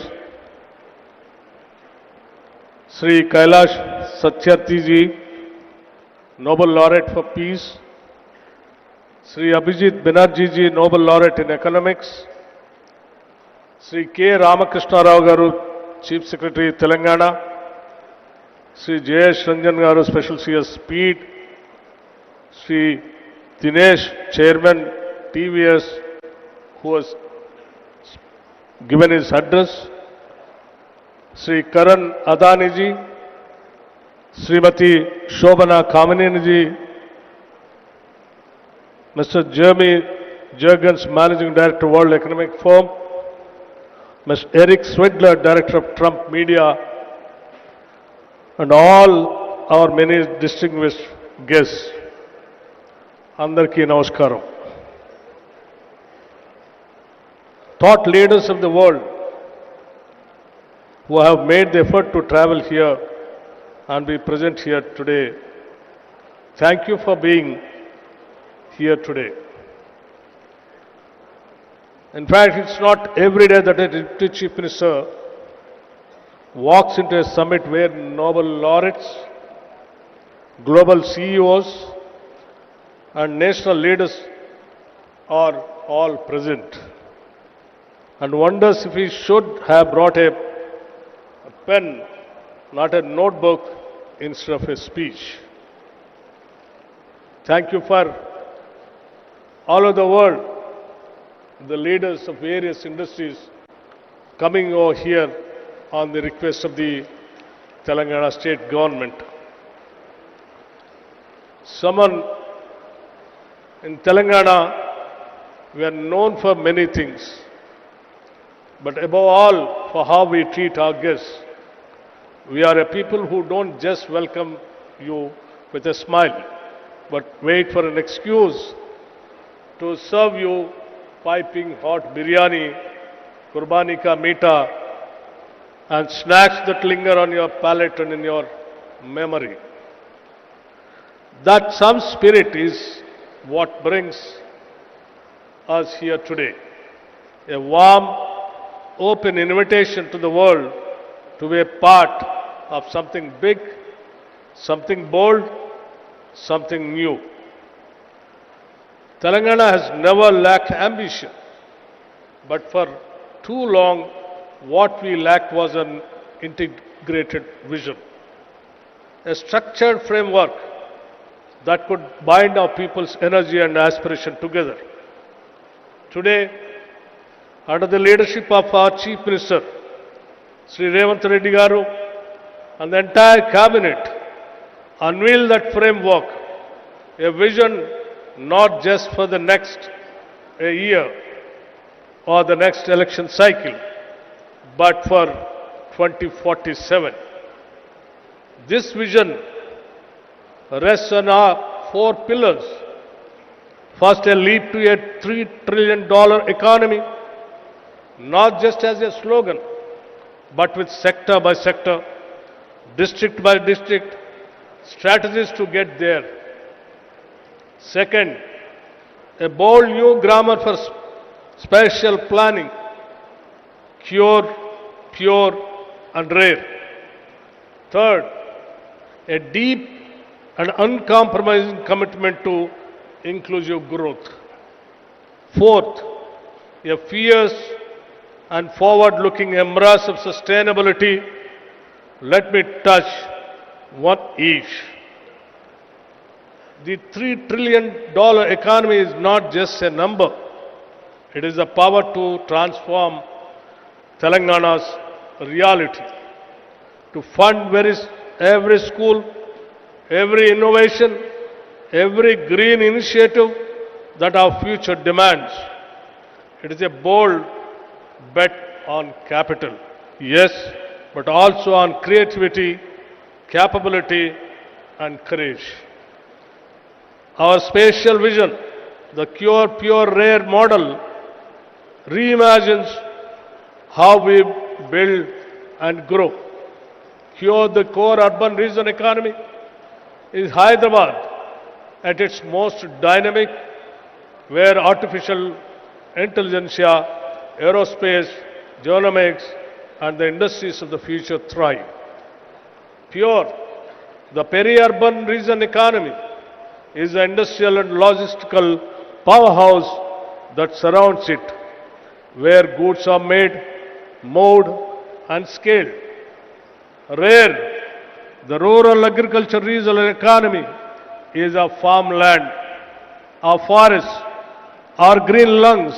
Sri Kailash Satyarthi ji, Nobel Laureate for Peace, Sri Abhijit Banerjee ji, Nobel Laureate in Economics, Sri K. Ramakrishna Rao Garu, Chief Secretary Telangana, Sri Jayesh Ranjan Garu, Special CS Speed, Sri Dinesh, Chairman TVS, who has given his address, Sri Karan Adani ji, Srimati Shobana Kamineni ji, Mr. Jeremy Jurgens, Managing Director, World Economic Forum, Mr. Eric Swidler, Director of Trump Media, and all our many distinguished guests. Andarki Namaskaram. Thought leaders of the world who have made the effort to travel here and be present here today, thank you for being here today. In fact, it's not every day that a Deputy Chief Minister walks into a summit where Nobel laureates, global CEOs, and national leaders are all present, and wonders if he should have brought a pen, not a notebook, instead of a speech. Thank you for all over the world, the leaders of various industries coming over here on the request of the Telangana state government. Someone in Telangana, we are known for many things, but above all for how we treat our guests. We are a people who don't just welcome you with a smile, but wait for an excuse to serve you piping hot biryani, kurbani ka meeta, and snacks that linger on your palate and in your memory. That some spirit is what brings us here today. A warm, open invitation to the world to be a part of something big, something bold, something new. Telangana has never lacked ambition, but for too long what we lacked was an integrated vision, a structured framework that could bind our people's energy and aspiration together. Today, under the leadership of our Chief Minister, Sri Revanth Reddy Garu, and the entire cabinet, unveil that framework, a vision not just for the next year or the next election cycle, but for 2047. This vision rests on our four pillars. First, a leap to a $3 trillion economy, not just as a slogan, but with sector by sector, district by district, strategies to get there. Second, a bold new grammar for spatial planning, cure, pure and rare. Third, a deep and uncompromising commitment to inclusive growth. Fourth, a fierce and forward-looking embrace of sustainability. Let me touch one each. The $3 trillion economy is not just a number. It is the power to transform Telangana's reality, to fund every school, every innovation, every green initiative that our future demands. It is a bold bet on capital, yes, but also on creativity, capability and courage. Our spatial vision, the Cure, Pure, Rare model, reimagines how we build and grow. Cure, the core urban region economy, is Hyderabad at its most dynamic, where artificial intelligence, aerospace, genomics, and the industries of the future thrive. Pure, the peri-urban region economy, is the industrial and logistical powerhouse that surrounds it, where goods are made, moved, and scaled. Rare, the rural agriculture regional economy, is our farmland, our forests, our green lungs,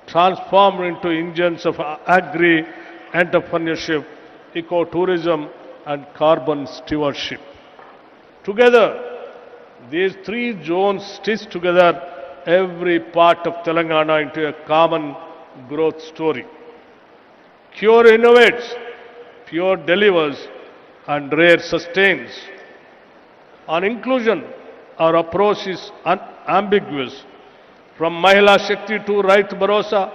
transformed into engines of agri-entrepreneurship, ecotourism, and carbon stewardship. Together, these three zones stitch together every part of Telangana into a common growth story. Cure innovates, Pure delivers, and Rare sustains. On inclusion, our approach is unambiguous. From Mahila Shakti to Right Bharosa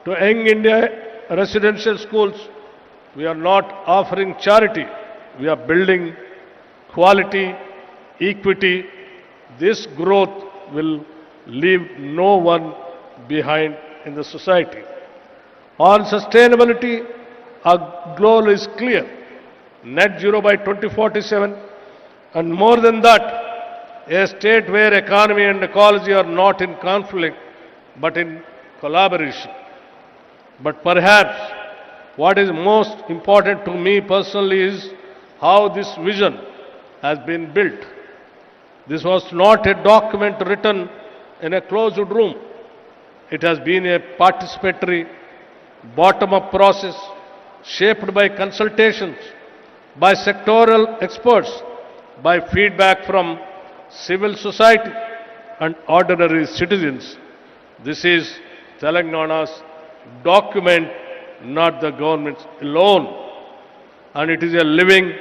to Young India residential schools, we are not offering charity, we are building quality, equity. This growth will leave no one behind in the society. On sustainability, our goal is clear. Net zero by 2047, and more than that, a state where economy and ecology are not in conflict, but in collaboration. But perhaps what is most important to me personally is how this vision has been built. This was not a document written in a closed room. It has been a participatory, bottom-up process shaped by consultations, by sectoral experts, by feedback from civil society and ordinary citizens. This is Telangana's document, not the government's alone. And it is a living,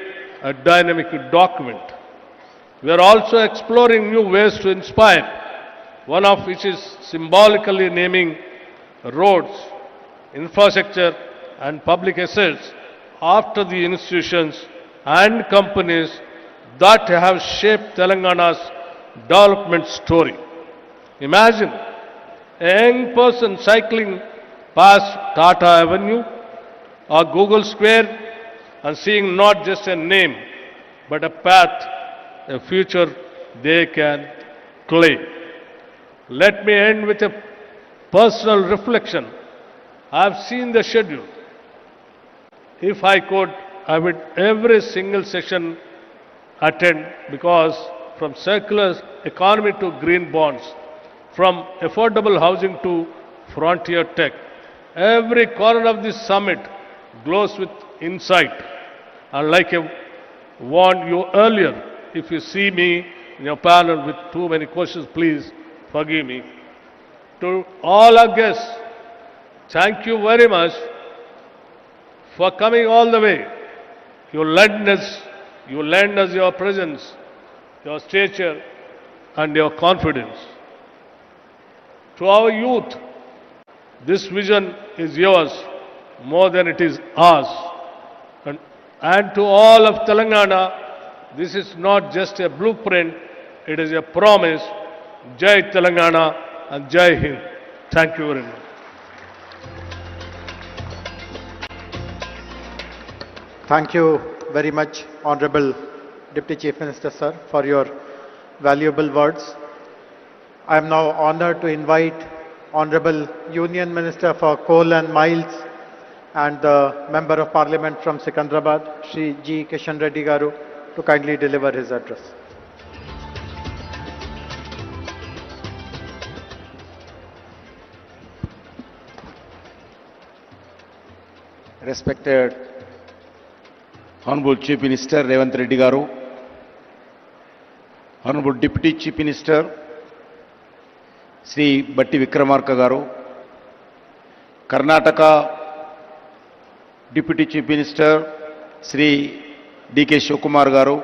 a dynamic document. We are also exploring new ways to inspire, one of which is symbolically naming roads, infrastructure and public assets after the institutions and companies that have shaped Telangana's development story. Imagine a young person cycling past Tata Avenue or Google Square and seeing not just a name, but a path, a future they can claim. Let me end with a personal reflection. I have seen the schedule. If I could, I would every single session attend, because from circular economy to green bonds, from affordable housing to frontier tech. Every corner of this summit glows with insight. And like I warned you earlier, if you see me in your panel with too many questions, please forgive me. To all our guests, thank you very much for coming all the way. You lend us your presence, your stature, and your confidence. To our youth, this vision is yours more than it is ours. And to all of Telangana, this is not just a blueprint, it is a promise. Jai Telangana and Jai Hind. Thank you very much. Thank you very much, Honorable Deputy Chief Minister, sir, for your valuable words. I am now honored to invite Honorable Union Minister for Coal and Mines and the Member of Parliament from Secunderabad, Shri G. Kishan Reddy Garu, to kindly deliver his address. Respected Honorable Chief Minister Revanth Reddy Garu, Honorable Deputy Chief Minister Sri Batti Vikramarka Garu, Karnataka Deputy Chief Minister Sri D.K. Shivakumar Garu,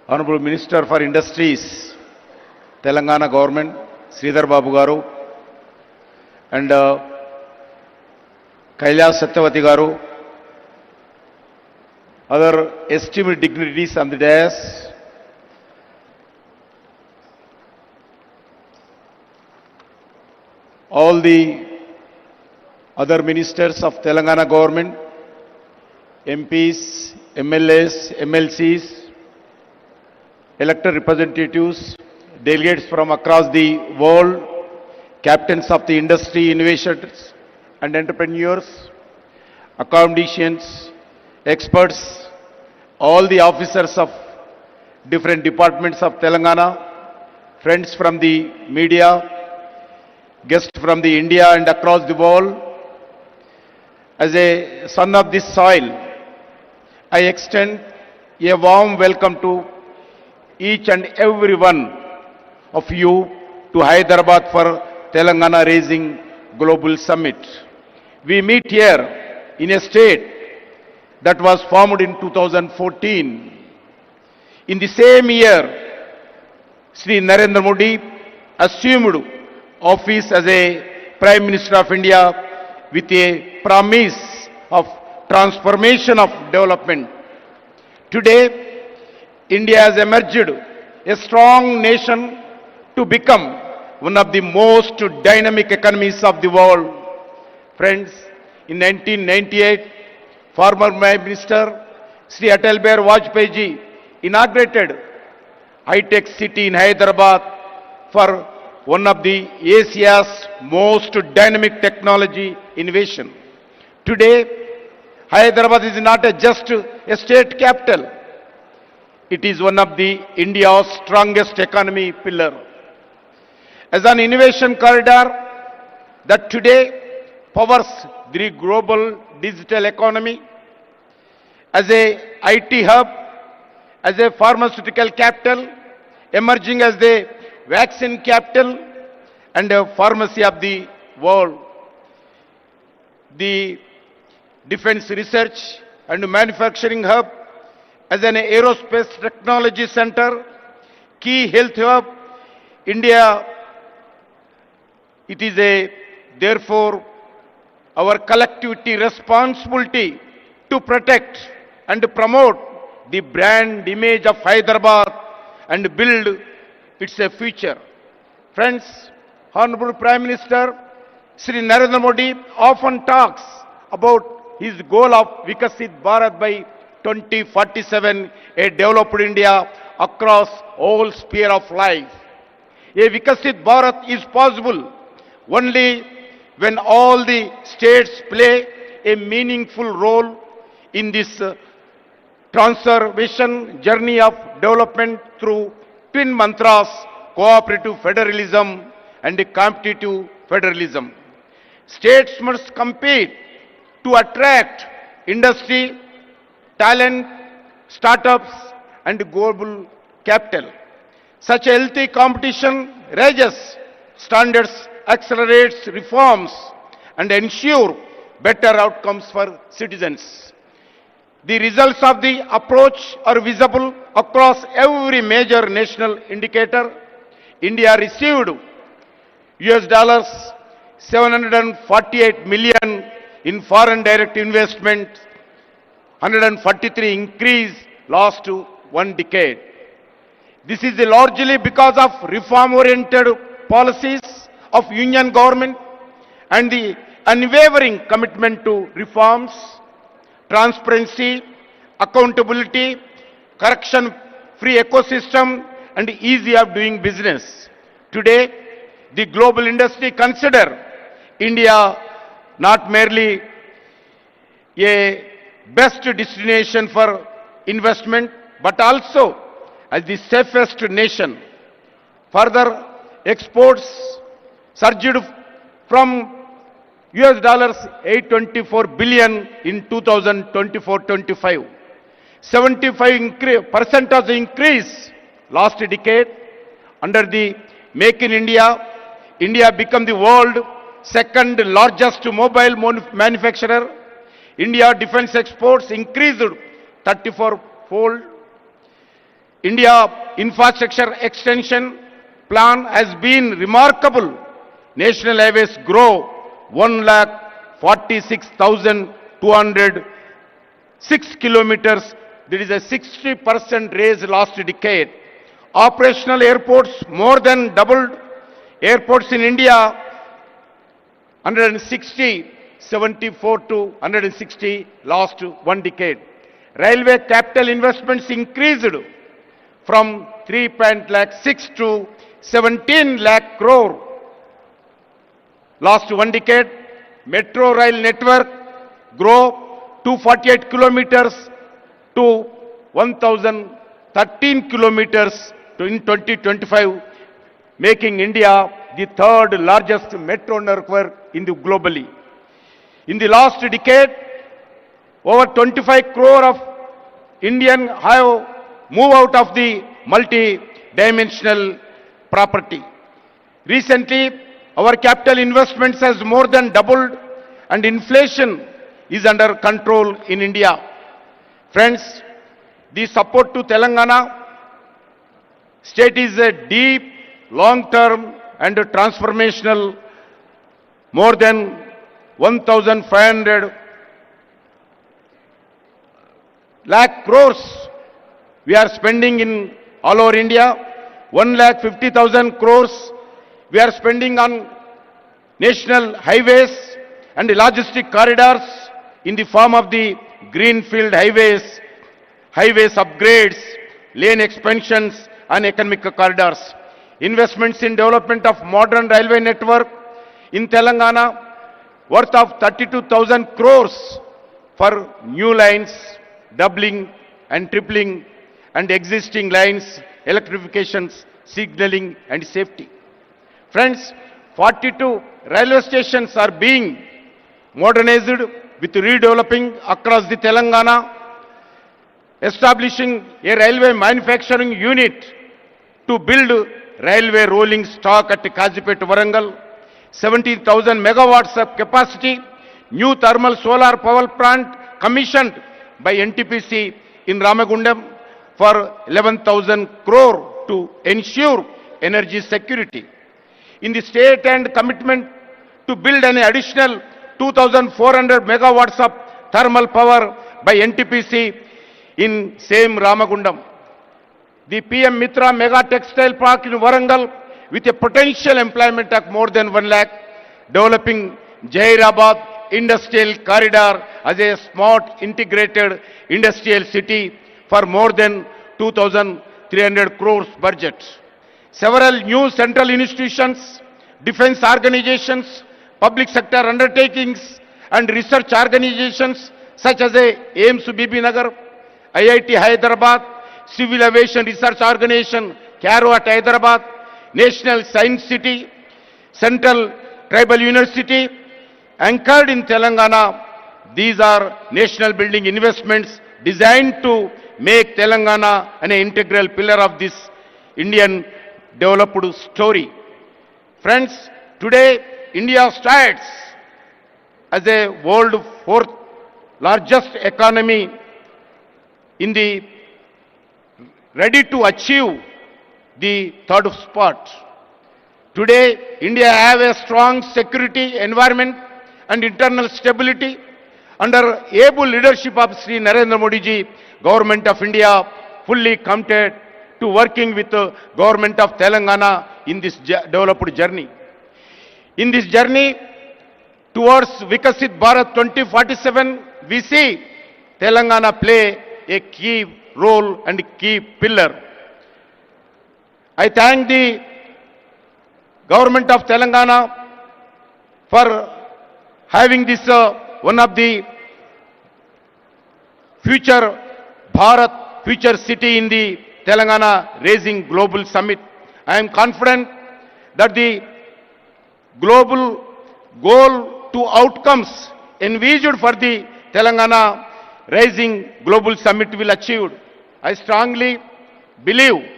Honorable Minister for Industries, Telangana Government, Sridhar Babu Garu, and Kailash Satyarthi Garu, other esteemed dignitaries on the dais, all the other ministers of Telangana government, MPs, MLAs, MLCs, elected representatives, delegates from across the world, captains of the industry, innovators and entrepreneurs, academicians, experts, all the officers of different departments of Telangana, friends from the media, guests from the India and across the world. As a son of this soil, I extend a warm welcome to each and every one of you to Hyderabad for Telangana Raising Global Summit. We meet here in a state that was formed in 2014. In the same year, Sri Narendra Modi assumed office as a Prime Minister of India with a promise of transformation of development. Today, India has emerged a strong nation to become one of the most dynamic economies of the world. Friends, in 1998, former Prime Minister Sri Atal Bihari Vajpayee ji inaugurated high-tech city in Hyderabad for one of the Asia's most dynamic technology innovation. Today, Hyderabad is not just a state capital. It is one of the India's strongest economy pillar. As an innovation corridor that today powers the global digital economy, as a IT hub, as a pharmaceutical capital, emerging as the vaccine capital and a pharmacy of the world. The defense research and manufacturing hub, as an aerospace technology center, key health hub, India, it is therefore our collectivity responsibility to protect and promote the brand image of Hyderabad and build its future. Friends, Honorable Prime Minister Sri Narendra Modi often talks about his goal of Vikasit Bharat by 2047, a developed India across all sphere of life. A Vikasit Bharat is possible only when all the states play a meaningful role in this transformation journey of development through twin mantras, cooperative federalism and competitive federalism. States must compete to attract industry, talent, startups and global capital. Such a healthy competition raises standards, accelerates reforms and ensure better outcomes for citizens. The results of the approach are visible across every major national indicator. India received $748 million in foreign direct investment, 143 increase last 1 decade. This is largely because of reform-oriented policies of union government and the unwavering commitment to reforms, transparency, accountability, corruption-free ecosystem and ease of doing business. Today, the global industry consider India not merely a best destination for investment, but also as the safest nation. Further, exports surged from $824 billion in 2024-25. 75% of the increase last decade. Under the Make in India, India became the world second largest mobile manufacturer. India defense exports increased 34-fold. India infrastructure extension plan has been remarkable. National highways grow 146,206 kilometers. There is a 60% raise last decade. Operational airports more than doubled. Airports in India 74 to 160 last 1 decade. Railway capital investments increased from 3.6 to 17 lakh crore last 1 decade. Metro rail network grow 248 kilometers to 1,013 kilometers in 2025, making India the third largest metro network in the globally. In the last decade, over 25 crore of Indian have moved out of the multi-dimensional property. Recently, our capital investments has more than doubled and inflation is under control in India. Friends, the support to Telangana state is a deep, long-term and transformational. More than 1,500 lakh crores we are spending in all over India. 1,50,000 crores we are spending on national highways and logistic corridors in the form of the greenfield highways, upgrades, lane expansions and economic corridors. Investments in development of modern railway network in Telangana worth of 32,000 crores for new lines, doubling and tripling and existing lines, electrifications, signaling and safety. Friends, 42 railway stations are being modernized with redeveloping across the Telangana, establishing a railway manufacturing unit to build railway rolling stock at Kazipet, Warangal, 17,000 megawatts of capacity, new thermal solar power plant commissioned by NTPC in Ramagundam for 11,000 crore to ensure energy security. In the state and commitment to build an additional 2,400 megawatts of thermal power by NTPC in same Ramagundam. The PM Mitra Mega Textile Park in Warangal with a potential employment of more than 1 lakh, developing Jairabad Industrial Corridor as a smart integrated industrial city for more than 2,300 crores budget. Several new central institutions, defense organizations, public sector undertakings and research organizations such as AIMS BB Nagar, IIT Hyderabad, Civil Aviation Research Organization, CARO at Hyderabad, National Science City, Central Tribal University, anchored in Telangana. These are national building investments designed to make Telangana an integral pillar of this Indian developed story. Friends, today India stands as a world fourth largest economy in the ready to achieve the third spot. Today, India have a strong security environment and internal stability under able leadership of Sri Narendra Modi ji, Government of India fully committed to working with the Government of Telangana in this developed journey. In this journey towards Vikasit Bharat 2047, we see Telangana play a key role and key pillar. I thank the Government of Telangana for having this one of the future Bharat, future city in the Telangana Raising Global Summit. I am confident that the global goal to outcomes envisaged for the Telangana Rising Global Summit will achieved. I strongly believe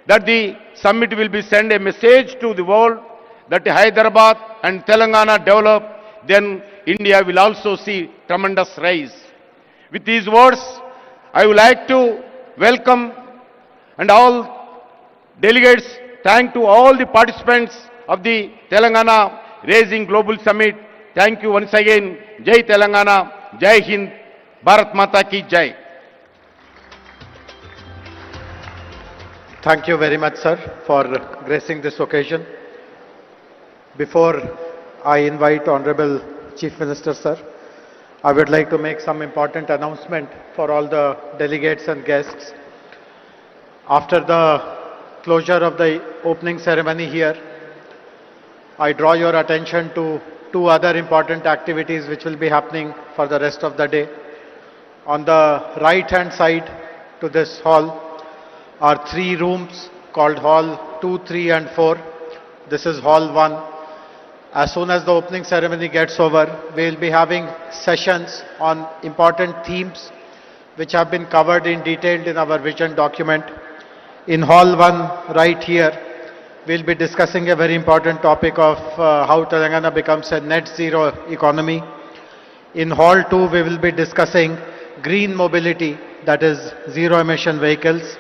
that the summit will be send a message to the world that Hyderabad and Telangana develop, then India will also see tremendous rise. With these words, I would like to welcome and all delegates, thank to all the participants of the Telangana Raising Global Summit. Thank you once again. Jai Telangana, Jai Hind, Bharat Mata ki Jai. Thank you very much, sir, for gracing this occasion. Before I invite Honorable Chief Minister, sir, I would like to make some important announcement for all the delegates and guests. After the closure of the opening ceremony here, I draw your attention to two other important activities which will be happening for the rest of the day. On the right-hand side to this hall are three rooms called Hall 2, 3 and 4. This is Hall 1. As soon as the opening ceremony gets over, we will be having sessions on important themes which have been covered in detail in our vision document. In Hall 1, right here, we will be discussing a very important topic of how Telangana becomes a net zero economy. In Hall 2, we will be discussing green mobility, that is zero emission vehicles.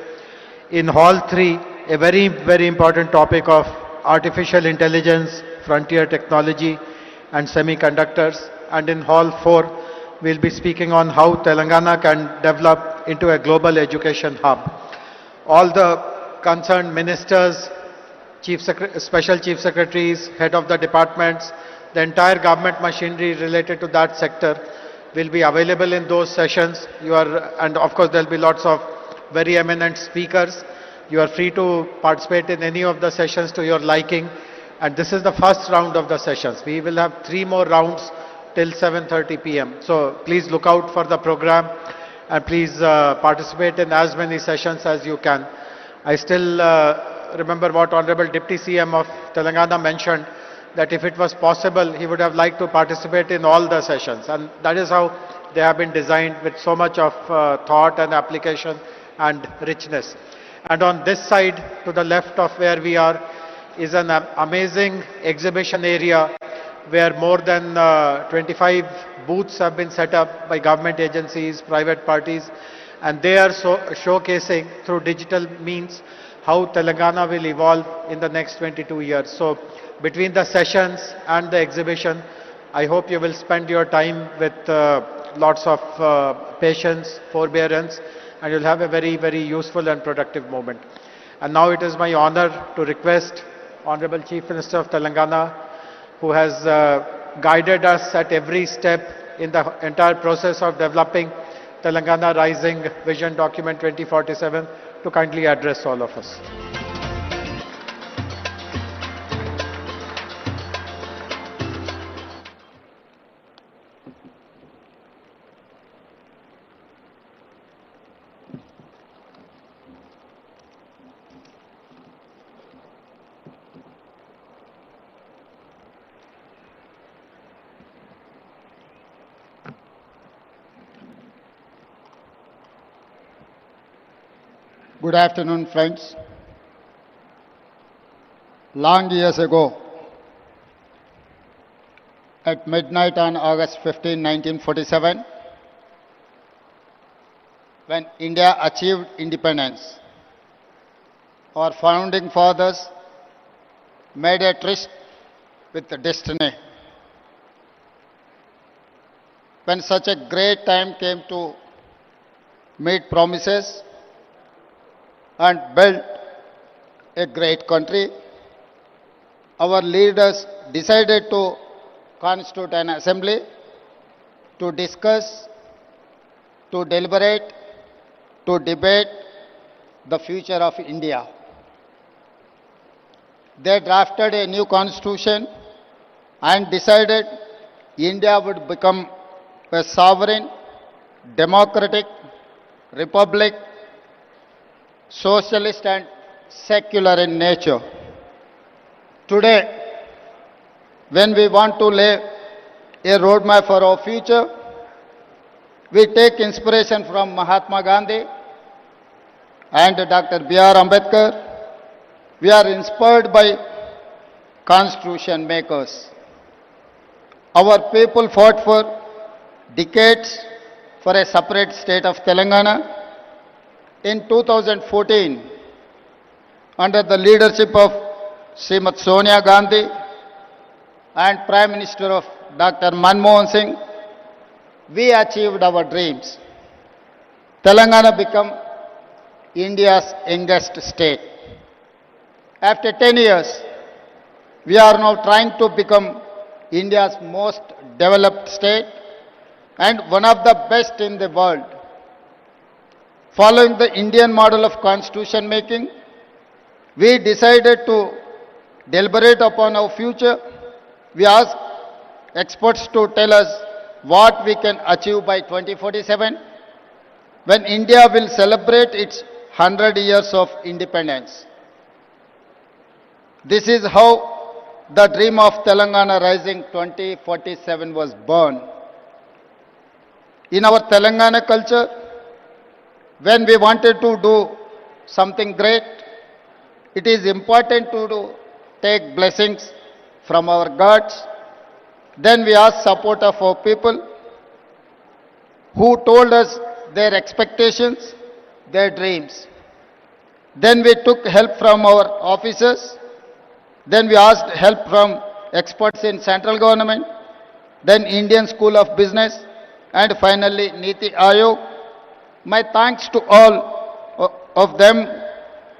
In Hall 3, a very, very important topic of artificial intelligence, frontier technology and semiconductors. And in Hall 4, we'll be speaking on how Telangana can develop into a global education hub. All the concerned ministers, special chief secretaries, head of the departments, the entire government machinery related to that sector will be available in those sessions. And of course there'll be lots of very eminent speakers. You are free to participate in any of the sessions to your liking. And this is the first round of the sessions. We will have 3 more rounds till 7:30 p.m. So please look out for the program and please participate in as many sessions as you can. I still remember what Honorable Deputy CM of Telangana mentioned, that if it was possible, he would have liked to participate in all the sessions. And that is how they have been designed, with so much of thought and application and richness. And on this side, to the left of where we are, is an amazing exhibition area where more than 25 booths have been set up by government agencies, private parties, and they are showcasing through digital means how Telangana will evolve in the next 22 years. So between the sessions and the exhibition, I hope you will spend your time with lots of patience, forbearance, and you'll have a very, very useful and productive moment. And now it is my honor to request Honorable Chief Minister of Telangana, who has guided us at every step in the entire process of developing Telangana Rising Vision Document 2047, to kindly address all of us. Good afternoon, friends. Long years ago, at midnight on August 15, 1947, when India achieved independence, our founding fathers made a tryst with the destiny. When such a great time came to meet promises and build a great country, our leaders decided to constitute an assembly to discuss, to deliberate, to debate the future of India. They drafted a new constitution and decided India would become a sovereign, democratic republic, socialist and secular in nature. Today, when we want to lay a roadmap for our future, we take inspiration from Mahatma Gandhi and Dr. B.R. Ambedkar. We are inspired by constitution makers. Our people fought for decades for a separate state of Telangana. In 2014, under the leadership of Srimati Sonia Gandhi and Prime Minister of Dr. Manmohan Singh, we achieved our dreams. Telangana became India's youngest state. After 10 years, we are now trying to become India's most developed state and one of the best in the world. Following the Indian model of constitution making, we decided to deliberate upon our future. We asked experts to tell us what we can achieve by 2047, when India will celebrate its 100 years of independence. This is how the dream of Telangana Rising 2047 was born. In our Telangana culture, when we wanted to do something great, it is important to take blessings from our gods. Then we ask support of our people who told us their expectations, their dreams. Then we took help from our officers. Then we asked help from experts in central government, then Indian School of Business, and finally Niti Aayog. My thanks to all of them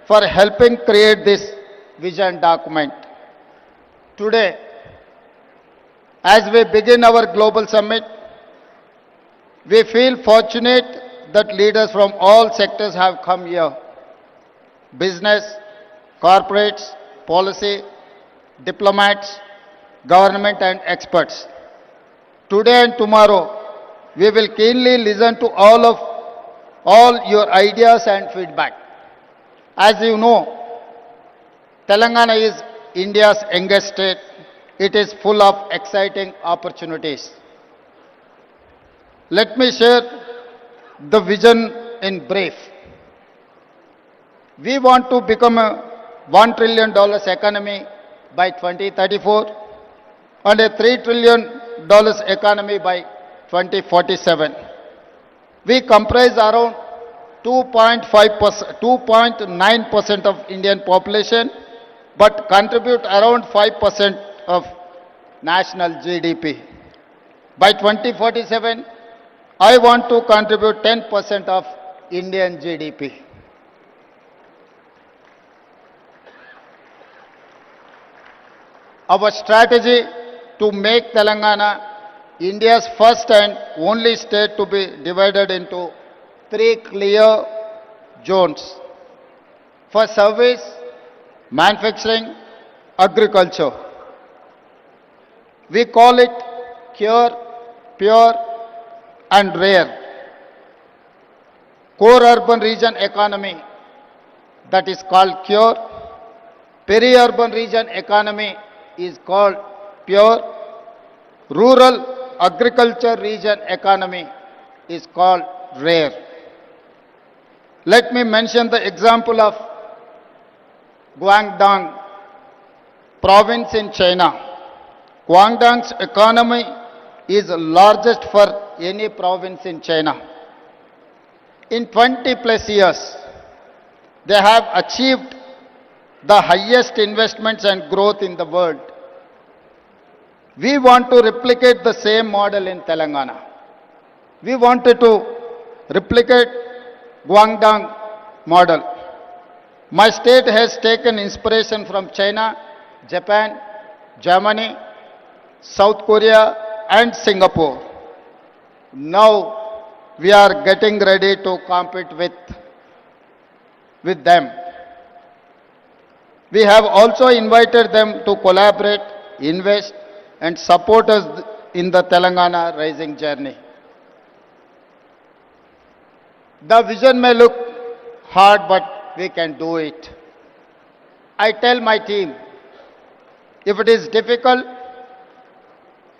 for helping create this vision document. Today, as we begin our global summit, we feel fortunate that leaders from all sectors have come here. Business, corporates, policy, diplomats, government and experts. Today and tomorrow, we will keenly listen to all your ideas and feedback. As you know, Telangana is India's youngest state. It is full of exciting opportunities. Let me share the vision in brief. We want to become a $1 trillion economy by 2034 and a $3 trillion economy by 2047. We comprise around 2.9% of Indian population, but contribute around 5% of national GDP. By 2047, I want to contribute 10% of Indian GDP. Our strategy to make Telangana India's first and only state to be divided into 3 clear zones for service, manufacturing, agriculture. We call it Cure, Pure and Rare. Core urban region economy, that is called Cure. Peri-urban region economy is called Pure. Rural agriculture region economy is called Rare. Let me mention the example of Guangdong province in China. Guangdong's economy is largest for any province in China. In 20 plus years, they have achieved the highest investments and growth in the world. We want to replicate the same model in Telangana. We wanted to replicate Guangdong model. My state has taken inspiration from China, Japan, Germany, South Korea and Singapore. Now we are getting ready to compete with them. We have also invited them to collaborate, invest and support us in the Telangana rising journey. The vision may look hard, but we can do it. I tell my team, if it is difficult,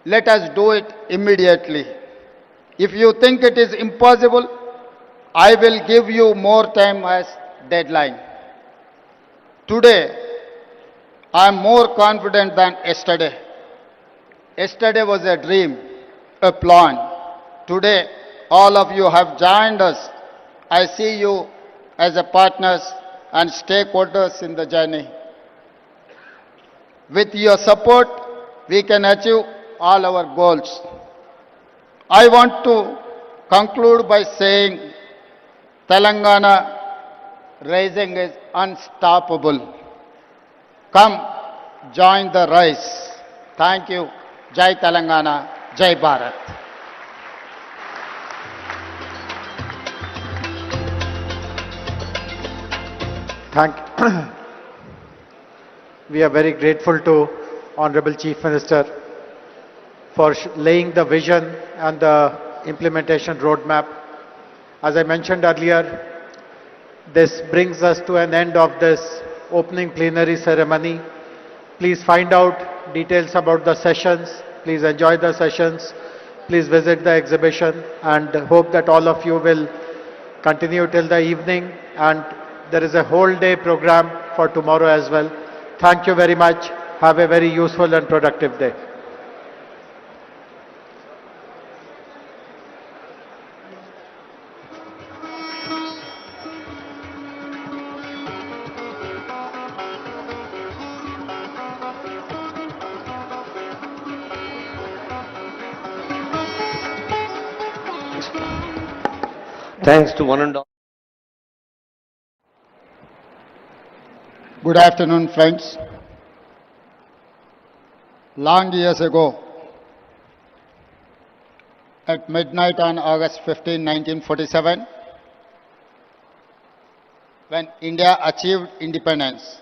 let us do it immediately. If you think it is impossible, I will give you more time as deadline. Today, I am more confident than yesterday. Yesterday was a dream, a plan. Today, all of you have joined us. I see you as a partners and stakeholders in the journey. With your support, we can achieve all our goals. I want to conclude by saying Telangana rising is unstoppable. Come, join the rise. Thank you. Jai Telangana, Jai Bharat. We are very grateful to Honorable Chief Minister for laying the vision and the implementation roadmap. As I mentioned earlier, this brings us to an end of this opening plenary ceremony. Please find out details about the sessions. Please enjoy the sessions. Please visit the exhibition and hope that all of you will continue till the evening, and there is a whole day program for tomorrow as well. Thank you very much. Have a very useful and productive day. Thanks to one and all. Good afternoon, friends. Long years ago, at midnight on August 15, 1947, when India achieved independence,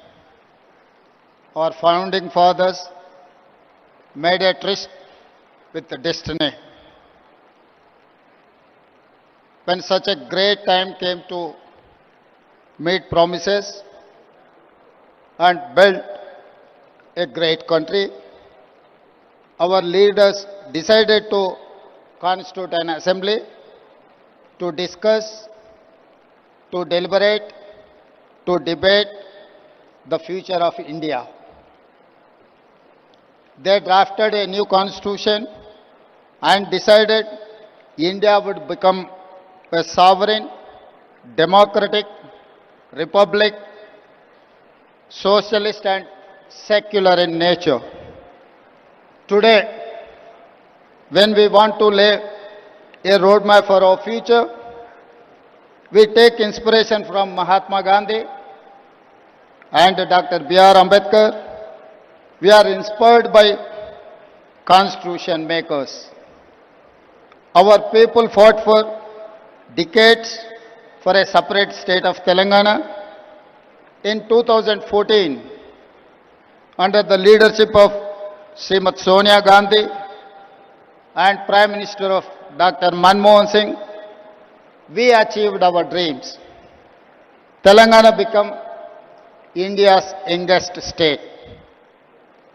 our founding fathers made a tryst with the destiny. When such a great time came to meet promises and build a great country, our leaders decided to constitute an assembly to discuss, to deliberate, to debate the future of India. They drafted a new constitution and decided India would become a sovereign, democratic republic, socialist and secular in nature. Today, when we want to lay a roadmap for our future, we take inspiration from Mahatma Gandhi and Dr. B.R. Ambedkar. We are inspired by constitution makers. Our people fought for decades for a separate state of Telangana. In 2014, under the leadership of Srimati Sonia Gandhi and Prime Minister of Dr. Manmohan Singh, we achieved our dreams. Telangana became India's youngest state.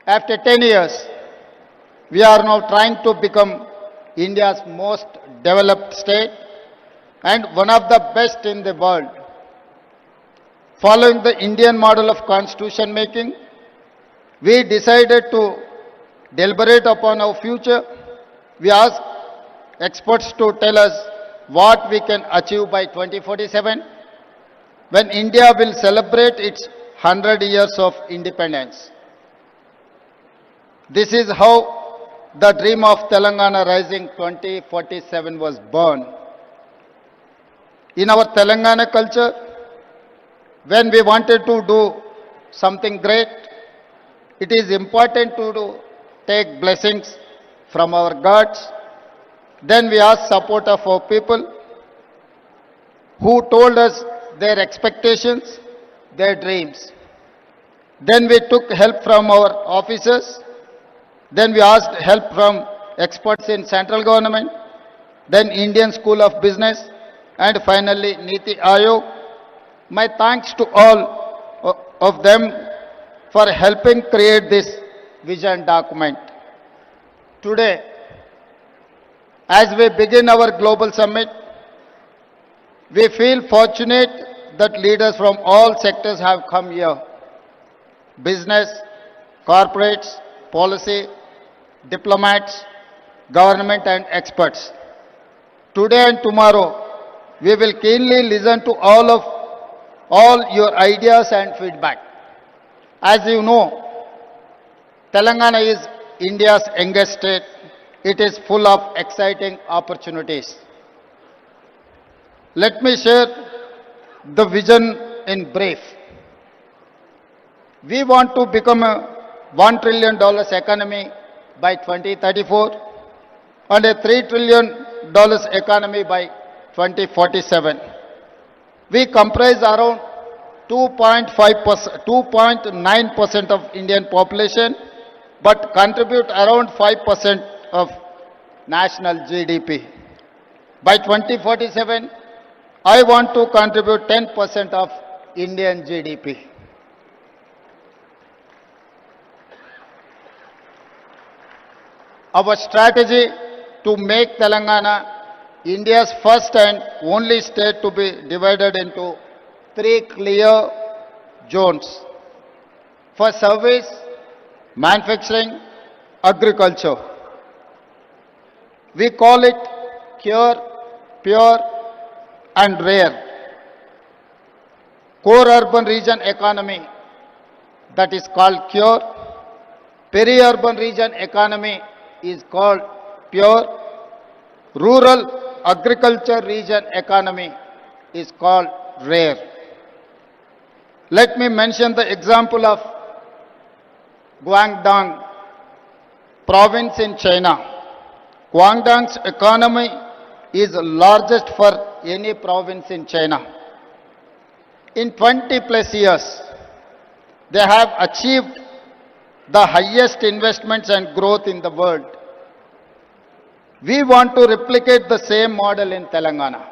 After 10 years, we are now trying to become India's most developed state and one of the best in the world. Following the Indian model of constitution making, we decided to deliberate upon our future. We asked experts to tell us what we can achieve by 2047, when India will celebrate its 100 years of independence. This is how the dream of Telangana Rising 2047 was born. In our Telangana culture, when we wanted to do something great, it is important to take blessings from our gods. Then we asked support of our people who told us their expectations, their dreams. Then we took help from our officers. Then we asked help from experts in central government, then Indian School of Business, and finally Niti Aayog. My thanks to all of them for helping create this vision document. Today, as we begin our global summit, we feel fortunate that leaders from all sectors have come here. Business, corporates, policy, diplomats, government and experts. Today and tomorrow, we will keenly listen to all your ideas and feedback. As you know, Telangana is India's youngest state. It is full of exciting opportunities. Let me share the vision in brief. We want to become a $1 trillion economy by 2034 and a $3 trillion economy by 2047. We comprise around 2.9% of Indian population, but contribute around 5% of national GDP. By 2047, I want to contribute 10% of Indian GDP. Our strategy to make Telangana India's first and only state to be divided into 3 clear zones for service, manufacturing, agriculture. We call it Cure, Pure and Rare. Core urban region economy, that is called Cure. Peri-urban region economy is called Pure. Rural agriculture region economy is called Rare. Let me mention the example of Guangdong province in China. Guangdong's economy is largest for any province in China. In 20 plus years, they have achieved the highest investments and growth in the world. We want to replicate the same model in Telangana.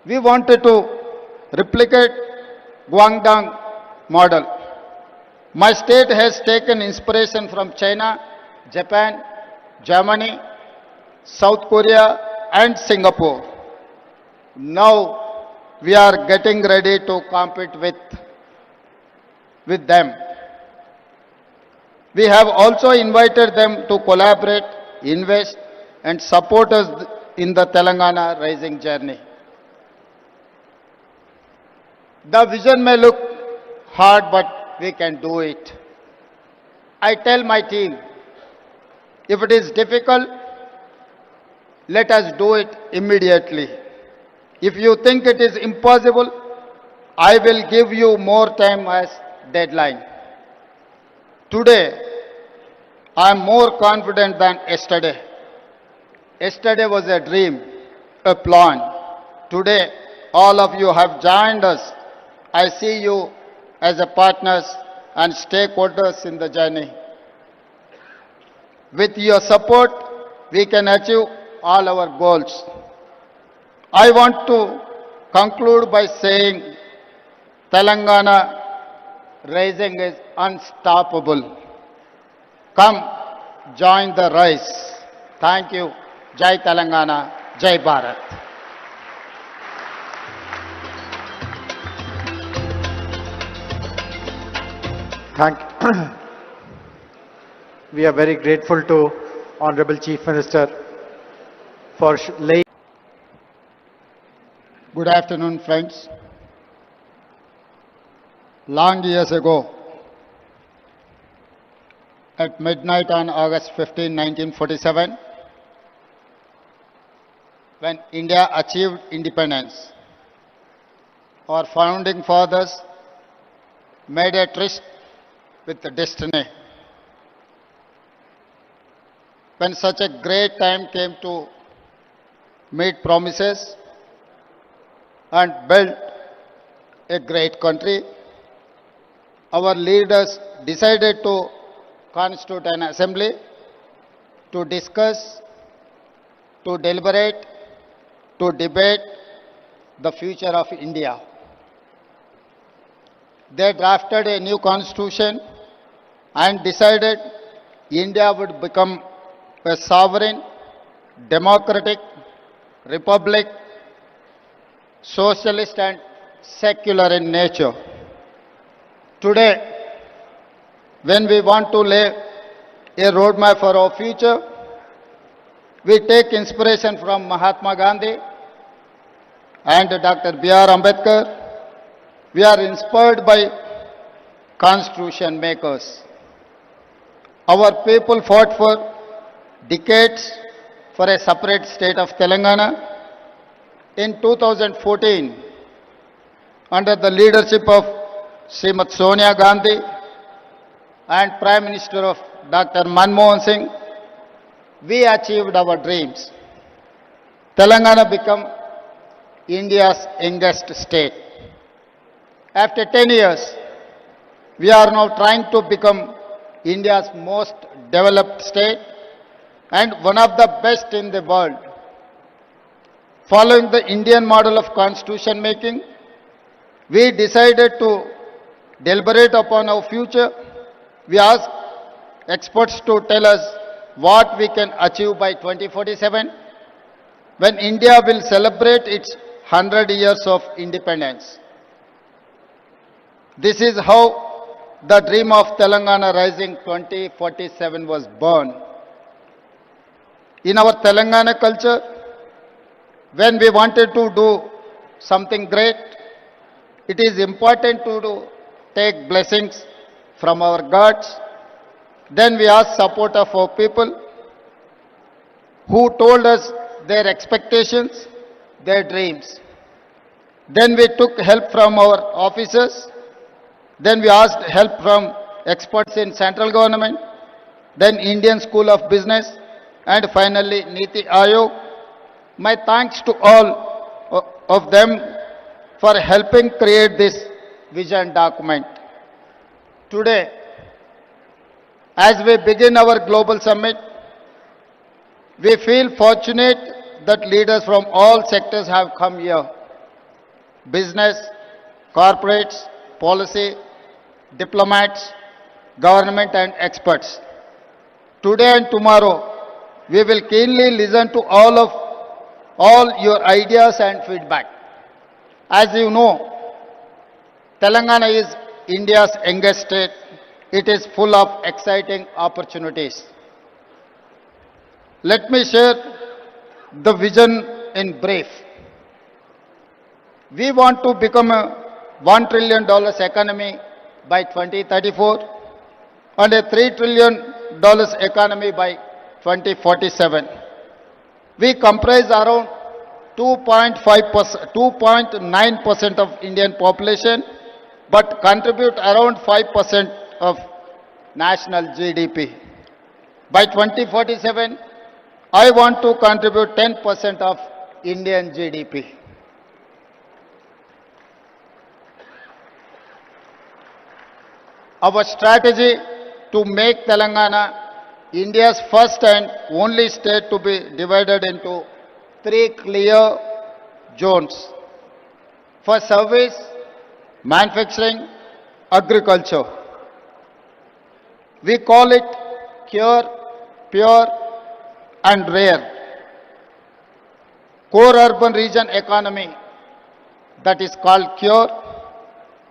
We wanted to replicate Guangdong model. My state has taken inspiration from China, Japan, Germany, South Korea and Singapore. Now we are getting ready to compete with them. We have also invited them to collaborate, invest and support us in the Telangana rising journey. The vision may look hard, but we can do it. I tell my team, if it is difficult, let us do it immediately. If you think it is impossible, I will give you more time as deadline. Today, I am more confident than yesterday. Yesterday was a dream, a plan. Today, all of you have joined us. I see you as a partners and stakeholders in the journey. With your support, we can achieve all our goals. I want to conclude by saying Telangana rising is unstoppable. Come, join the rise. Thank you. Jai Telangana, Jai Bharat. Thank We are very grateful to Honorable Chief Minister for laying. Good afternoon, friends. Long years ago, at midnight on August 15, 1947, when India achieved independence, our founding fathers made a tryst with the destiny. When such a great time came to meet promises and build a great country, our leaders decided to constitute an assembly to discuss, to deliberate, to debate the future of India. They drafted a new constitution and decided India would become a sovereign, democratic republic, socialist and secular in nature. Today, when we want to lay a roadmap for our future, we take inspiration from Mahatma Gandhi and Dr. B.R. Ambedkar. We are inspired by constitution makers. Our people fought for decades for a separate state of Telangana. In 2014, under the leadership of Srimati Sonia Gandhi and Prime Minister of Dr. Manmohan Singh, we achieved our dreams. Telangana became India's youngest state. After 10 years, we are now trying to become India's most developed state and one of the best in the world. Following the Indian model of constitution making, we decided to deliberate upon our future. We asked experts to tell us what we can achieve by 2047, when India will celebrate its 100 years of independence. This is how the dream of Telangana Rising 2047 was born. In our Telangana culture, when we wanted to do something great, it is important to take blessings from our gods. Then we asked support of our people who told us their expectations, their dreams. Then we took help from our officers. Then we asked help from experts in central government, then Indian School of Business, and finally Niti Aayog. My thanks to all of them for helping create this vision document. Today, as we begin our global summit, we feel fortunate that leaders from all sectors have come here. Business, corporates, policy, diplomats, government and experts. Today and tomorrow, we will keenly listen to all your ideas and feedback. As you know, Telangana is India's youngest state. It is full of exciting opportunities. Let me share the vision in brief. We want to become a $1 trillion economy by 2034 and a $3 trillion economy by 2047. We comprise around 2.9% of Indian population, but contribute around 5% of national GDP. By 2047, I want to contribute 10% of Indian GDP. Our strategy to make Telangana India's first and only state to be divided into 3 clear zones for service, manufacturing, agriculture. We call it Cure, Pure and Rare. Core urban region economy, that is called Cure.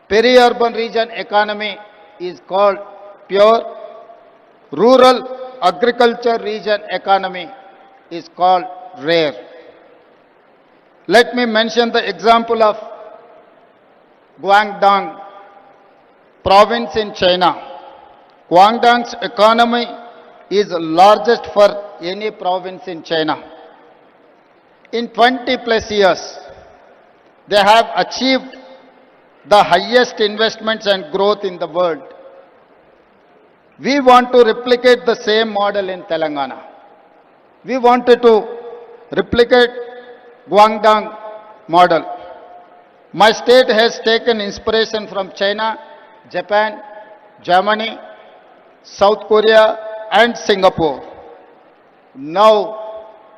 Peri-urban region economy, is called pure. Rural agriculture region economy is called rare. Let me mention the example of Guangdong province in China. Guangdong's economy is largest for any province in China. In 20 plus years, they have achieved the highest investments and growth in the world. We want to replicate the same model in Telangana. We wanted to replicate Guangdong model. My state has taken inspiration from China, Japan, Germany, South Korea and Singapore. Now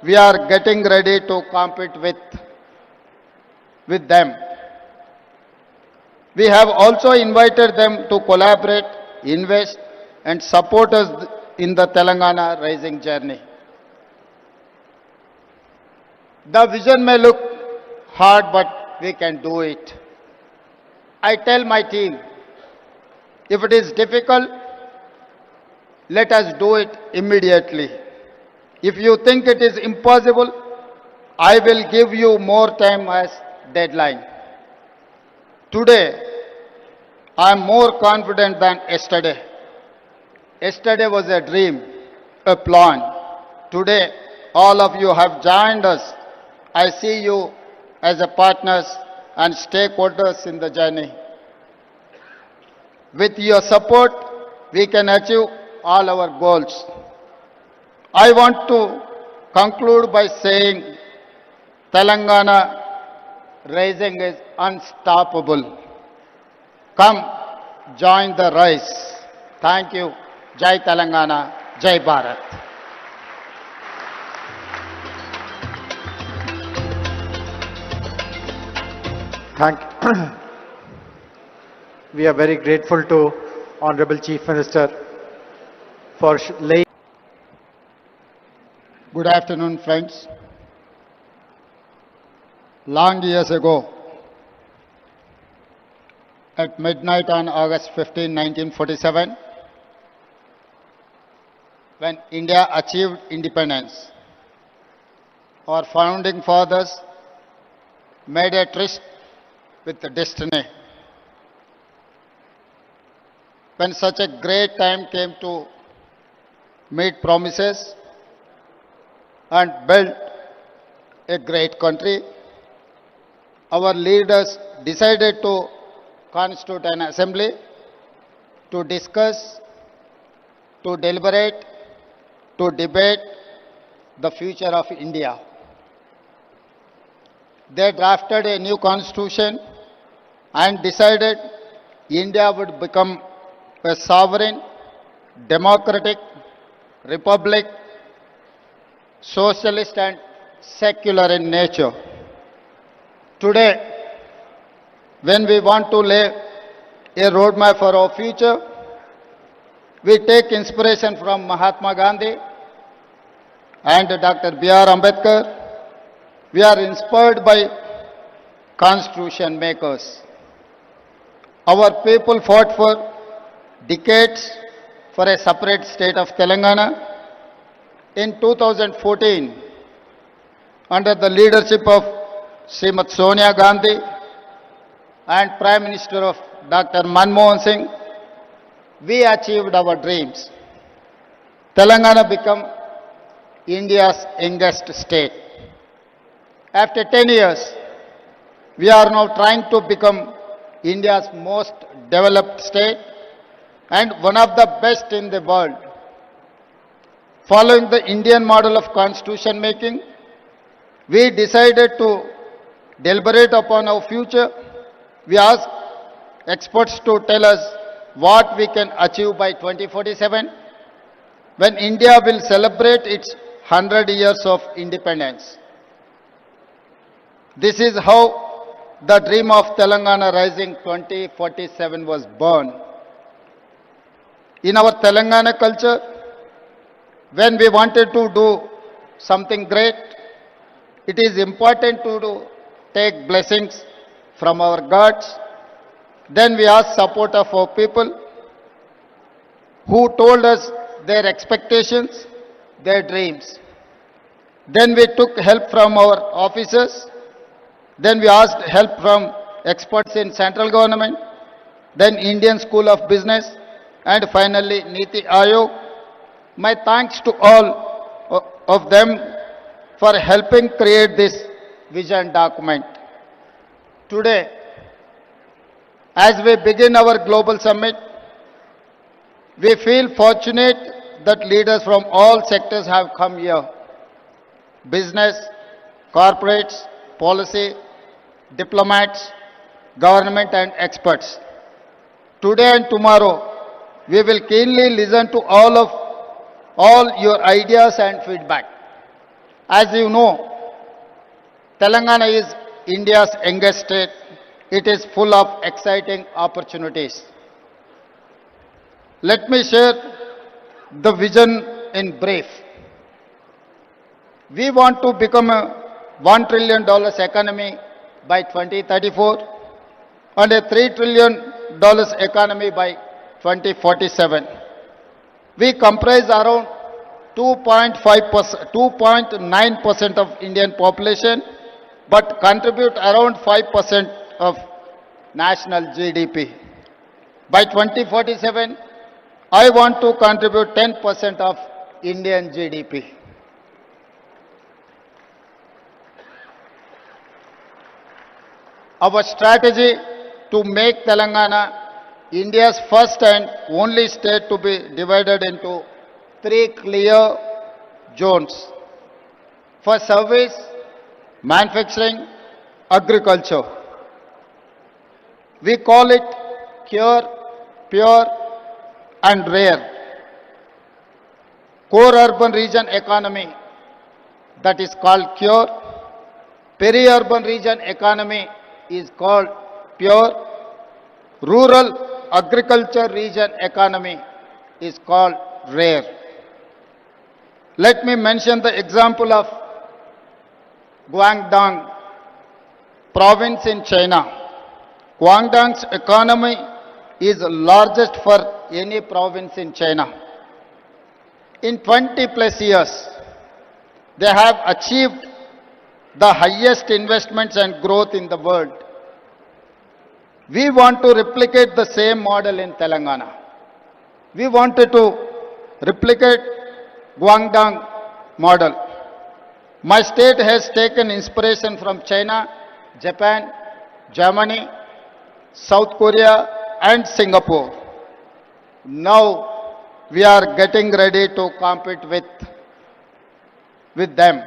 we are getting ready to compete with them. We have also invited them to collaborate, invest and support us in the Telangana rising journey. The vision may look hard, but we can do it. I tell my team, if it is difficult, let us do it immediately. If you think it is impossible, I will give you more time as deadline. Today, I am more confident than yesterday. Yesterday was a dream, a plan. Today, all of you have joined us. I see you as a partners and stakeholders in the journey. With your support, we can achieve all our goals. I want to conclude by saying Telangana rising is unstoppable. Come, join the rise. Thank you. Jai Telangana, Jai Bharat. We are very grateful to Honorable Chief Minister for laying. Good afternoon, friends. Long years ago, at midnight on August 15, 1947, when India achieved independence, our founding fathers made a tryst with the destiny. When such a great time came to meet promises and build a great country, our leaders decided to constitute an assembly to discuss, to deliberate, to debate the future of India. They drafted a new constitution and decided India would become a sovereign, democratic republic, socialist and secular in nature. Today, when we want to lay a roadmap for our future, we take inspiration from Mahatma Gandhi and Dr. B.R. Ambedkar. We are inspired by constitution makers. Our people fought for decades for a separate state of Telangana. In 2014, under the leadership of Srimati Sonia Gandhi and Prime Minister of Dr. Manmohan Singh, we achieved our dreams. Telangana became India's youngest state. After 10 years, we are now trying to become India's most developed state and one of the best in the world. Following the Indian model of constitution making, we decided to deliberate upon our future. We asked experts to tell us what we can achieve by 2047, when India will celebrate its 100 years of independence. This is how the dream of Telangana Rising 2047 was born. In our Telangana culture, when we wanted to do something great, it is important to take blessings from our gods. Then we ask support of our people. who told us their expectations, their dreams. Then we took help from our officers. Then we asked help from experts in central government, then Indian School of Business, and finally Niti Aayog. My thanks to all of them for helping create this vision document. Today, as we begin our global summit, we feel fortunate that leaders from all sectors have come here. Business, corporates, policy, diplomats, government and experts. Today and tomorrow, we will keenly listen to all your ideas and feedback. As you know, Telangana is India's youngest state. It is full of exciting opportunities. Let me share the vision in brief. We want to become a $1 trillion economy by 2034 and a $3 trillion economy by 2047. We comprise around 2.9% of Indian population, but contribute around 5% of national GDP. By 2047, I want to contribute 10% of Indian GDP. Our strategy to make Telangana India's first and only state to be divided into 3 clear zones for service, manufacturing, agriculture. We call it Cure, Pure and Rare. Core urban region economy, that is called Cure. Peri-urban region economy is called Pure. Rural agriculture region economy is called Rare. Let me mention the example of Guangdong province in China. Guangdong's economy is largest for any province in China. In 20 plus years, they have achieved the highest investments and growth in the world. We want to replicate the same model in Telangana. We wanted to replicate Guangdong model. My state has taken inspiration from China, Japan, Germany, South Korea and Singapore. Now we are getting ready to compete with them.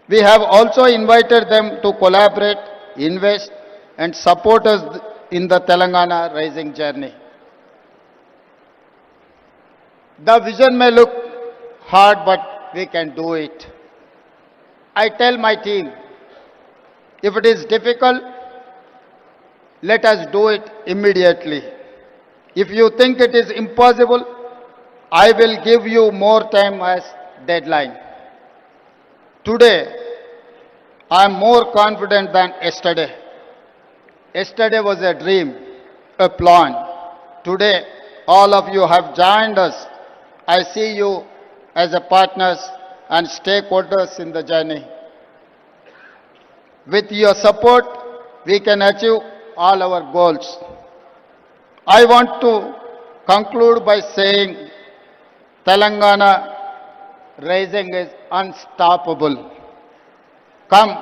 We have also invited them to collaborate, invest and support us in the Telangana rising journey. The vision may look hard, but we can do it. I tell my team, if it is difficult, let us do it immediately. If you think it is impossible, I will give you more time as deadline. Today, I am more confident than yesterday. Yesterday was a dream, a plan. Today, all of you have joined us. I see you as a partners and stakeholders in the journey. With your support, we can achieve all our goals. I want to conclude by saying Telangana rising is unstoppable. Come,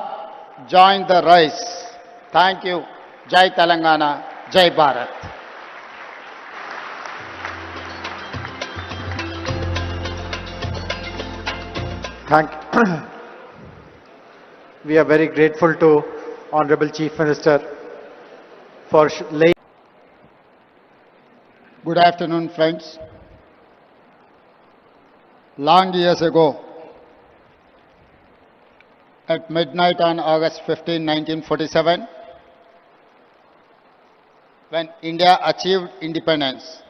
join the rise. Thank you. Jai Telangana, Jai Bharat. We are very grateful to Honorable Chief Minister for laying. Good afternoon, friends. Long years ago, at midnight on August 15, 1947, when India achieved independence,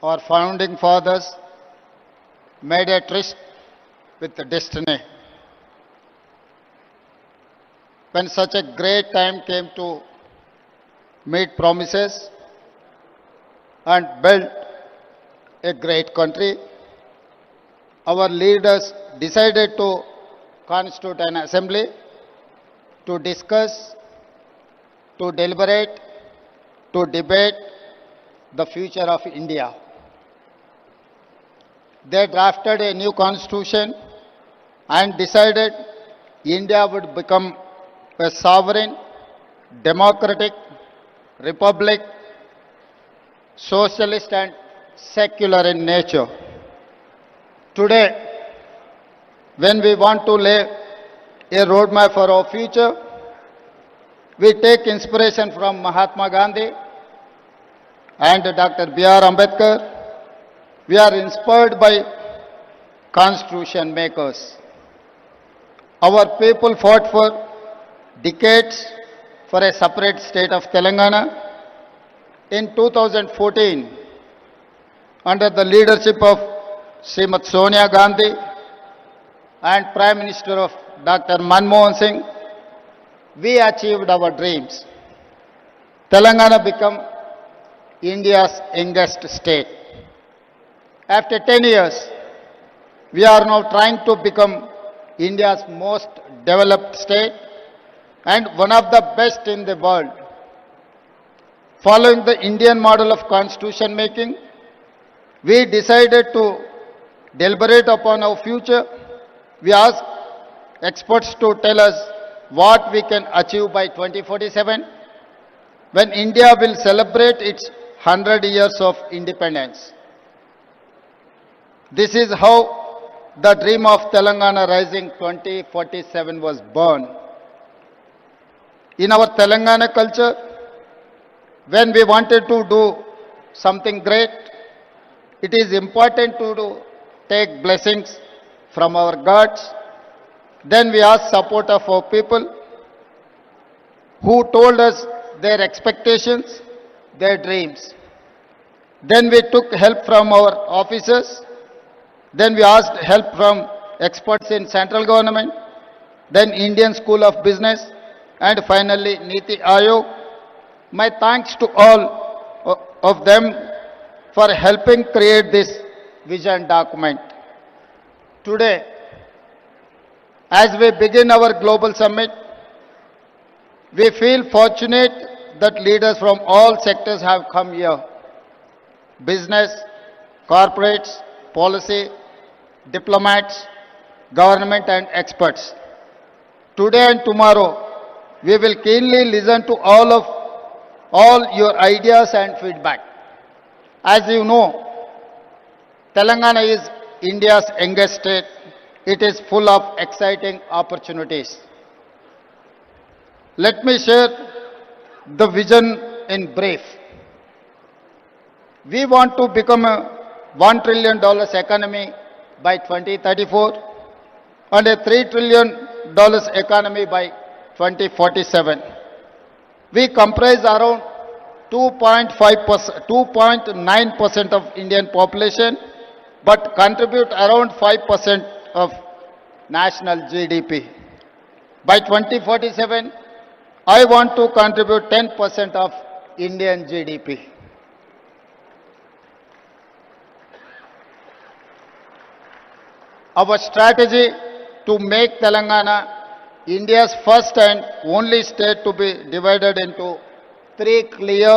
our founding fathers made a tryst with the destiny. When such a great time came to meet promises, and build a great country. Our leaders decided to constitute an assembly to discuss, to deliberate, to debate the future of India. They drafted a new constitution and decided India would become a sovereign, democratic republic, socialist and secular in nature. Today, when we want to lay a roadmap for our future, we take inspiration from Mahatma Gandhi and Dr. B.R. Ambedkar. We are inspired by constitution makers. Our people fought for decades for a separate state of Telangana. In 2014, under the leadership of Srimati Sonia Gandhi and Prime Minister of Dr. Manmohan Singh, we achieved our dreams. Telangana became India's youngest state. After 10 years, we are now trying to become India's most developed state and one of the best in the world. Following the Indian model of constitution making, we decided to deliberate upon our future. We asked experts to tell us what we can achieve by 2047, when India will celebrate its 100 years of independence. This is how the dream of Telangana Rising 2047 was born. In our Telangana culture, when we wanted to do something great, it is important to take blessings from our gods. Then we asked support of our people who told us their expectations, their dreams. Then we took help from our officers. Then we asked help from experts in central government, then Indian School of Business, and finally Niti Aayog. My thanks to all of them for helping create this vision document. Today, as we begin our global summit, we feel fortunate that leaders from all sectors have come here. Business, corporates, policy, diplomats, government and experts. Today and tomorrow, we will keenly listen to all your ideas and feedback. As you know, Telangana is India's youngest state. It is full of exciting opportunities. Let me share the vision in brief. We want to become a $1 trillion economy by 2034 and a $3 trillion economy by 2047. We comprise around 2.9% of Indian population, but contribute around 5% of national GDP. By 2047, I want to contribute 10% of Indian GDP. Our strategy to make Telangana India's first and only state to be divided into 3 clear